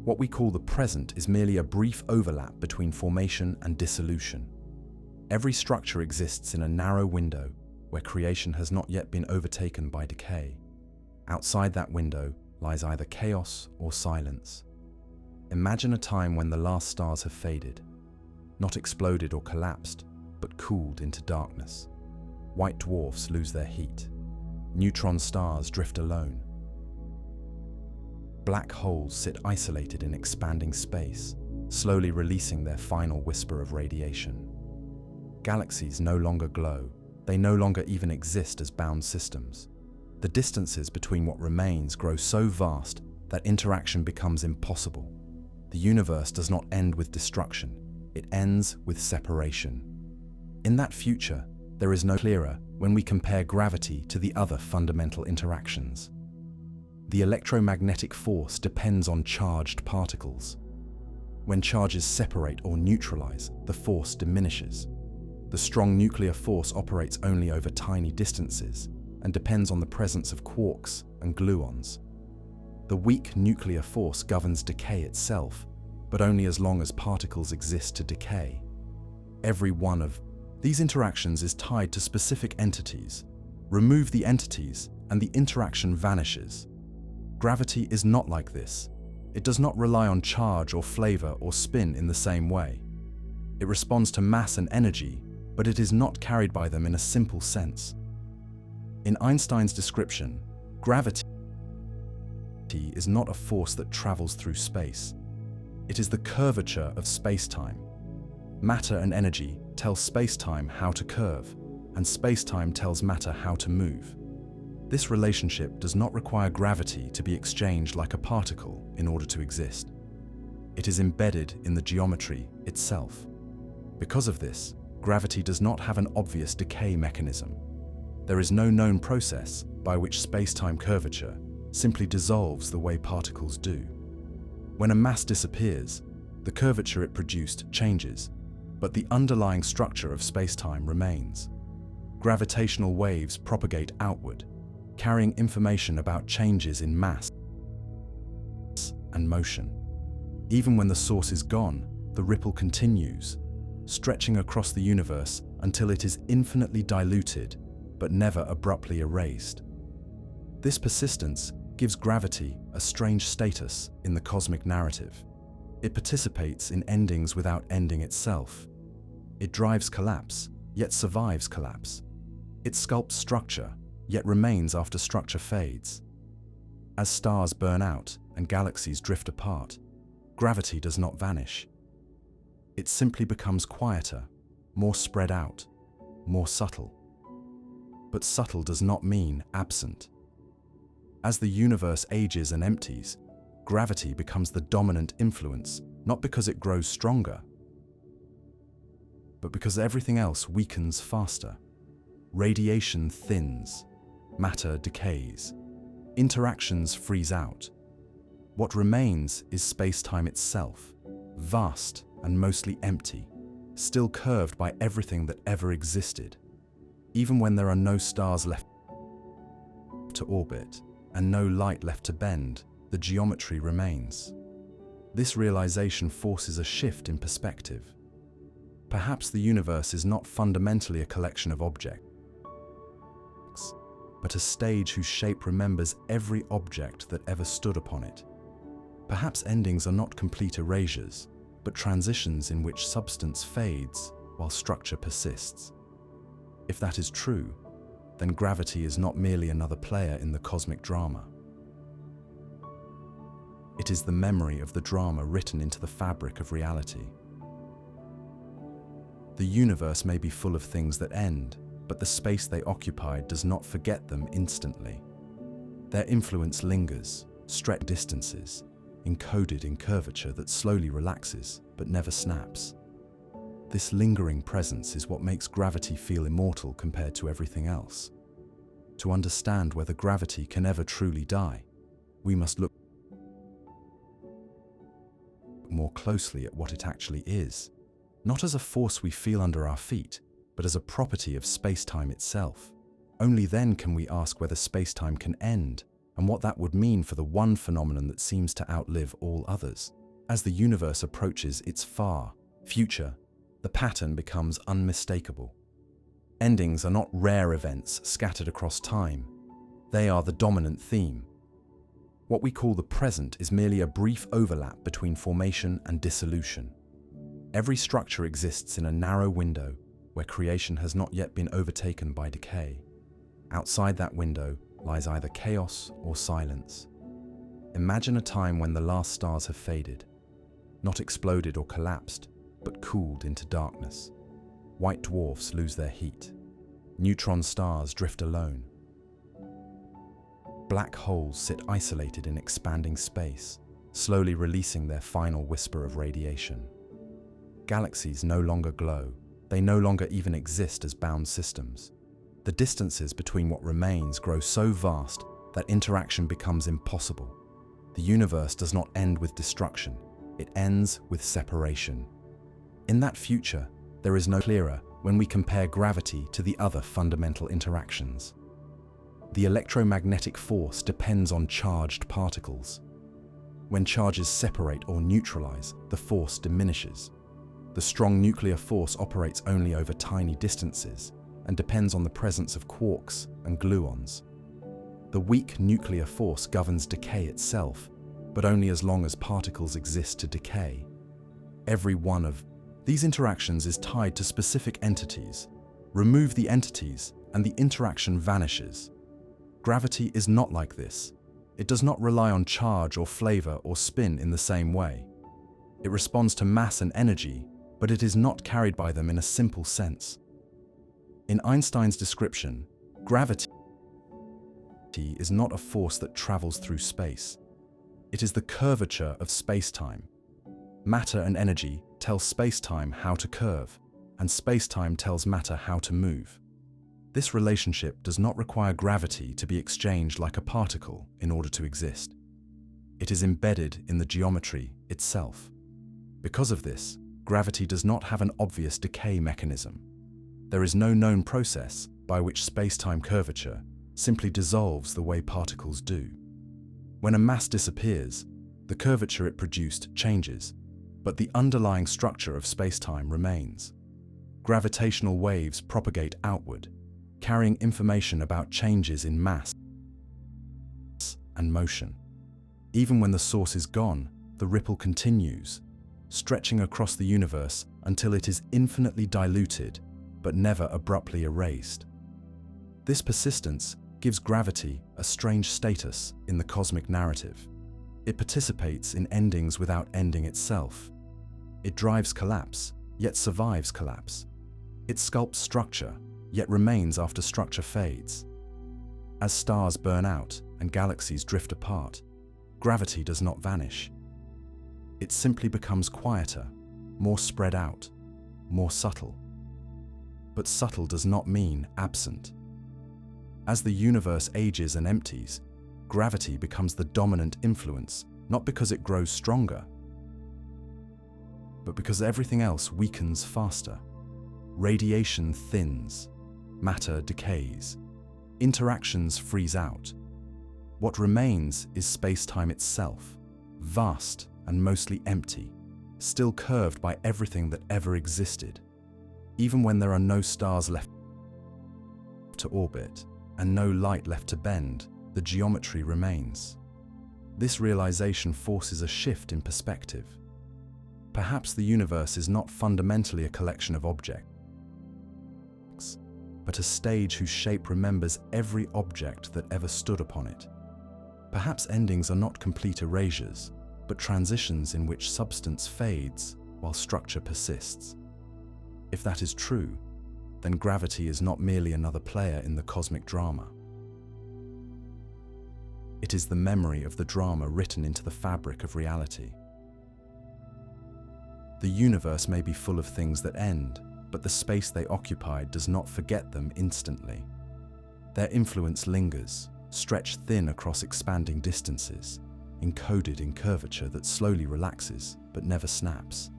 What we call the present is merely a brief overlap between formation and dissolution. Every structure exists in a narrow window where creation has not yet been overtaken by decay. Outside that window lies either chaos or silence. Imagine a time when the last stars have faded, not exploded or collapsed, but cooled into darkness. White dwarfs lose their heat. Neutron stars drift alone. Black holes sit isolated in expanding space, slowly releasing their final whisper of radiation. Galaxies no longer glow. They no longer even exist as bound systems. The distances between what remains grow so vast that interaction becomes impossible. The universe does not end with destruction. It ends with separation. In that future, there is no clearer when we compare gravity to the other fundamental interactions. The electromagnetic force depends on charged particles. When charges separate or neutralize, the force diminishes. The strong nuclear force operates only over tiny distances and depends on the presence of quarks and gluons. The weak nuclear force governs decay itself, but only as long as particles exist to decay. Every one of these interactions is tied to specific entities. Remove the entities, and the interaction vanishes. Gravity is not like this. It does not rely on charge or flavor or spin in the same way. It responds to mass and energy, but it is not carried by them in a simple sense. In Einstein's description, gravity is not a force that travels through space. It is the curvature of space-time. Matter and energy tell space-time how to curve, and space-time tells matter how to move. This relationship does not require gravity to be exchanged like a particle in order to exist. It is embedded in the geometry itself. Because of this, gravity does not have an obvious decay mechanism. There is no known process by which space-time curvature simply dissolves the way particles do. When a mass disappears, the curvature it produced changes, but the underlying structure of space-time remains. Gravitational waves propagate outward, carrying information about changes in mass and motion. Even when the source is gone, the ripple continues, stretching across the universe until it is infinitely diluted, but never abruptly erased. This persistence gives gravity a strange status in the cosmic narrative. It participates in endings without ending itself. It drives collapse, yet survives collapse. It sculpts structure, yet remains after structure fades. As stars burn out and galaxies drift apart, gravity does not vanish. It simply becomes quieter, more spread out, more subtle. But subtle does not mean absent. As the universe ages and empties, gravity becomes the dominant influence, not because it grows stronger, but because everything else weakens faster. Radiation thins, matter decays, interactions freeze out. What remains is space-time itself, vast and mostly empty, still curved by everything that ever existed. Even when there are no stars left to orbit and no light left to bend, the geometry remains. This realization forces a shift in perspective. Perhaps the universe is not fundamentally a collection of objects, but a stage whose shape remembers every object that ever stood upon it. Perhaps endings are not complete erasures, but transitions in which substance fades while structure persists. If that is true, then gravity is not merely another player in the cosmic drama. It is the memory of the drama written into the fabric of reality. The universe may be full of things that end, but the space they occupied does not forget them instantly. Their influence lingers, stretched distances, encoded in curvature that slowly relaxes but never snaps. This lingering presence is what makes gravity feel immortal compared to everything else. To understand whether gravity can ever truly die, we must look more closely at what it actually is, not as a force we feel under our feet, but as a property of space-time itself. Only then can we ask whether space-time can end, and what that would mean for the one phenomenon that seems to outlive all others. As the universe approaches its far future, the pattern becomes unmistakable. Endings are not rare events scattered across time. They are the dominant theme. What we call the present is merely a brief overlap between formation and dissolution. Every structure exists in a narrow window where creation has not yet been overtaken by decay. Outside that window lies either chaos or silence. Imagine a time when the last stars have faded, not exploded or collapsed, but cooled into darkness. White dwarfs lose their heat. Neutron stars drift alone. Black holes sit isolated in expanding space, slowly releasing their final whisper of radiation. Galaxies no longer glow. They no longer even exist as bound systems. The distances between what remains grow so vast that interaction becomes impossible. The universe does not end with destruction. It ends with separation. In that future, there is no clearer when we compare gravity to the other fundamental interactions. The electromagnetic force depends on charged particles. When charges separate or neutralize, the force diminishes. The strong nuclear force operates only over tiny distances and depends on the presence of quarks and gluons. The weak nuclear force governs decay itself, but only as long as particles exist to decay. Every one of these interactions is tied to specific entities. Remove the entities, and the interaction vanishes. Gravity is not like this. It does not rely on charge or flavor or spin in the same way. It responds to mass and energy, but it is not carried by them in a simple sense. In Einstein's description, gravity is not a force that travels through space. It is the curvature of spacetime. Matter and energy tell spacetime how to curve, and spacetime tells matter how to move. This relationship does not require gravity to be exchanged like a particle in order to exist. It is embedded in the geometry itself. Because of this, gravity does not have an obvious decay mechanism. There is no known process by which spacetime curvature simply dissolves the way particles do. When a mass disappears, the curvature it produced changes, but the underlying structure of spacetime remains. Gravitational waves propagate outward, carrying information about changes in mass and motion. Even when the source is gone, the ripple continues, stretching across the universe until it is infinitely diluted, but never abruptly erased. This persistence gives gravity a strange status in the cosmic narrative. It participates in endings without ending itself. It drives collapse, yet survives collapse. It sculpts structure, yet remains after structure fades. As stars burn out and galaxies drift apart, gravity does not vanish. It simply becomes quieter, more spread out, more subtle. But subtle does not mean absent. As the universe ages and empties, gravity becomes the dominant influence, not because it grows stronger, but because everything else weakens faster. Radiation thins, matter decays, interactions freeze out. What remains is space-time itself, vast and mostly empty, still curved by everything that ever existed. Even when there are no stars left to orbit and no light left to bend, the geometry remains. This realization forces a shift in perspective. Perhaps the universe is not fundamentally a collection of objects, but a stage whose shape remembers every object that ever stood upon it. Perhaps endings are not complete erasures, but transitions in which substance fades while structure persists. If that is true, then gravity is not merely another player in the cosmic drama. It is the memory of the drama written into the fabric of reality. The universe may be full of things that end, but the space they occupied does not forget them instantly. Their influence lingers, stretched thin across expanding distances, encoded in curvature that slowly relaxes but never snaps.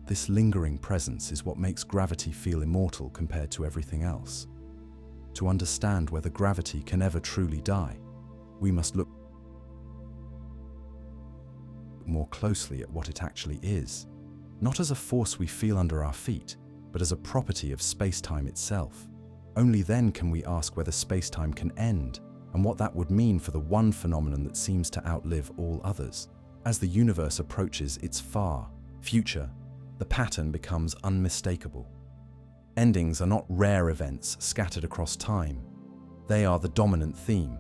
This lingering presence is what makes gravity feel immortal compared to everything else. To understand whether gravity can ever truly die, we must look more closely at what it actually is, not as a force we feel under our feet, but as a property of space-time itself. Only then can we ask whether space-time can end, and what that would mean for the one phenomenon that seems to outlive all others. As the universe approaches its far future, the pattern becomes unmistakable. Endings are not rare events scattered across time. They are the dominant theme.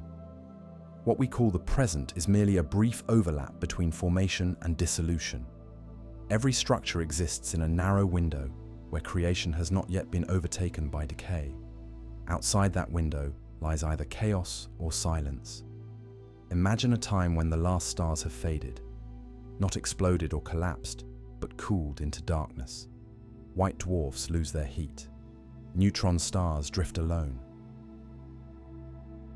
What we call the present is merely a brief overlap between formation and dissolution. Every structure exists in a narrow window where creation has not yet been overtaken by decay. Outside that window lies either chaos or silence. Imagine a time when the last stars have faded, not exploded or collapsed, but cooled into darkness. White dwarfs lose their heat. Neutron stars drift alone.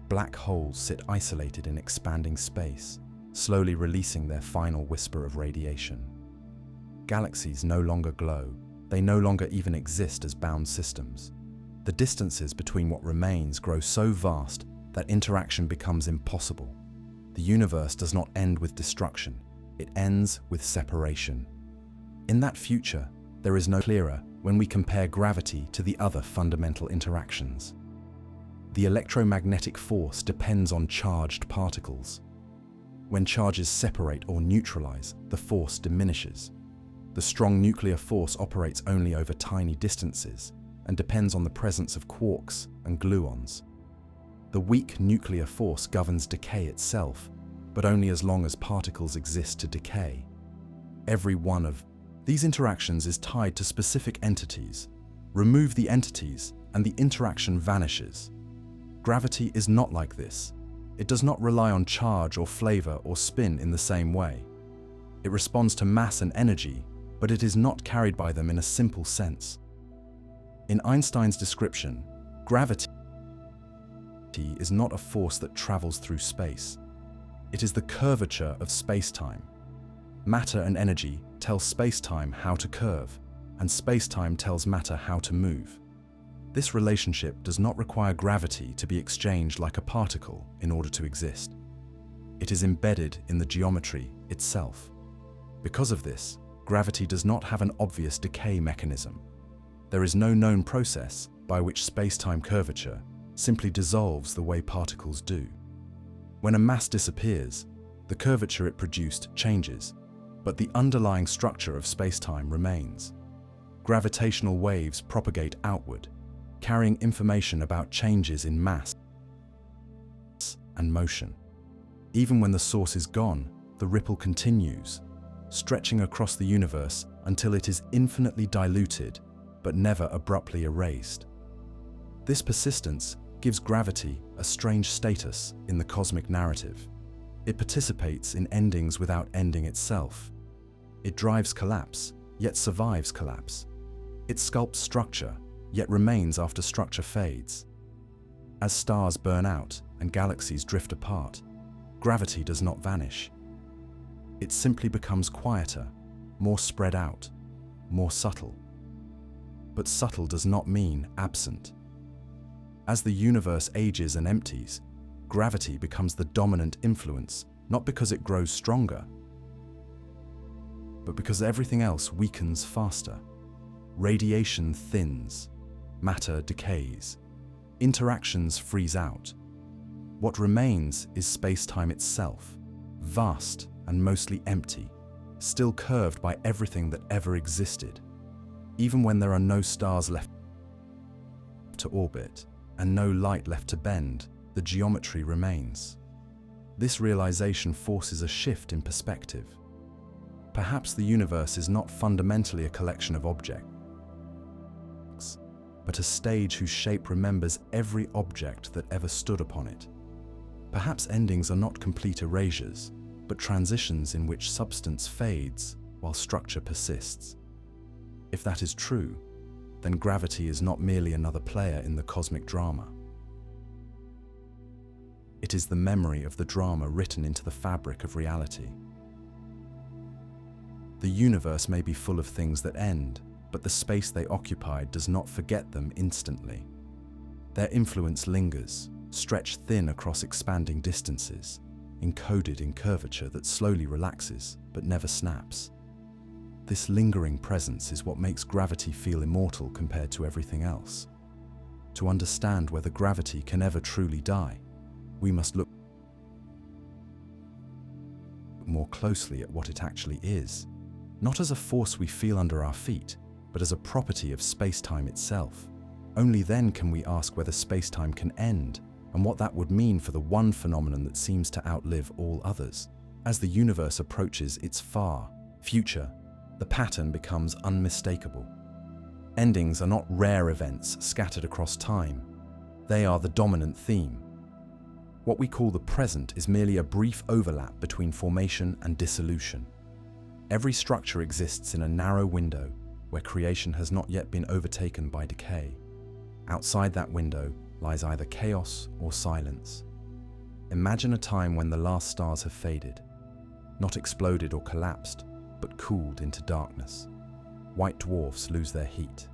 Black holes sit isolated in expanding space, slowly releasing their final whisper of radiation. Galaxies no longer glow. They no longer even exist as bound systems. The distances between what remains grow so vast that interaction becomes impossible. The universe does not end with destruction. It ends with separation. In that future, there is no clearer when we compare gravity to the other fundamental interactions. The electromagnetic force depends on charged particles. When charges separate or neutralize, the force diminishes. The strong nuclear force operates only over tiny distances and depends on the presence of quarks and gluons. The weak nuclear force governs decay itself, but only as long as particles exist to decay. Every one of these interactions is tied to specific entities. Remove the entities, and the interaction vanishes. Gravity is not like this. It does not rely on charge or flavor or spin in the same way. It responds to mass and energy, but it is not carried by them in a simple sense. In Einstein's description, gravity is not a force that travels through space. It is the curvature of spacetime. Matter and energy tell spacetime how to curve, and spacetime tells matter how to move. This relationship does not require gravity to be exchanged like a particle in order to exist. It is embedded in the geometry itself. Because of this, gravity does not have an obvious decay mechanism. There is no known process by which spacetime curvature simply dissolves the way particles do. When a mass disappears, the curvature it produced changes, but the underlying structure of spacetime remains. Gravitational waves propagate outward, carrying information about changes in mass and motion. Even when the source is gone, the ripple continues, stretching across the universe until it is infinitely diluted, but never abruptly erased. This persistence gives gravity a strange status in the cosmic narrative. It participates in endings without ending itself. It drives collapse, yet survives collapse. It sculpts structure, yet remains after structure fades. As stars burn out and galaxies drift apart, gravity does not vanish. It simply becomes quieter, more spread out, more subtle. But subtle does not mean absent. As the universe ages and empties, gravity becomes the dominant influence, not because it grows stronger, but because everything else weakens faster. Radiation thins, matter decays, interactions freeze out. What remains is spacetime itself, vast and mostly empty, still curved by everything that ever existed. Even when there are no stars left to orbit and no light left to bend, the geometry remains. This realization forces a shift in perspective. Perhaps the universe is not fundamentally a collection of objects, but a stage whose shape remembers every object that ever stood upon it. Perhaps endings are not complete erasures, but transitions in which substance fades while structure persists. If that is true, then gravity is not merely another player in the cosmic drama. It is the memory of the drama written into the fabric of reality. The universe may be full of things that end, but the space they occupied does not forget them instantly. Their influence lingers, stretched thin across expanding distances, encoded in curvature that slowly relaxes but never snaps. This lingering presence is what makes gravity feel immortal compared to everything else. To understand whether gravity can ever truly die, we must look more closely at what it actually is, not as a force we feel under our feet, but as a property of spacetime itself. Only then can we ask whether spacetime can end, and what that would mean for the one phenomenon that seems to outlive all others. As the universe approaches its far future, the pattern becomes unmistakable. Endings are not rare events scattered across time. They are the dominant theme. What we call the present is merely a brief overlap between formation and dissolution. Every structure exists in a narrow window where creation has not yet been overtaken by decay. Outside that window lies either chaos or silence. Imagine a time when the last stars have faded, not exploded or collapsed, but cooled into darkness. White dwarfs lose their heat.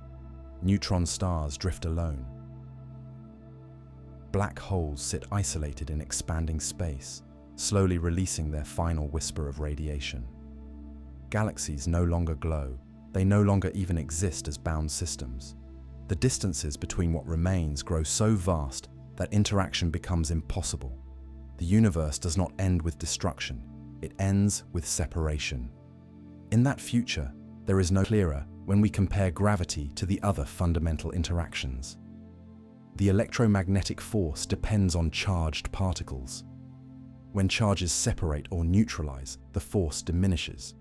Neutron stars drift alone. Black holes sit isolated in expanding space, slowly releasing their final whisper of radiation. Galaxies no longer glow. they no longer even exist as bound systems. The distances between what remains grow so vast that interaction becomes impossible. The universe does not end with destruction, it ends with separation. In that future, there is no clearer when we compare gravity to the other fundamental interactions. The electromagnetic force depends on charged particles. When charges separate or neutralize, the force diminishes.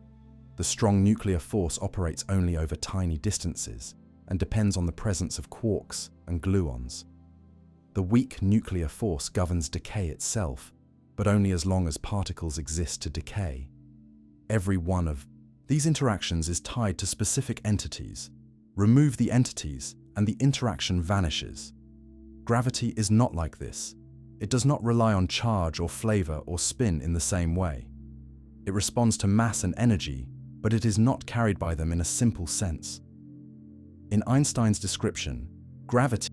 The strong nuclear force operates only over tiny distances and depends on the presence of quarks and gluons. The weak nuclear force governs decay itself, but only as long as particles exist to decay. Every one of these interactions is tied to specific entities. Remove the entities, and the interaction vanishes. Gravity is not like this. It does not rely on charge or flavor or spin in the same way. It responds to mass and energy, but it is not carried by them in a simple sense. In Einstein's description, gravity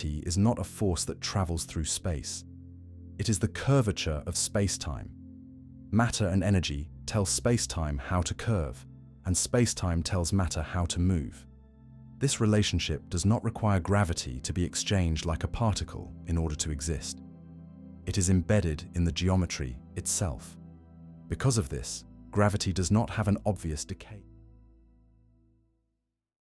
is not a force that travels through space. It is the curvature of spacetime. Matter and energy tell spacetime how to curve, and spacetime tells matter how to move. This relationship does not require gravity to be exchanged like a particle in order to exist. It is embedded in the geometry itself. Because of this, gravity does not have an obvious decay.